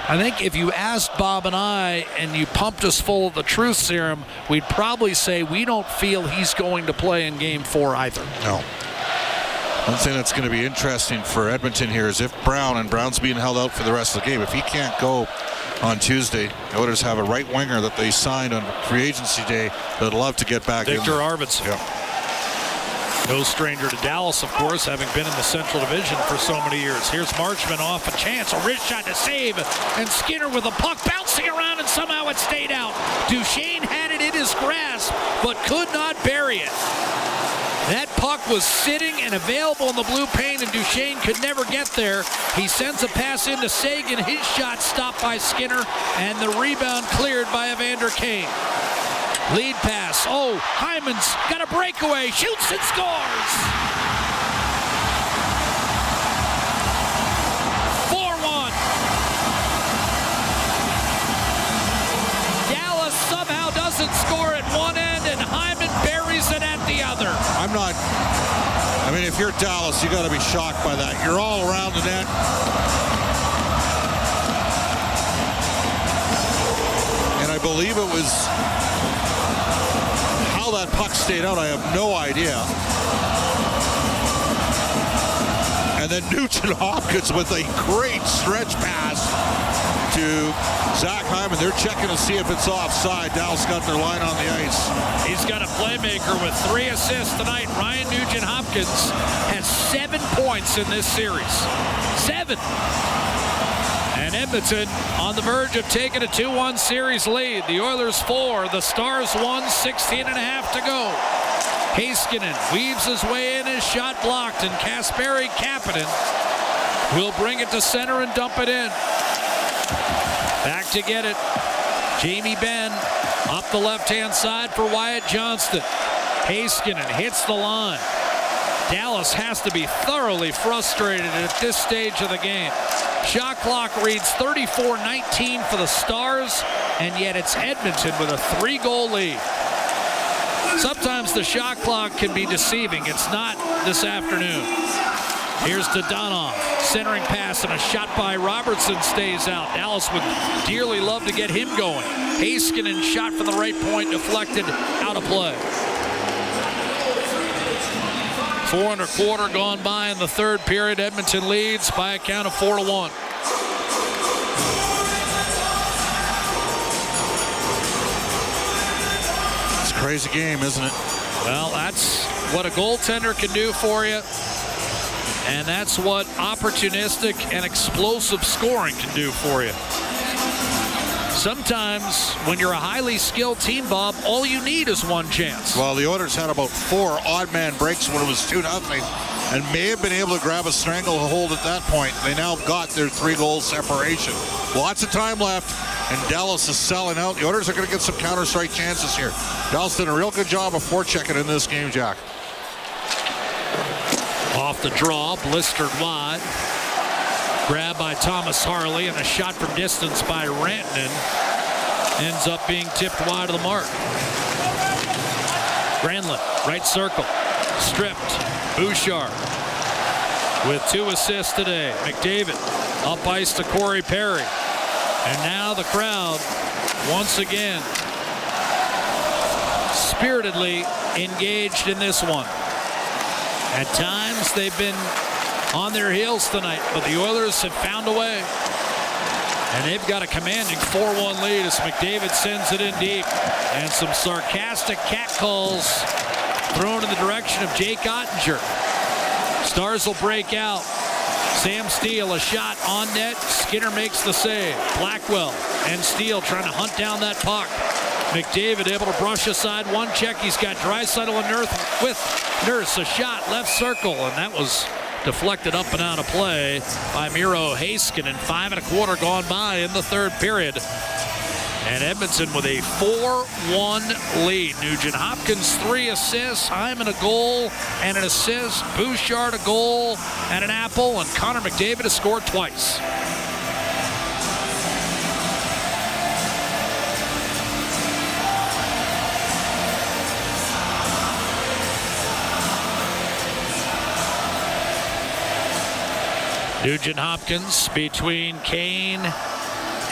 I think if you asked Bob and I and you pumped us full of the truth serum, we'd probably say we don't feel he's going to play in Game 4 either. No. One thing that's going to be interesting for Edmonton here is if Brown's being held out for the rest of the game, if he can't go on Tuesday, the Oilers have a right winger that they signed on free agency day that'd love to get back in. Victor Arvidsson. Yeah. No stranger to Dallas, of course, having been in the Central Division for so many years. Here's Marchman off a chance, a wrist shot to save, and Skinner with a puck bouncing around, and somehow it stayed out. Duchesne had it in his grasp, but could not bury it. That puck was sitting and available in the blue paint, and Duchesne could never get there. He sends a pass into Sagan. His shot stopped by Skinner, and the rebound cleared by Evander Kane. Lead pass. Oh, Hyman's got a breakaway. Shoots and scores. 4-1. Dallas somehow doesn't score at one end, and Hyman buries it at the other. I mean, if you're Dallas, you got to be shocked by that. You're all around the net. And I believe it was how that puck stayed out. I have no idea. And then Nugent Hopkins with a great stretch pass to Zach Hyman. They're checking to see if it's offside. Dallas got their line on the ice. He's got a playmaker with 3 assists tonight. Ryan Nugent Hopkins has 7 points in this series. 7. And Edmonton on the verge of taking a 2-1 series lead. The Oilers 4, the Stars 1, 16.5 to go. Heiskanen weaves his way in, his shot blocked, and Kasperi Kapanen will bring it to center and dump it in. Back to get it. Jamie Benn up the left-hand side for Wyatt Johnston. Heiskanen hits the line. Dallas has to be thoroughly frustrated at this stage of the game. Shot clock reads 34-19 for the Stars, and yet it's Edmonton with a 3-goal lead. Sometimes the shot clock can be deceiving. It's not this afternoon. Here's to Donov. Centering pass and a shot by Robertson stays out. Dallas would dearly love to get him going. Heiskanen shot from the right point, deflected, out of play. 4 1/4 gone by in the third period. Edmonton leads by a count of 4-1. It's a crazy game, isn't it? Well, that's what a goaltender can do for you. And that's what opportunistic and explosive scoring can do for you. Sometimes when you're a highly skilled team, Bob, all you need is one chance. Well, the Oilers had about 4 odd man breaks when it was 2-0 and may have been able to grab a stranglehold at that point. They now got their 3-goal separation. Lots of time left, and Dallas is selling out. The Oilers are going to get some counter-strike chances here. Dallas did a real good job of forechecking in this game, Jack. Off the draw, blistered wide. Grab by Thomas Harley, and a shot from distance by Rantanen ends up being tipped wide of the mark. Granlund, right circle, stripped. Bouchard with 2 assists today. McDavid up ice to Corey Perry. And now the crowd once again spiritedly engaged in this one. At times they've been on their heels tonight, but the Oilers have found a way. And they've got a commanding 4-1 lead as McDavid sends it in deep. And some sarcastic catcalls thrown in the direction of Jake Ottinger. Stars will break out. Sam Steele, a shot on net. Skinner makes the save. Blackwell and Steele trying to hunt down that puck. McDavid able to brush aside one check. He's got Draisaitl and Nurse. A shot left circle, and that was deflected up and out of play by Miro Heiskanen. 5 1/4 gone by in the third period. And Edmonton with a 4-1 lead. Nugent Hopkins 3 assists, Hyman a goal and an assist, Bouchard a goal and an apple, and Connor McDavid has scored twice. Nugent Hopkins between Kane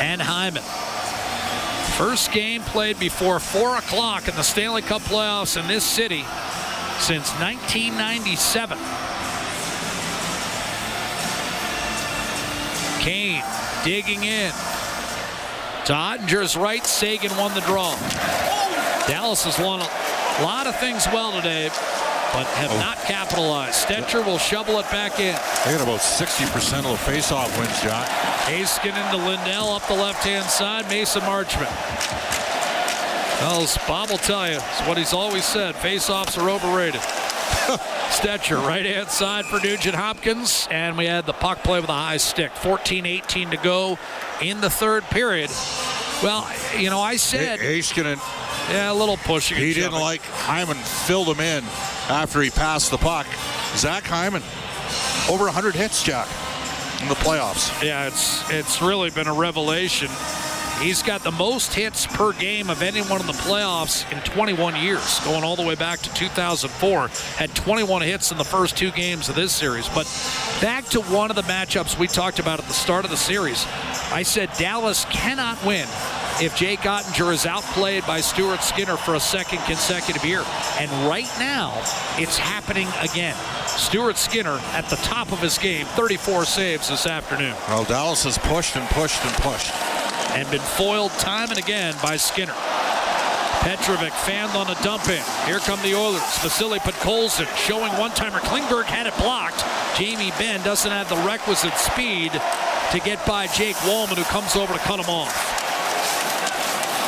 and Hyman. First game played before 4 o'clock in the Stanley Cup playoffs in this city since 1997. Kane digging in. To Ottinger's right, Sagan won the draw. Dallas has won a lot of things well today. but have not capitalized. Stetcher will shovel it back in. They got about 60% of the face-off wins, Jack. Heiskanen to Lindell up the left-hand side. Mason Marchment. Well, as Bob will tell you, it's what he's always said. Face-offs are overrated. Stetcher, right-hand side for Nugent Hopkins. And we had the puck play with a high stick. 14-18 to go in the third period. Well, you know, I said... Heiskanen. Yeah, a little pushing. He didn't like Hyman filled him in after he passed the puck. Zach Hyman, over 100 hits, Jack, in the playoffs. Yeah, it's really been a revelation. He's got the most hits per game of anyone in the playoffs in 21 years, going all the way back to 2004. Had 21 hits in the first 2 games of this series. But back to one of the matchups we talked about at the start of the series. I said Dallas cannot win if Jake Ottinger is outplayed by Stuart Skinner for a second consecutive year. And right now, it's happening again. Stuart Skinner at the top of his game, 34 saves this afternoon. Well, Dallas has pushed and pushed and pushed. And been foiled time and again by Skinner. Petrovic fanned on a dump in. Here come the Oilers. Vasily Podkolzin showing one-timer. Klingberg had it blocked. Jamie Benn doesn't have the requisite speed to get by Jake Wallman, who comes over to cut him off.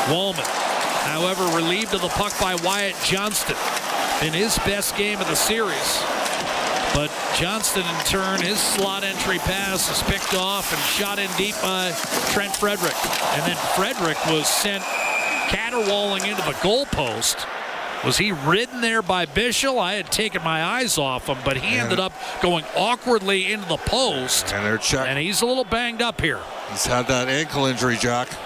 Wallman, however, relieved of the puck by Wyatt Johnston in his best game of the series. But Johnston, in turn, his slot entry pass is picked off and shot in deep by Trent Frederick. And then Frederick was sent caterwauling into the goalpost. Was he ridden there by Bischel? I had taken my eyes off him, but he ended up going awkwardly into the post. And they're checking. And he's a little banged up here. He's had that ankle injury, Jack.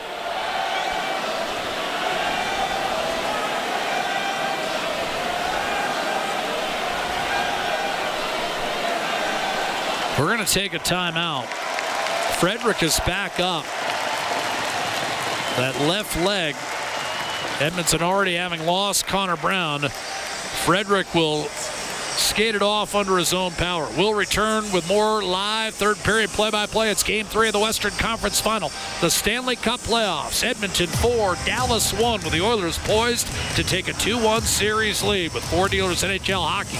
We're going to take a timeout. Frederick is back up. That left leg. Edmonton already having lost Connor Brown. Frederick will skate it off under his own power. We'll return with more live third period play-by-play. It's Game 3 of the Western Conference Final. The Stanley Cup playoffs. Edmonton 4, Dallas 1, with the Oilers poised to take a 2-1 series lead with 4 dealers NHL hockey.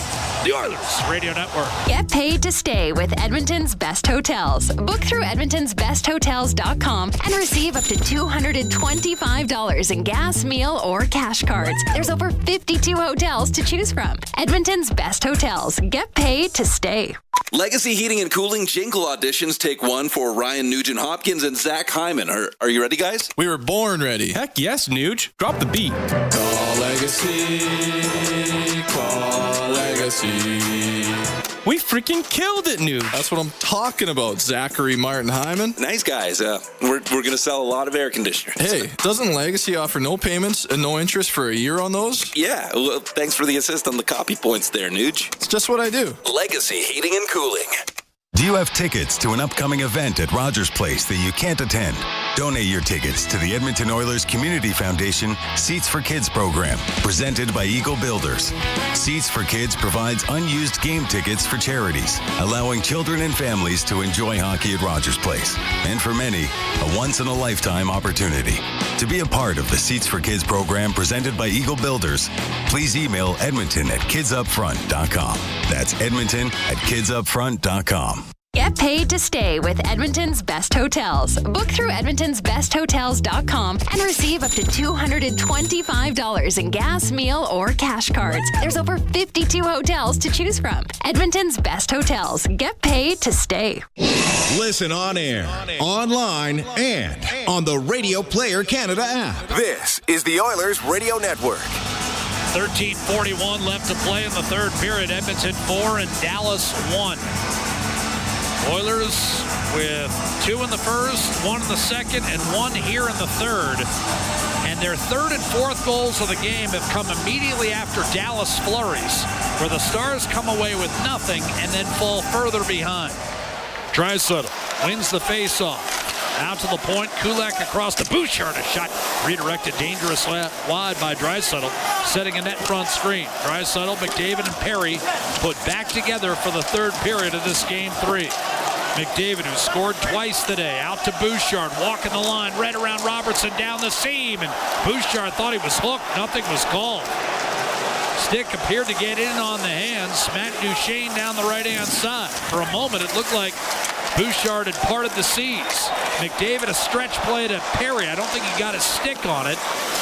The Oilers Radio Network. Get paid to stay with Edmonton's best hotels. Book through edmontonsbesthotels.com and receive up to $225 in gas, meal, or cash cards. There's over 52 hotels to choose from. Edmonton's best hotels. Get paid to stay. Legacy Heating and Cooling Jingle auditions take 1 for Ryan Nugent Hopkins and Zach Hyman. Are you ready, guys? We were born ready. Heck yes, Nuge. Drop the beat. Call Legacy. Call Legacy. We freaking killed it, Nuge. That's what I'm talking about, Zachary Martin Hyman. Nice guys. We're going to sell a lot of air conditioners. Hey, doesn't Legacy offer no payments and no interest for a year on those? Yeah, well, thanks for the assist on the copy points there, Nuge. It's just what I do. Legacy Heating and Cooling. Do you have tickets to an upcoming event at Rogers Place that you can't attend? Donate your tickets to the Edmonton Oilers Community Foundation Seats for Kids program, presented by Eagle Builders. Seats for Kids provides unused game tickets for charities, allowing children and families to enjoy hockey at Rogers Place. And for many, a once-in-a-lifetime opportunity. To be a part of the Seats for Kids program presented by Eagle Builders, please email edmonton@kidsupfront.com. That's edmonton@kidsupfront.com. Get paid to stay with Edmonton's best hotels. Book through edmontonsbesthotels.com and receive up to $225 in gas, meal, or cash cards. There's over 52 hotels to choose from. Edmonton's best hotels. Get paid to stay. Listen on air, online, and on the Radio Player Canada app. This is the Oilers Radio Network. 13:41 left to play in the third period. Edmonton 4 and Dallas 1. Oilers with 2 in the first, 1 in the second, and 1 here in the third. And their third and fourth goals of the game have come immediately after Dallas flurries, where the Stars come away with nothing and then fall further behind. Draisaitl wins the faceoff. Out to the point, Kulak across to Bouchard. A shot redirected dangerous wide by Draisaitl, setting a net front screen. Draisaitl, McDavid, and Perry put back together for the third period of this Game 3. McDavid, who scored twice today, out to Bouchard, walking the line, right around Robertson, down the seam, and Bouchard thought he was hooked. Nothing was called. Stick appeared to get in on the hands. Matt Duchesne down the right-hand side. For a moment, it looked like Bouchard had parted the seas. McDavid, a stretch play to Perry. I don't think he got a stick on it.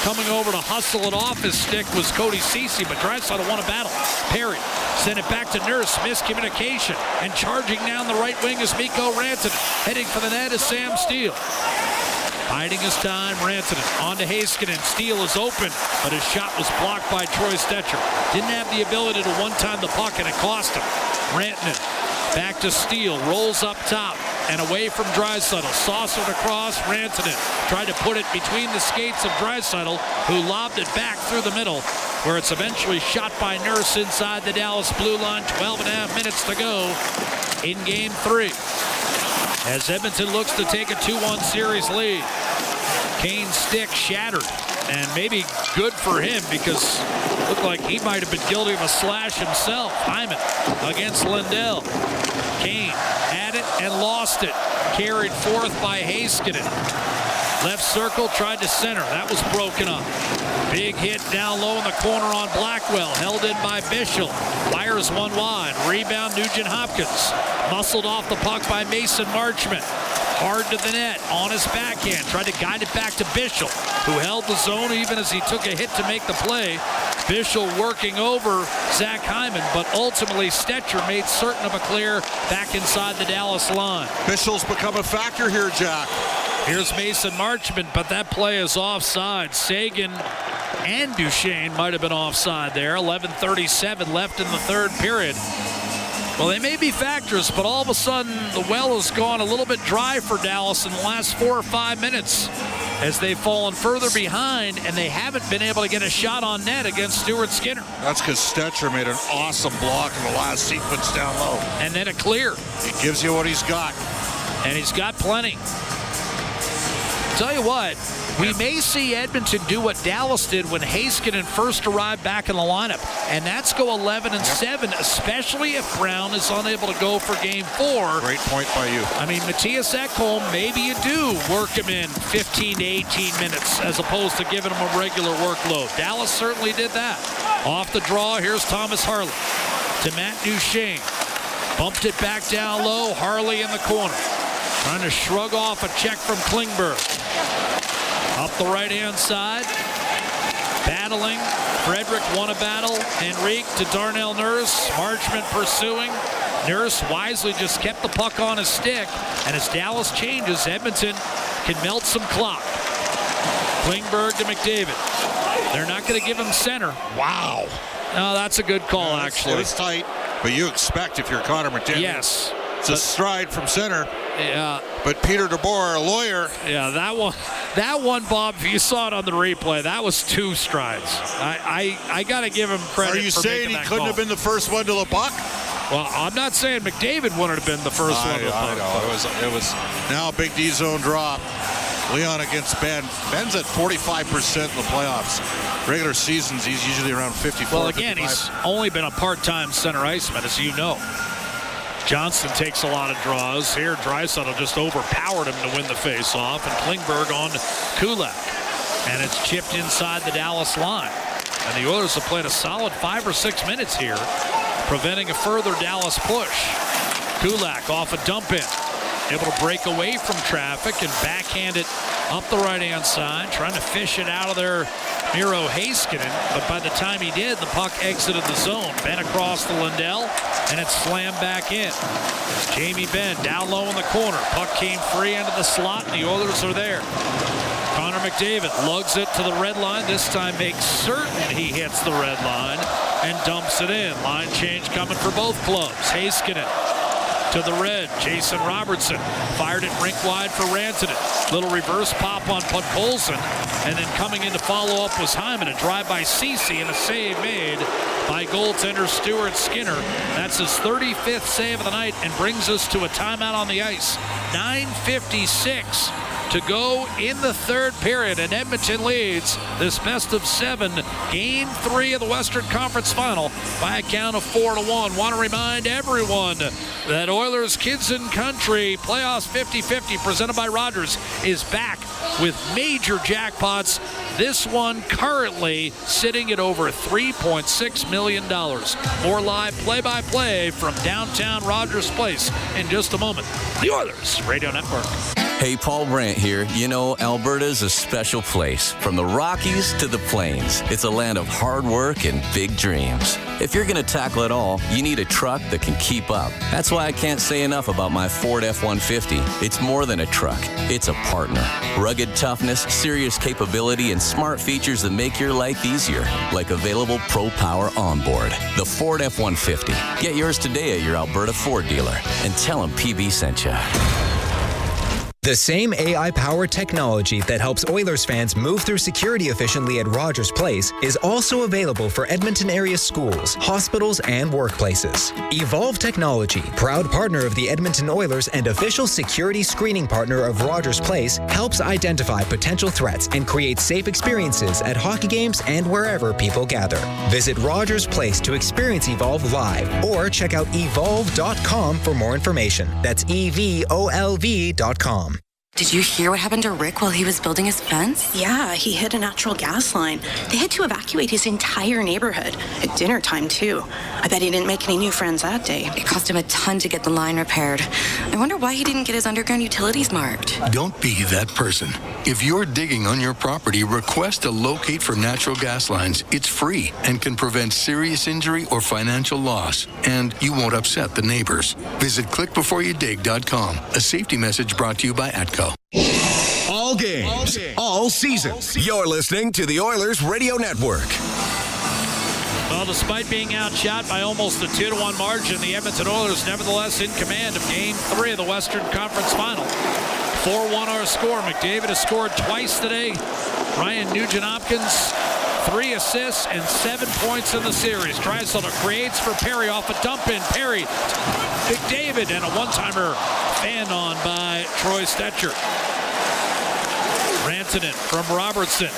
Coming over to hustle it off his stick was Cody Ceci, but Draisaitl won a battle. Perry sent it back to Nurse. Miscommunication. And charging down the right wing is Mikko Rantanen. Heading for the net is Sam Steele. Biding his time, Rantanen on to Heiskanen. Steele is open, but his shot was blocked by Troy Stecher. Didn't have the ability to one-time the puck, and it cost him. Rantanen back to Steele, rolls up top and away from Draisaitl. Saucered across, Rantanen tried to put it between the skates of Draisaitl, who lobbed it back through the middle, where it's eventually shot by Nurse inside the Dallas blue line. 12.5 minutes to go in Game 3. As Edmonton looks to take a 2-1 series lead. Kane's stick shattered, and maybe good for him because it looked like he might have been guilty of a slash himself. Hyman against Lindell. Kane had it and lost it. Carried forth by Heiskanen. Left circle, tried to center. That was broken up. Big hit down low in the corner on Blackwell. Held in by Bischel. Fires one wide. Rebound, Nugent Hopkins. Muscled off the puck by Mason Marchment. Hard to the net on his backhand. Tried to guide it back to Bischel, who held the zone even as he took a hit to make the play. Bischel working over Zach Hyman, but ultimately Stecher made certain of a clear back inside the Dallas line. Bischel's become a factor here, Jack. Here's Mason Marchment, but that play is offside. Sagan and Duchesne might have been offside there. 11:37 left in the third period. Well, they may be factors, but all of a sudden the well has gone a little bit dry for Dallas in the last 4 or 5 minutes as they've fallen further behind, and they haven't been able to get a shot on net against Stuart Skinner. That's because Stecher made an awesome block in the last sequence down low. And then a clear. He gives you what he's got. And he's got plenty. Tell you what, we may see Edmonton do what Dallas did when Heiskanen first arrived back in the lineup, and that's go 11-7, especially if Brown is unable to go for Game 4. Great point by you. I mean, Matthias Ekholm, maybe you do work him in 15 to 18 minutes as opposed to giving him a regular workload. Dallas certainly did that. Off the draw, here's Thomas Harley to Matt Duchesne. Bumped it back down low, Harley in the corner. Trying to shrug off a check from Klingberg. Up the right-hand side. Battling. Frederick won a battle. Henrique to Darnell Nurse. Marchment pursuing. Nurse wisely just kept the puck on his stick. And as Dallas changes, Edmonton can melt some clock. Klingberg to McDavid. They're not going to give him center. Wow. No, that's a good call, actually. It was tight, but you expect if you're Connor McDavid. Yes. It's a stride from center. Yeah. But Peter DeBoer, a lawyer. Yeah, that one, Bob, if you saw it on the replay, that was 2 strides. I got to give him credit. Are you for saying he couldn't have been the first one to the puck? Well, I'm not saying McDavid wouldn't have been the first one to the puck. I know. It was now a big D zone drop. Leon against Ben. Ben's at 45% in the playoffs. Regular seasons, he's usually around 54. Well, again, 55. He's only been a part-time center iceman, as you know. Johnston takes a lot of draws. Here, Draisaitl just overpowered him to win the face-off, and Klingberg on Kulak. And it's chipped inside the Dallas line. And the Oilers have played a solid 5 or 6 minutes here, preventing a further Dallas push. Kulak off a dump-in. Able to break away from traffic and backhand it up the right-hand side, trying to fish it out of there, Miro Heiskanen. But by the time he did, the puck exited the zone. Benn across to Lindell, and it's slammed back in. Jamie Benn down low in the corner. Puck came free into the slot, and the Oilers are there. Connor McDavid lugs it to the red line. This time makes certain he hits the red line and dumps it in. Line change coming for both clubs. Heiskanen to the red. Jason Robertson fired it rink wide for Rantanen. Little reverse pop on Podkolzin, and then coming in to follow up was Hyman. A drive by Ceci and a save made by goaltender Stuart Skinner. That's his 35th save of the night and brings us to a timeout on the ice. 9:56 to go in the third period, and Edmonton leads this best of 7 Game 3 of the Western Conference Final by a count of 4-1. Want to remind everyone that Oilers Kids and Country Playoffs 50-50 presented by Rogers is back with major jackpots. This one currently sitting at over $3.6 million. More live play-by-play from downtown Rogers Place in just a moment. The Oilers Radio Network. Hey, Paul Brandt here. You know, Alberta's a special place. From the Rockies to the Plains, it's a land of hard work and big dreams. If you're going to tackle it all, you need a truck that can keep up. That's why I can't say enough about my Ford F-150. It's more than a truck. It's a partner. Rugged toughness, serious capability, and smart features that make your life easier, like available Pro Power onboard. The Ford F-150. Get yours today at your Alberta Ford dealer and tell them PB sent you. The same AI-powered technology that helps Oilers fans move through security efficiently at Rogers Place is also available for Edmonton area schools, hospitals, and workplaces. Evolve Technology, proud partner of the Edmonton Oilers and official security screening partner of Rogers Place, helps identify potential threats and create safe experiences at hockey games and wherever people gather. Visit Rogers Place to experience Evolve live or check out evolve.com for more information. That's EVOLV.com. Did you hear what happened to Rick while he was building his fence? Yeah, he hit a natural gas line. They had to evacuate his entire neighborhood at dinner time, too. I bet he didn't make any new friends that day. It cost him a ton to get the line repaired. I wonder why he didn't get his underground utilities marked. Don't be that person. If you're digging on your property, request a locate for natural gas lines. It's free and can prevent serious injury or financial loss. And you won't upset the neighbors. Visit clickbeforeyoudig.com. A safety message brought to you by ATCO. All games, all season. You're listening to the Oilers Radio Network. Well, despite being outshot by almost a 2-1 margin, the Edmonton Oilers nevertheless in command of Game 3 of the Western Conference Final. 4-1 our score. McDavid has scored twice today. Ryan Nugent-Hopkins, 3 assists and 7 points in the series. Draisaitl creates for Perry off a dump in. Perry, McDavid, and a one-timer fanned on by Troy Stecher. Rantanen from Robertson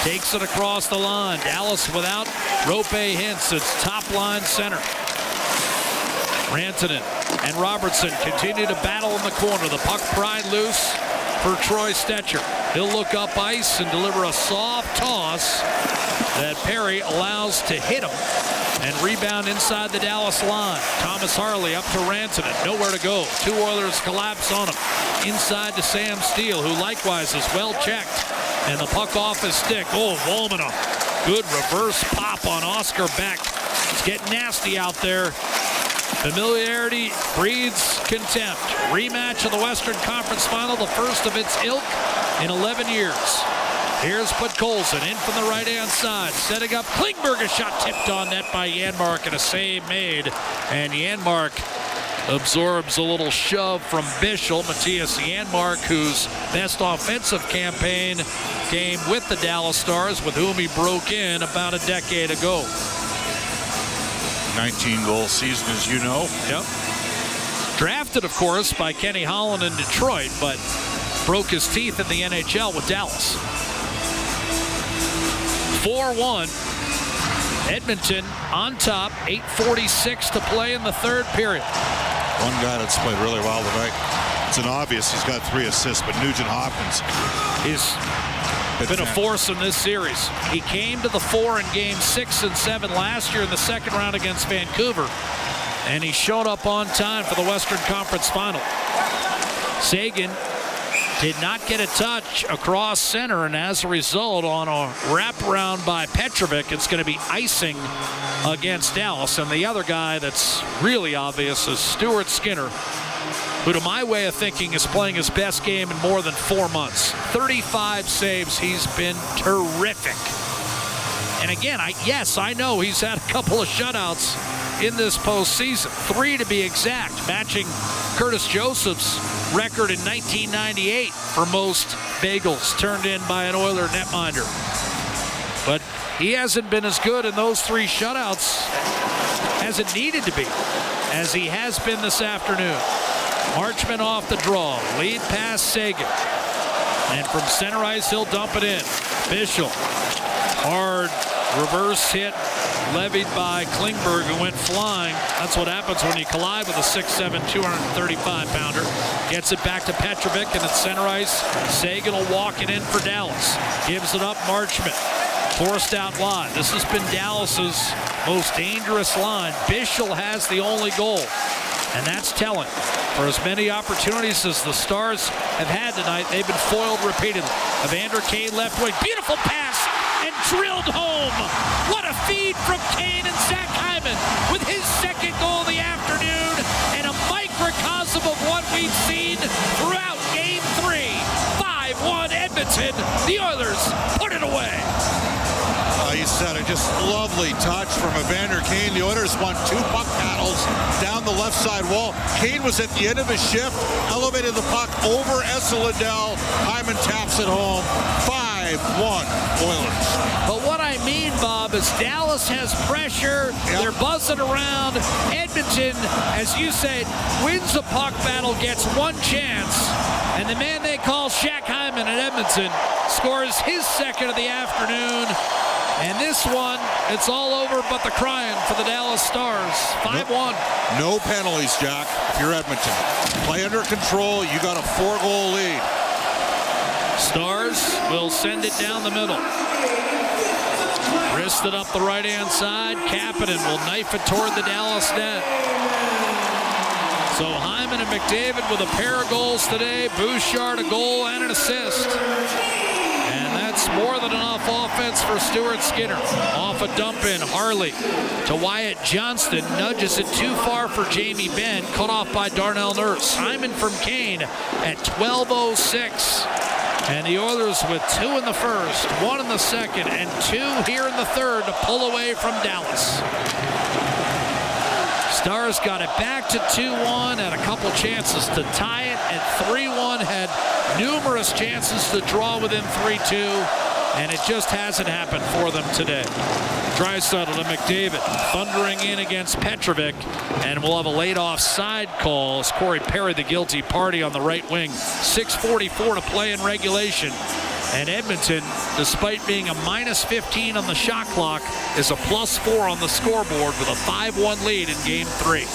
takes it across the line. Dallas without Rope Hintz. It's top line center. Rantanen and Robertson continue to battle in the corner. The puck pried loose for Troy Stecher. He'll look up ice and deliver a soft toss that Perry allows to hit him and rebound inside the Dallas line. Thomas Harley up to Rantanen. Nowhere to go. 2 Oilers collapse on him. Inside to Sam Steele, who likewise is well checked. And the puck off his stick. Oh, Woolman, a good reverse pop on Oscar Beck. It's getting nasty out there. Familiarity breeds contempt. Rematch of the Western Conference Final, the first of its ilk in 11 years. Here's Podkolzin in from the right-hand side, setting up Klingberg. A shot tipped on net by Janmark and a save made. And Janmark absorbs a little shove from Bischel. Matthias Janmark, whose best offensive campaign came with the Dallas Stars, with whom he broke in about a decade ago. 19-goal season, as you know. Yep. Drafted, of course, by Kenny Holland in Detroit, but broke his teeth in the NHL with Dallas. 4-1. Edmonton on top. 8:46 to play in the third period. One guy that's played really well tonight. It's an obvious he's got 3 assists, but Nugent-Hopkins is been a force in this series. He came to the fore in Game 6 and 7 last year in the second round against Vancouver, and he showed up on time for the Western Conference Final. Sagan did not get a touch across center, and as a result, on a wraparound by Petrovic, it's going to be icing against Dallas. And the other guy that's really obvious is Stuart Skinner, who to my way of thinking is playing his best game in more than 4 months. 35 saves. He's been terrific. And again, I know he's had a couple of shutouts in this postseason. 3 to be exact, matching Curtis Joseph's record in 1998 for most bagels turned in by an Oiler netminder. But he hasn't been as good in those 3 shutouts, hasn't needed to be, as he has been this afternoon. Marchman off the draw. Lead pass Sagan. And from center ice, he'll dump it in. Bischel, hard reverse hit levied by Klingberg, who went flying. That's what happens when you collide with a 6'7", 235-pounder. Gets it back to Petrovic, and at center ice, Sagan will walk it in for Dallas. Gives it up, Marchment. Forced out wide. This has been Dallas's most dangerous line. Bischel has the only goal, and that's telling. For as many opportunities as the Stars have had tonight, they've been foiled repeatedly. Evander Kane left wing. Beautiful pass and drilled home. What a feed from Kane and Zach Hyman with his second goal of the afternoon and a microcosm of what we've seen throughout Game 3. 5-1 Edmonton. The Oilers put it away. You said it, just lovely touch from Evander Kane. The Oilers won 2 puck battles down the left side wall. Kane was at the end of his shift, elevated the puck over Esa Lindell. Hyman taps it home. 5-1 Oilers. But what I mean, Bob, is Dallas has pressure. Yep. They're buzzing around. Edmonton, as you said, wins a puck battle, gets one chance, and the man they call Shaq Hyman at Edmonton scores his second of the afternoon. And this one, it's all over but the crying for the Dallas Stars. 5-1. No penalties, Jack, if you're Edmonton. Play under control. You got a 4-goal lead. Stars will send it down the middle. Wristed up the right-hand side. Kapanen will knife it toward the Dallas net. So Hyman and McDavid with a pair of goals today. Bouchard a goal and an assist. That's more than enough offense for Stuart Skinner. Off a dump in, Harley to Wyatt Johnston. Nudges it too far for Jamie Benn. Cut off by Darnell Nurse. Hyman from Kane at 12:06. And the Oilers with 2 in the first, 1 in the second, and 2 here in the third to pull away from Dallas. Stars got it back to 2-1, had a couple chances to tie it, and 3-1 had numerous chances to draw within 3-2, and it just hasn't happened for them today. Draisaitl to McDavid, thundering in against Petrovic, and we'll have a late offside call as Corey Perry, the guilty party, on the right wing. 6:44 to play in regulation. And Edmonton, despite being a -15 on the shot clock, is a +4 on the scoreboard with a 5-1 lead in Game 3.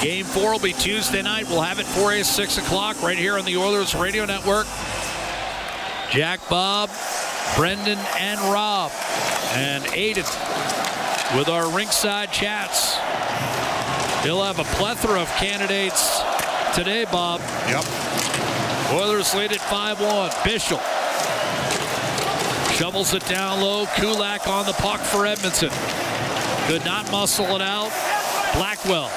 Game 4 will be Tuesday night. We'll have it for you 6 o'clock right here on the Oilers Radio Network. Jack, Bob, Brendan, and Rob, and Aiden with our ringside chats. He'll have a plethora of candidates today, Bob. Yep. Oilers lead at 5-1. Bischel shovels it down low. Kulak on the puck for Edmonton. Could not muscle it out. Blackwell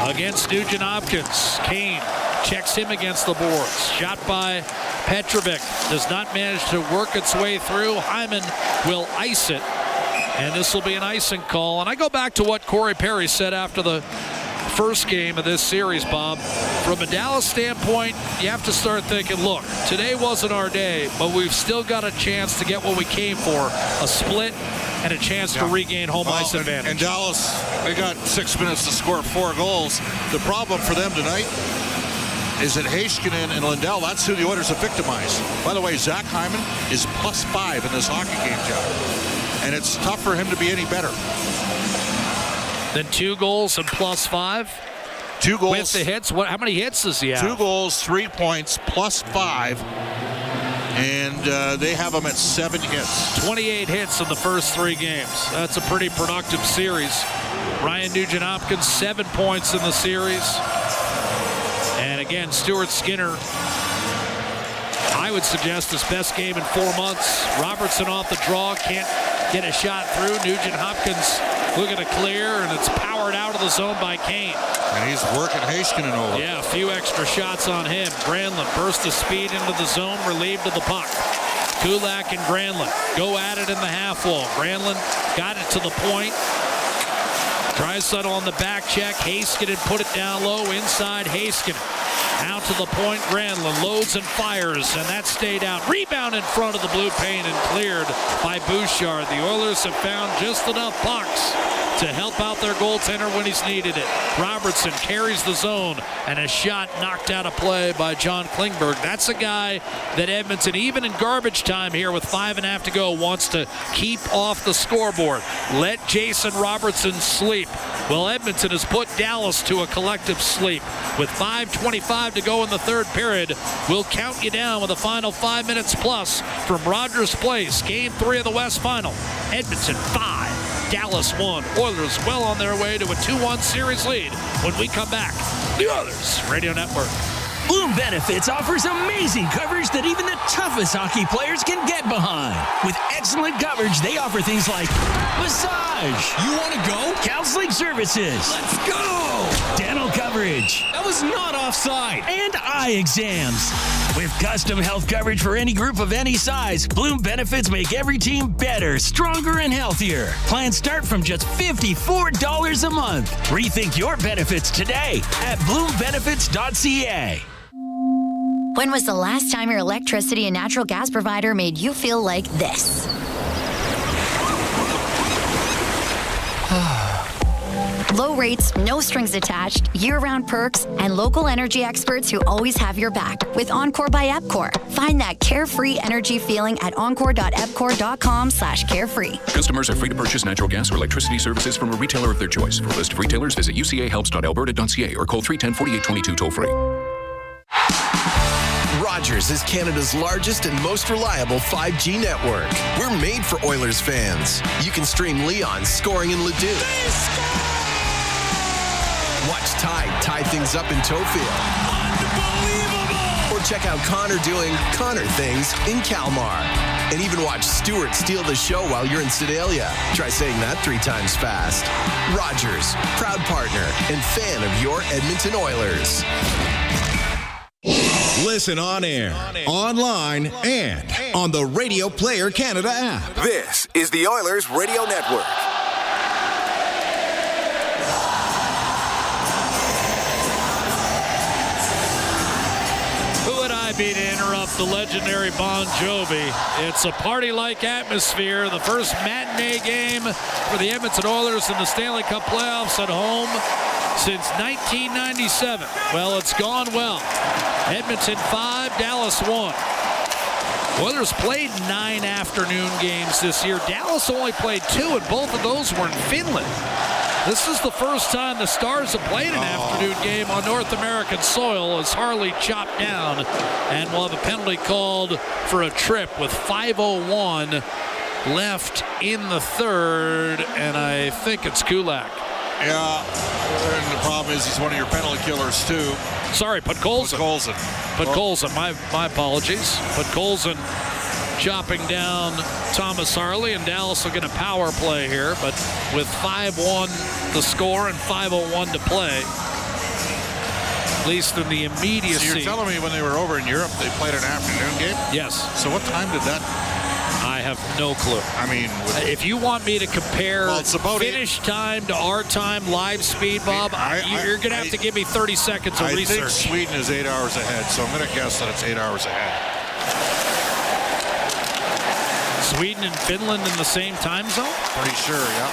against Nugent Hopkins. Kane checks him against the boards. Shot by Petrovic. Does not manage to work its way through. Hyman will ice it. And this will be an icing call. And I go back to what Corey Perry said after the first game of this series, Bob. From a Dallas standpoint, you have to start thinking, look, today wasn't our day, but we've still got a chance to get what we came for, a split and a chance to regain home ice advantage. And Dallas, they got 6 minutes to score 4 goals. The problem for them tonight is that Heiskanen and Lindell, that's who the Oilers have victimized. By the way, Zach Hyman is +5 in this hockey game, John. And it's tough for him to be any better. Then 2 goals and +5. 2 goals. With the hits, how many hits does he have? 2 goals, 3 points, +5. And they have him at 7 hits. 28 hits in the first 3 games. That's a pretty productive series. Ryan Nugent-Hopkins, 7 points in the series. And again, Stuart Skinner, I would suggest his best game in 4 months. Robertson off the draw, can't get a shot through. Nugent-Hopkins looking to clear, and it's powered out of the zone by Kane. And he's working Heiskanen over. Yeah, a few extra shots on him. Granlund burst of speed into the zone, relieved of the puck. Kulak and Granlund go at it in the half wall. Granlund got it to the point. Draisaitl on the back check. Heiskanen put it down low inside Heiskanen. Out to the point, Granlund loads and fires, and that stayed out. Rebound in front of the blue paint and cleared by Bouchard. The Oilers have found just enough pucks to help out their goaltender when he's needed it. Robertson carries the zone, and a shot knocked out of play by John Klingberg. That's a guy that Edmonton, even in garbage time here with 5.5 to go, wants to keep off the scoreboard. Let Jason Robertson sleep. Well, Edmonton has put Dallas to a collective sleep. With 5:25 to go in the third period, we'll count you down with a final 5 minutes plus from Rogers Place. Game 3 of the West Final. Edmonton 5, Dallas 1. Oilers well on their way to a 2-1 series lead when we come back. The Oilers Radio Network. Bloom Benefits offers amazing coverage that even the toughest hockey players can get behind. With excellent coverage, they offer things like massage. You want to go? Counseling services. Let's go! Dental coverage. That was not offside. And eye exams. With custom health coverage for any group of any size, Bloom Benefits make every team better, stronger, and healthier. Plans start from just $54 a month. Rethink your benefits today at bloombenefits.ca. When was the last time your electricity and natural gas provider made you feel like this? Low rates, no strings attached, year-round perks, and local energy experts who always have your back with Encore by Epcor. Find that carefree energy feeling at encore.epcor.com/carefree. Customers are free to purchase natural gas or electricity services from a retailer of their choice. For a list of retailers, visit ucahelps.alberta.ca or call 310-4822 toll-free. Rogers is Canada's largest and most reliable 5G network. We're made for Oilers fans. You can stream Leon scoring in Leduc. Watch Tide tie things up in Tofield. Unbelievable! Or check out Connor doing Connor things in Kalmar. And even watch Stewart steal the show while you're in Sedalia. Try saying that 3 times fast. Rogers, proud partner and fan of your Edmonton Oilers. Listen on air, online, and on the Radio Player Canada app. This is the Oilers Radio Network. Who would I be to interrupt the legendary Bon Jovi? It's a party-like atmosphere. The first matinee game for the Edmonton Oilers in the Stanley Cup playoffs at home since 1997. Well, it's gone well. Edmonton 5, Dallas 1. Oilers played 9 afternoon games this year. Dallas only played 2, and both of those were in Finland. This is the first time the Stars have played an afternoon game on North American soil as Harley chopped down, and will have a penalty called for a trip with 5:01 left in the third, and I think it's Kulak. Yeah, and the problem is he's one of your penalty killers too. Sorry, Podkolzin. Podkolzin, my apologies. Podkolzin chopping down Thomas Harley, and Dallas will get a power play here, but with 5-1 the score and 5:01 to play, at least in the immediacy. So you're telling me when they were over in Europe they played an afternoon game? Yes. So what time did that? I have no clue. I mean, if you want me to compare finish time to our time, live speed, Bob, you're going to have to give me 30 seconds of research. I think Sweden is 8 hours ahead, so I'm going to guess that it's 8 hours ahead. Sweden and Finland in the same time zone? Pretty sure, yeah.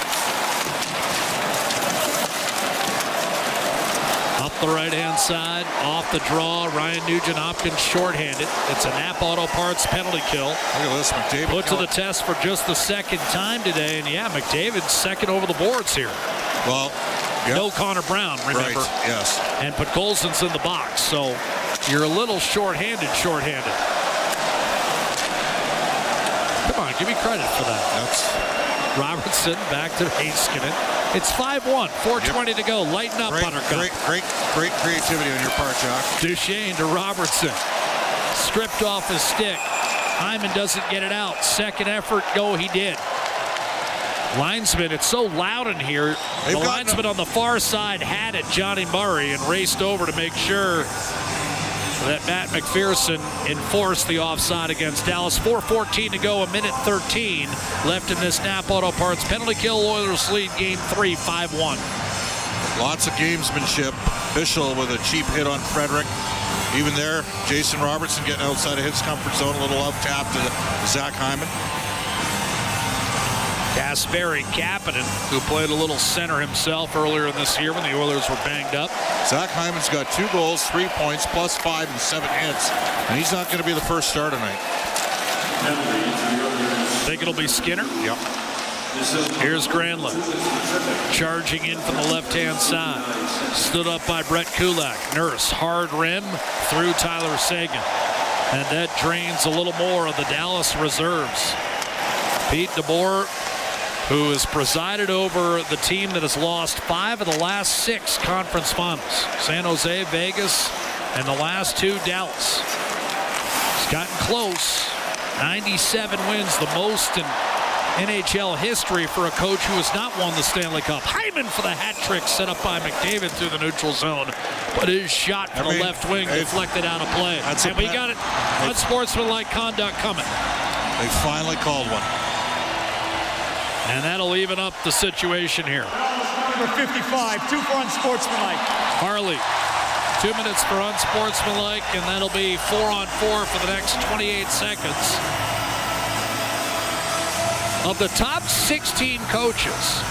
Up the right-hand side, off the draw, Ryan Nugent-Hopkins shorthanded. It's a Nap Auto Parts penalty kill. Look at this, McDavid. Put to the test for just the second time today, and yeah, McDavid's second over the boards here. Well, yep. No Connor Brown, remember? Right, yes. And Podkolzin's in the box, so you're a little shorthanded. Come on, give me credit for that. That's Robertson back to Heiskanen. It's 5-1, 4:20 to go. Lighten up, Buttercup. Great creativity on your part, Jock. Duchesne to Robertson. Stripped off his stick. Hyman doesn't get it out. Second effort, go, he did. Linesman, it's so loud in here. The linesman on the far side had it, Johnny Murray, and raced over to make sure that Matt McPherson enforced the offside against Dallas. 4:14 to go, 1:13 left in this Nap Auto Parts penalty kill. Oilers lead game 3, 5-1. Lots of gamesmanship. Bischel with a cheap hit on Frederick. Even there, Jason Robertson getting outside of his comfort zone. A little love tap to Zach Hyman. Kasperi Kapanen, who played a little center himself earlier in this year when the Oilers were banged up. Zach Hyman's got 2 goals, 3 points, plus 5 and 7 hits, and he's not going to be the first star tonight. Think it'll be Skinner? Yep. Here's Granlund charging in from the left-hand side. Stood up by Brett Kulak. Nurse, hard rim through Tyler Seguin. And that drains a little more of the Dallas reserves. Pete DeBoer, who has presided over the team that has lost 5 of the last 6 conference finals. San Jose, Vegas, and the last 2, Dallas. He's gotten close. 97 wins, the most in NHL history for a coach who has not won the Stanley Cup. Hyman for the hat trick set up by McDavid through the neutral zone, but his shot from the left wing deflected out of play. And we got it. Unsportsmanlike conduct coming. They finally called one. And that'll even up the situation here. Number 55, 2 for unsportsmanlike. Harley, 2 minutes for unsportsmanlike, and that'll be 4-on-4 for the next 28 seconds. Of the top 16 coaches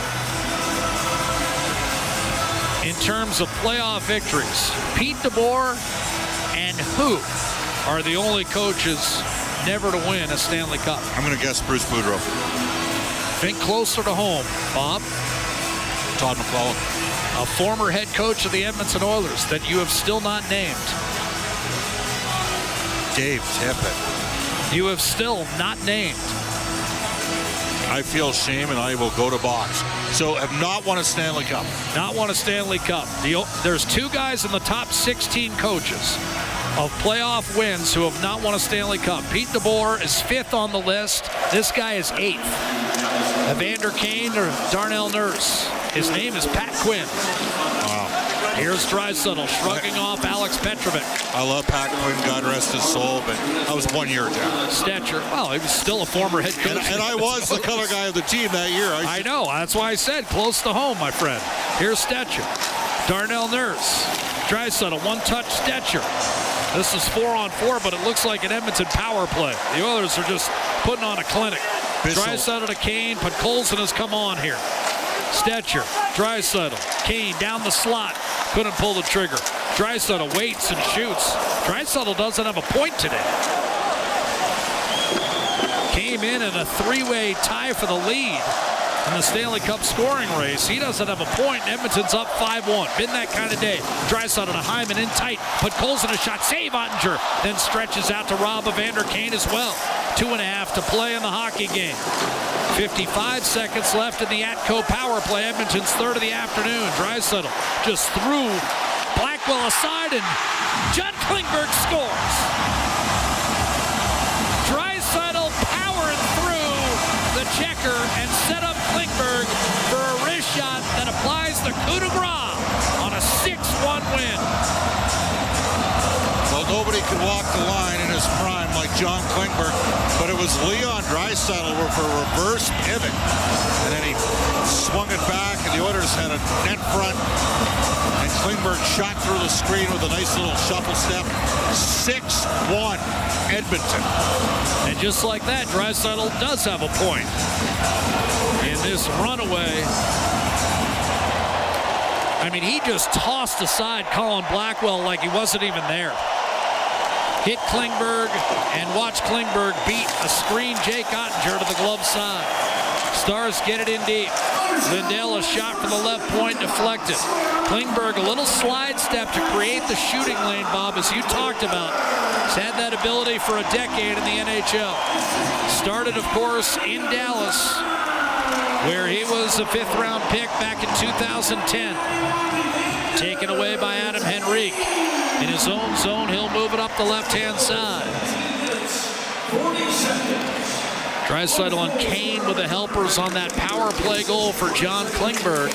in terms of playoff victories, Pete DeBoer and who are the only coaches never to win a Stanley Cup? I'm going to guess Bruce Boudreau. Think closer to home, Bob. Todd McLellan. A former head coach of the Edmonton Oilers that you have still not named. Dave Tippett. You have still not named. I feel shame, and I will go to box. So have not won a Stanley Cup. Not won a Stanley Cup. There's 2 guys in the top 16 coaches of playoff wins who have not won a Stanley Cup. Pete DeBoer is 5th on the list. This guy is 8th. Evander Kane or Darnell Nurse. His name is Pat Quinn. Wow. Here's Draisaitl shrugging off Alex Petrovic. I love Pat Quinn, God rest his soul, but that was 1 year down. Stetcher, well, he was still a former head coach. And I was the color guy of the team that year. I know, that's why I said close to home, my friend. Here's Stetcher. Darnell Nurse. Draisaitl, 1-touch Stetcher. This is 4-on-4, but it looks like an Edmonton power play. The Oilers are just putting on a clinic. Draisaitl to Kane, but Colson has come on here. Stetcher, Draisaitl, Kane down the slot. Couldn't pull the trigger. Draisaitl waits and shoots. Draisaitl doesn't have a point today. Came in a 3-way tie for the lead in the Stanley Cup scoring race. He doesn't have a point. Edmonton's up 5-1. Been that kind of day. Draisaitl to Hyman in tight. Put Colson a shot. Save Ottinger. Then stretches out to rob Evander Kane as well. 2.5 to play in the hockey game. 55 seconds left in the Atco power play. Edmonton's 3rd of the afternoon. Draisaitl just threw Blackwell aside, and John Klingberg scores. Draisaitl powered through the checker and set up Klingberg for a wrist shot that applies the coup de grace on a 6-1 win. Well, nobody could walk the line in his prime like John Klingberg, but it was Leon Draisaitl for a reverse pivot, and then he swung it back, and the Oilers had a net front, and Klingberg shot through the screen with a nice little shuffle step. 6-1 Edmonton. And just like that, Draisaitl does have a point in this runaway. I mean, he just tossed aside Colin Blackwell like he wasn't even there. Hit Klingberg, and watch Klingberg beat a screen Jake Ottinger to the glove side. Stars get it in deep. Lindell, a shot from the left point, deflected. Klingberg, a little slide step to create the shooting lane, Bob, as you talked about. He's had that ability for a decade in the NHL. Started, of course, in Dallas, where he was a 5th-round pick back in 2010. Taken away by Adam Henrique. In his own zone, he'll move it up the left-hand side. Draisaitl and Kane with the helpers on that power play goal for John Klingberg,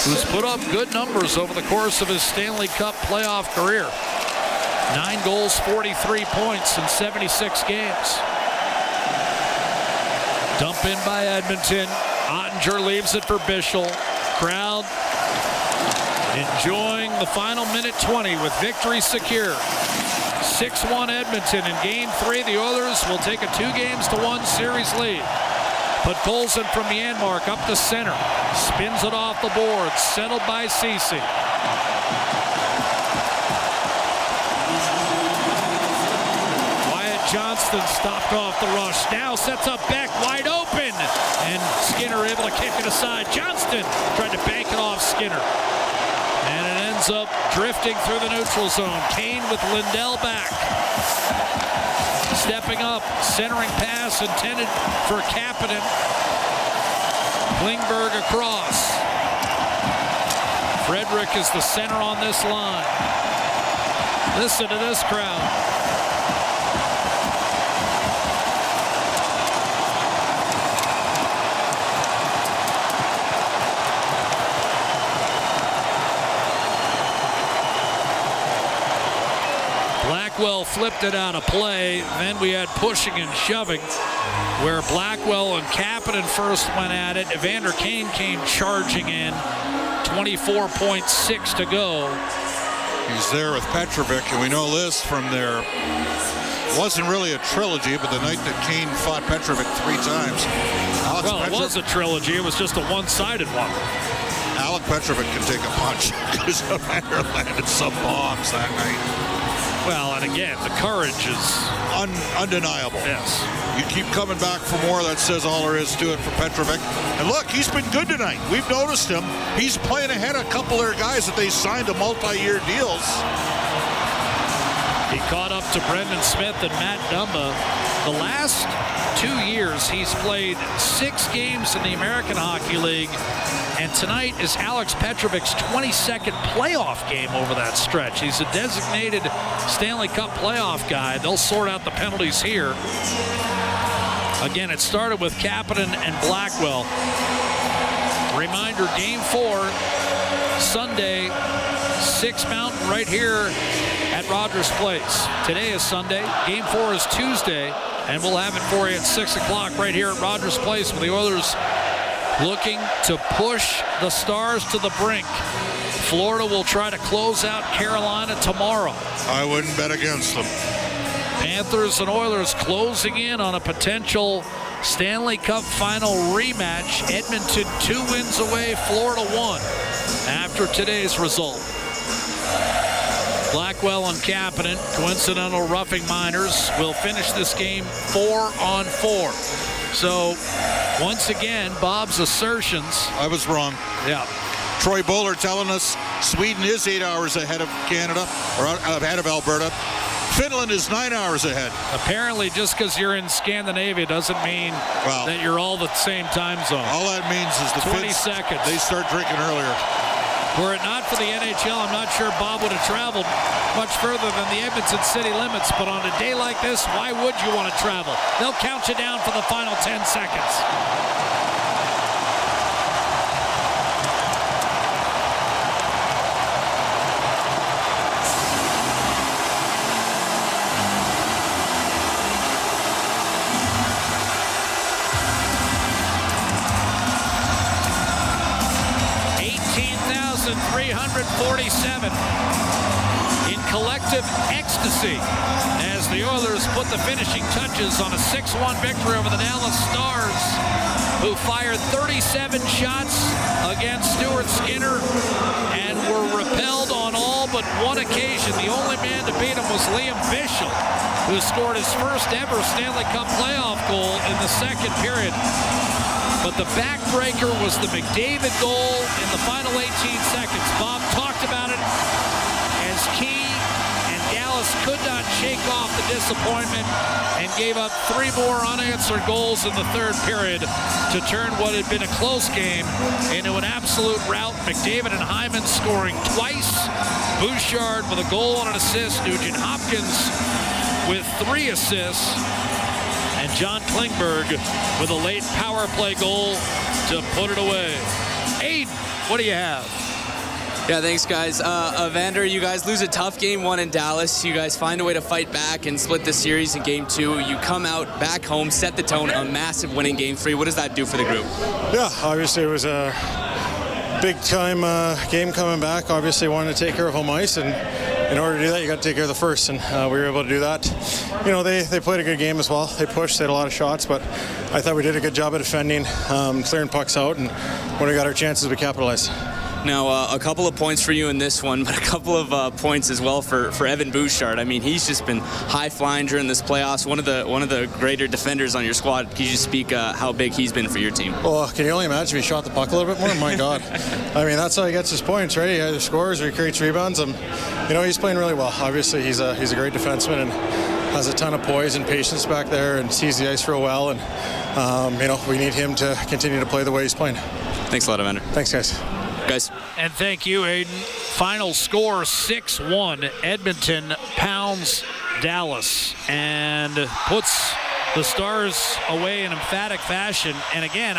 who's put up good numbers over the course of his Stanley Cup playoff career. 9 goals, 43 points in 76 games. Dump in by Edmonton. Ottinger leaves it for Bischel. Crowd enjoying the final minute 20 with victory secure. 6-1 Edmonton in Game 3. The Oilers will take a 2-1 series lead. But Golson from Myanmar up the center. Spins it off the board. Settled by Cece. Wyatt Johnston stopped off the rush. Now sets up Beck wide open. And Skinner able to kick it aside. Johnston tried to bank it off Skinner. And it ends up drifting through the neutral zone. Kane with Lindell back. Stepping up, centering pass intended for Kapanen. Klingberg across. Frederick is the center on this line. Listen to this crowd. Blackwell flipped it out of play. Then we had pushing and shoving where Blackwell and Kapanen first went at it. Evander Kane came charging in. 24.6 to go. He's there with Petrovic, and we know this from their, wasn't really a trilogy, but the night that Kane fought Petrovic 3 times. It was a trilogy. It was just a one-sided one. Alec Petrovic can take a punch because Evander landed some bombs that night. Well, and again, the courage is undeniable. Yes. You keep coming back for more. That says all there is to it for Petrovic. And look, he's been good tonight. We've noticed him. He's playing ahead of a couple of their guys that they signed to multi-year deals. He caught up to Brendan Smith and Matt Dumba. The last 2 years, he's played 6 games in the American Hockey League. And tonight is Alex Petrovic's 22nd playoff game over that stretch. He's a designated Stanley Cup playoff guy. They'll sort out the penalties here. Again, it started with Kapanen and Blackwell. Reminder, Game 4, Sunday, 6 Mountain right here at Rogers Place. Today is Sunday. Game 4 is Tuesday. And we'll have it for you at 6 o'clock right here at Rogers Place with the Oilers looking to push the Stars to the brink. Florida will try to close out Carolina tomorrow. I wouldn't bet against them. Panthers and Oilers closing in on a potential Stanley Cup final rematch. Edmonton 2 wins away, Florida 1 after today's result. Blackwell and Kapanen, coincidental roughing minors, will finish this game 4-on-4. So, once again, Bob's assertions. I was wrong. Yeah. Troy Bowler telling us Sweden is 8 hours ahead of Canada, or ahead of Alberta. Finland is 9 hours ahead. Apparently, just because you're in Scandinavia doesn't mean that you're all the same time zone. All that means is the 20 Finns, seconds. They start drinking earlier. Were it not for the NHL, I'm not sure Bob would have traveled much further than the Edmonton city limits. But on a day like this, why would you want to travel? They'll count you down for the final 10 seconds. In collective ecstasy as the Oilers put the finishing touches on a 6-1 victory over the Dallas Stars, who fired 37 shots against Stuart Skinner and were repelled on all but one occasion. The only man to beat him was Liam Bichsel, who scored his first ever Stanley Cup playoff goal in the second period. But the backbreaker was the McDavid goal in the final 18 seconds. Bob talked about it as Key and Dallas could not shake off the disappointment and gave up 3 more unanswered goals in the third period to turn what had been a close game into an absolute rout. McDavid and Hyman scoring twice. Bouchard with a goal and an assist. Nugent Hopkins with 3 assists. And John Klingberg with a late power play goal to put it away. Aiden, what do you have? Yeah, thanks, guys. Evander, you guys lose a tough game 1 in Dallas. You guys find a way to fight back and split the series in game 2. You come out back home, set the tone, a massive win in game 3. What does that do for the group? Yeah, obviously it was a big-time game coming back. Obviously wanted to take care of home ice, and in order to do that, you got to take care of the first, and we were able to do that. You know, they played a good game as well. They pushed, they had a lot of shots, but I thought we did a good job of defending, clearing pucks out, and when we got our chances, we capitalized. Now, a couple of points for you in this one, but a couple of points as well for Evan Bouchard. I mean, he's just been high-flying during this playoffs. One of the greater defenders on your squad. Can you just speak how big he's been for your team? Well, can you only imagine if he shot the puck a little bit more? My God. I mean, that's how he gets his points, right? He either scores or he creates rebounds. You know, he's playing really well. Obviously, he's a great defenseman and has a ton of poise and patience back there and sees the ice real well. And, you know, we need him to continue to play the way he's playing. Thanks a lot, Evander. Thanks, guys. And thank you, Aiden. Final score 6-1. Edmonton pounds Dallas and puts the Stars away in emphatic fashion. And again,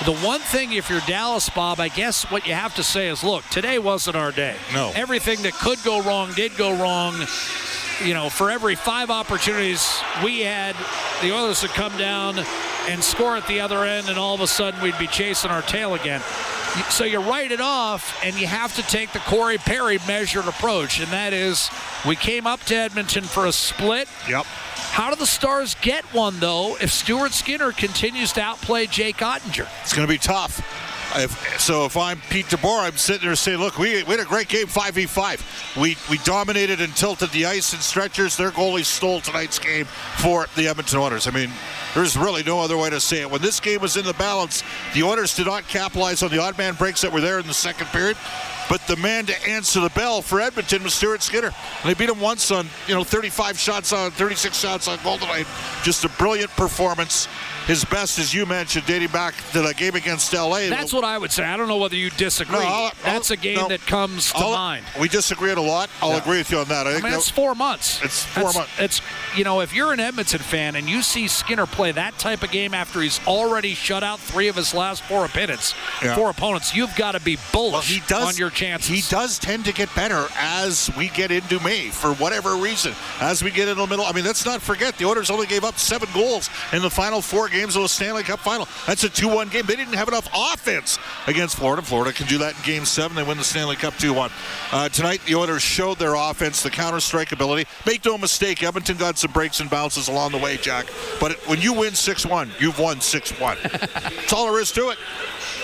the one thing, if you're Dallas, Bob, I guess what you have to say is, look, today wasn't our day. No. Everything that could go wrong did go wrong. You know, for every 5 opportunities we had, the Oilers would come down and score at the other end, and all of a sudden we'd be chasing our tail again. So you write it off, and you have to take the Corey Perry measured approach, and that is we came up to Edmonton for a split. Yep. How do the Stars get one, though, if Stuart Skinner continues to outplay Jake Ottinger? It's going to be tough. If I'm Pete DeBoer, I'm sitting there saying, look, we had a great game 5v5. We dominated and tilted the ice in stretchers. Their goalies stole tonight's game for the Edmonton Oilers. I mean, there's really no other way to say it. When this game was in the balance, the Oilers did not capitalize on the odd man breaks that were there in the second period. But the man to answer the bell for Edmonton was Stuart Skinner. And they beat him once on, 36 shots on goal tonight. Just a brilliant performance. His best, as you mentioned, dating back to the game against L.A. That's what I would say. I don't know whether you disagree. That's a game that comes to mind. We disagreed a lot. I'll agree with you on that. I mean, it's 4 months. It's 4 months. It's, if you're an Edmonton fan and you see Skinner play that type of game after he's already shut out 3 of his last 4 opponents, you've got to be bullish on your chances. He does tend to get better as we get into May, for whatever reason. As we get into the middle, I mean, let's not forget the Oilers only gave up 7 goals in the final 4 games of the Stanley Cup final. That's a 2-1 game. They didn't have enough offense against Florida. Florida can do that in Game 7. They win the Stanley Cup 2-1. Tonight, the Oilers showed their offense, the counter-strike ability. Make no mistake, Edmonton got some breaks and bounces along the way, Jack. But when you win 6-1, you've won 6-1. That's all there is to it.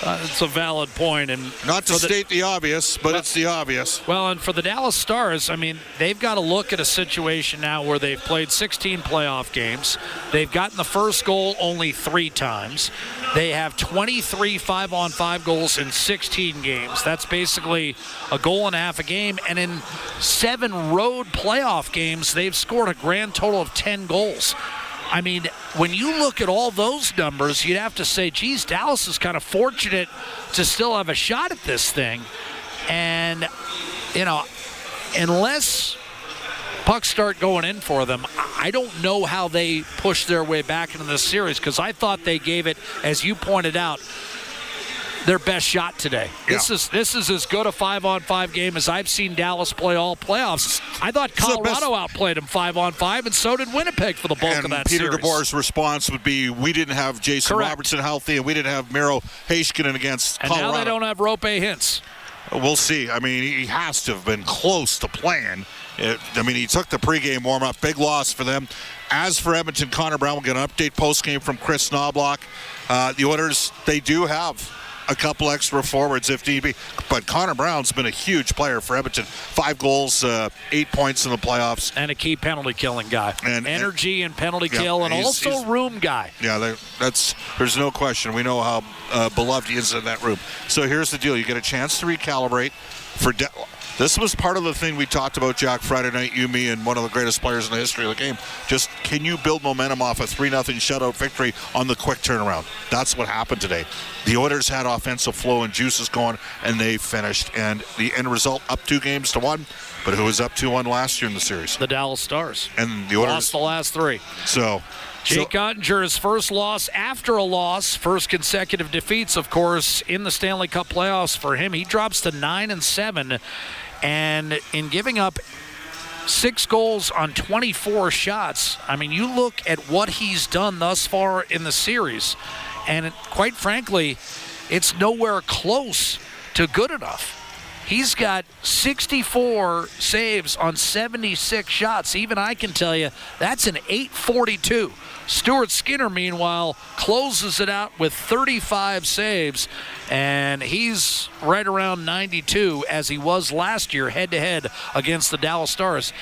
It's a valid point. And not to state the obvious, but it's the obvious. Well, and for the Dallas Stars, I mean, they've got to look at a situation now where they've played 16 playoff games. They've gotten the first goal only 3 times. They have 23 5-on-5 goals in 16 games. That's basically a goal and a half a game. And in 7 road playoff games, they've scored a grand total of 10 goals. I mean, when you look at all those numbers, you'd have to say, geez, Dallas is kind of fortunate to still have a shot at this thing. And, unless pucks start going in for them, I don't know how they push their way back into this series, because I thought they gave it, as you pointed out, their best shot today. Yeah. This is as good a 5-on-5 game as I've seen Dallas play all playoffs. I thought Colorado outplayed them 5-on-5, and so did Winnipeg for the bulk of that Peter series. Peter DeBoer's response would be, we didn't have Jason Robertson healthy, and we didn't have Miro Heiskanen against Colorado. And now they don't have Roope Hintz. We'll see. I mean, he has to have been close to playing. He took the pregame warm-up. Big loss for them. As for Edmonton, Connor Brown will get an update postgame from Chris Knobloch. The Oilers, they do have a couple extra forwards if need be. But Connor Brown's been a huge player for Edmonton. 5 goals, 8 points in the playoffs. And a key penalty killing guy. And energy and penalty kill, and also room guy. Yeah, there's no question. We know how beloved he is in that room. So here's the deal. You get a chance to recalibrate for this was part of the thing we talked about, Jack, Friday night, you, me, and one of the greatest players in the history of the game. Just, can you build momentum off a 3-0 shutout victory on the quick turnaround? That's what happened today. The Oilers had offensive flow and juices going, and they finished. And the end result, up 2-1. But who was up 2-1 last year in the series? The Dallas Stars. And the Oilers lost the last 3. So Jake Ottinger's first loss after a loss, first consecutive defeats, of course, in the Stanley Cup playoffs for him. He drops to 9-7. And in giving up 6 goals on 24 shots, I mean, you look at what he's done thus far in the series, and quite frankly, it's nowhere close to good enough. He's got 64 saves on 76 shots. Even I can tell you that's an .842. Stuart Skinner, meanwhile, closes it out with 35 saves, and he's right around 92 as he was last year head-to-head against the Dallas Stars.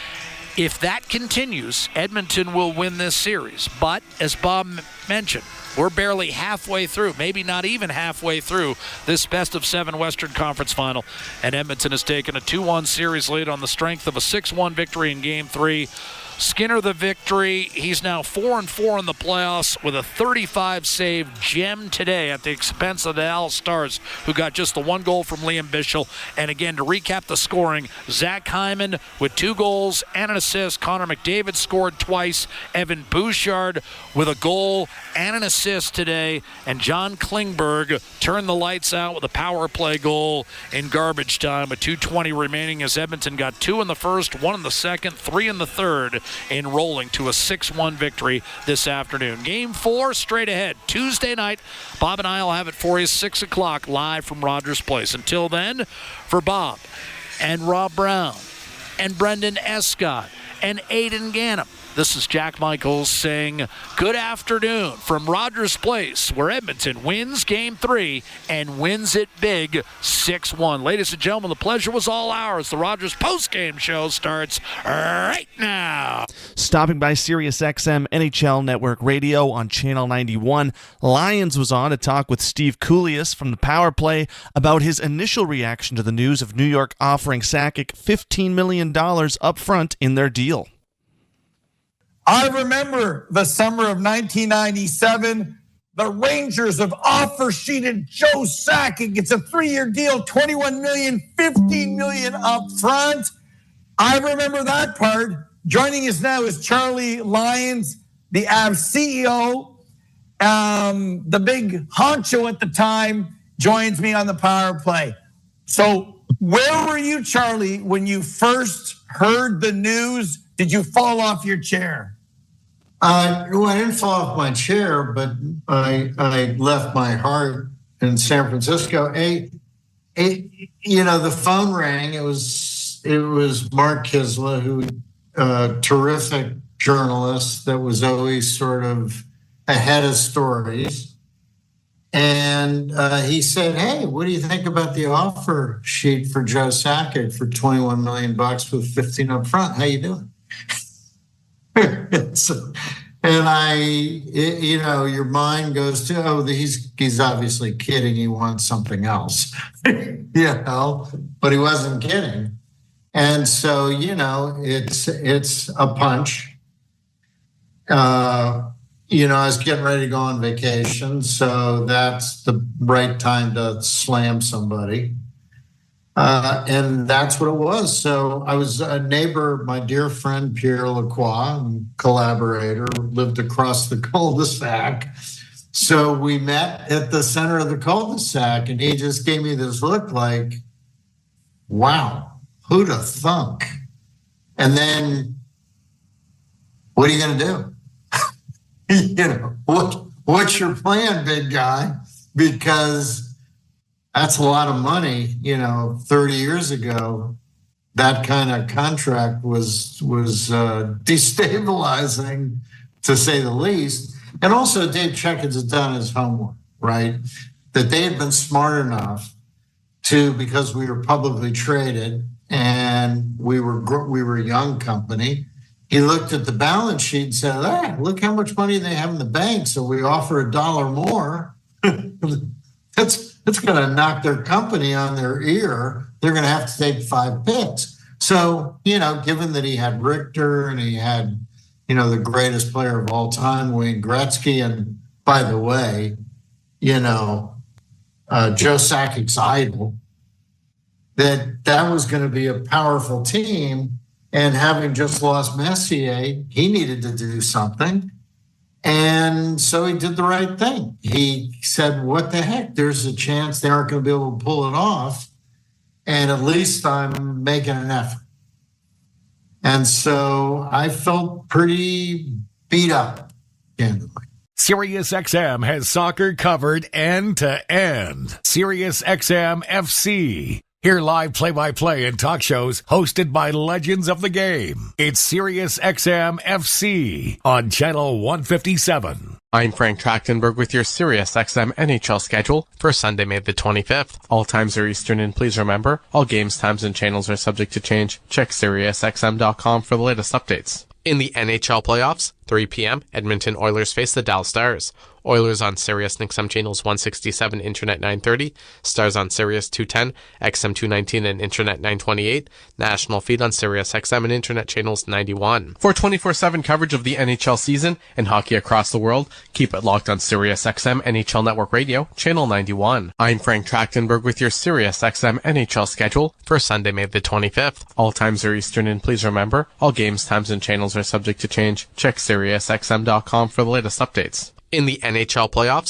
If that continues, Edmonton will win this series. But, as Bob mentioned, we're barely halfway through, maybe not even halfway through this best-of-7 Western Conference final, and Edmonton has taken a 2-1 series lead on the strength of a 6-1 victory in Game 3. Skinner the victory. He's now 4-4 in the playoffs with a 35-save gem today at the expense of the Dallas Stars, who got just the one goal from Liam Bichsel. And again, to recap the scoring, Zach Hyman with 2 goals and an assist. Connor McDavid scored twice. Evan Bouchard with a goal and an assist today. And John Klingberg turned the lights out with a power play goal in garbage time with 2:20 remaining, as Edmonton got 2 in the first, 1 in the second, 3 in the third, in rolling to a 6-1 victory this afternoon. Game 4 straight ahead Tuesday night. Bob and I will have it for you 6 o'clock live from Rogers Place. Until then, for Bob and Rob Brown and Brendan Escott and Aidan Gannam, this is Jack Michaels saying good afternoon from Rogers Place, where Edmonton wins Game 3 and wins it big 6-1. Ladies and gentlemen, the pleasure was all ours. The Rogers postgame show starts right now. Stopping by SiriusXM NHL Network Radio on Channel 91, Lions was on to talk with Steve Kouleas from the Power Play about his initial reaction to the news of New York offering Sakic $15 million up front in their deal. I remember the summer of 1997. The Rangers have offer-sheeted Joe Sakic. It's a 3-year deal, $21 million, $15 million up front. I remember that part. Joining us now is Charlie Lyons, the Avs CEO. The big honcho at the time joins me on the Power Play. So where were you, Charlie, when you first heard the news? Did you fall off your chair? Well, I didn't fall off my chair, but I left my heart in San Francisco. The phone rang. It was Mark Kisla, who terrific journalist that was always sort of ahead of stories. And he said, "Hey, what do you think about the offer sheet for Joe Sakic for $21 million with 15 up front? How you doing?" Your mind goes to, he's obviously kidding. He wants something else, but he wasn't kidding. And so, it's a punch. I was getting ready to go on vacation, so that's the right time to slam somebody. And that's what it was. So I was a neighbor, my dear friend Pierre Lacroix, collaborator, lived across the cul-de-sac. So we met at the center of the cul-de-sac, and he just gave me this look like, wow, who'd have thunk? And then, what are you going to do? What's your plan, big guy? Because that's a lot of money. 30 years ago, that kind of contract was destabilizing, to say the least. And also, Dave Checkins had done his homework, right? That they had been smart enough to, because we were publicly traded and we were a young company. He looked at the balance sheet and said, look how much money they have in the bank. So we offer $1 more. It's going to knock their company on their ear. They're going to have to take 5 picks. So, given that he had Richter and he had, the greatest player of all time, Wayne Gretzky, and by the way, Joe Sakic's idol, that was going to be a powerful team. And having just lost Messier, he needed to do something. And so he did the right thing. He said, what the heck? There's a chance they aren't going to be able to pull it off. And at least I'm making an effort. And so I felt pretty beat up, candidly. SiriusXM has soccer covered end to end. SiriusXM FC. Hear live play-by-play and talk shows hosted by legends of the game. It's Sirius XM FC on Channel 157. I'm Frank Trachtenberg with your Sirius XM NHL schedule for Sunday, May the 25th. All times are Eastern, and please remember, all games, times, and channels are subject to change. Check SiriusXM.com for the latest updates. In the NHL playoffs, 3 p.m., Edmonton Oilers face the Dallas Stars. Oilers on Sirius XM channels 167, Internet 930. Stars on Sirius 210, XM 219, and Internet 928. National feed on Sirius XM and Internet channels 91. For 24/7 coverage of the NHL season and hockey across the world, keep it locked on Sirius XM NHL Network Radio, channel 91. I'm Frank Trachtenberg with your Sirius XM NHL schedule for Sunday, May the 25th. All times are Eastern, and please remember, all games, times, and channels are subject to change. Check SiriusXM.com for the latest updates. In the NHL playoffs,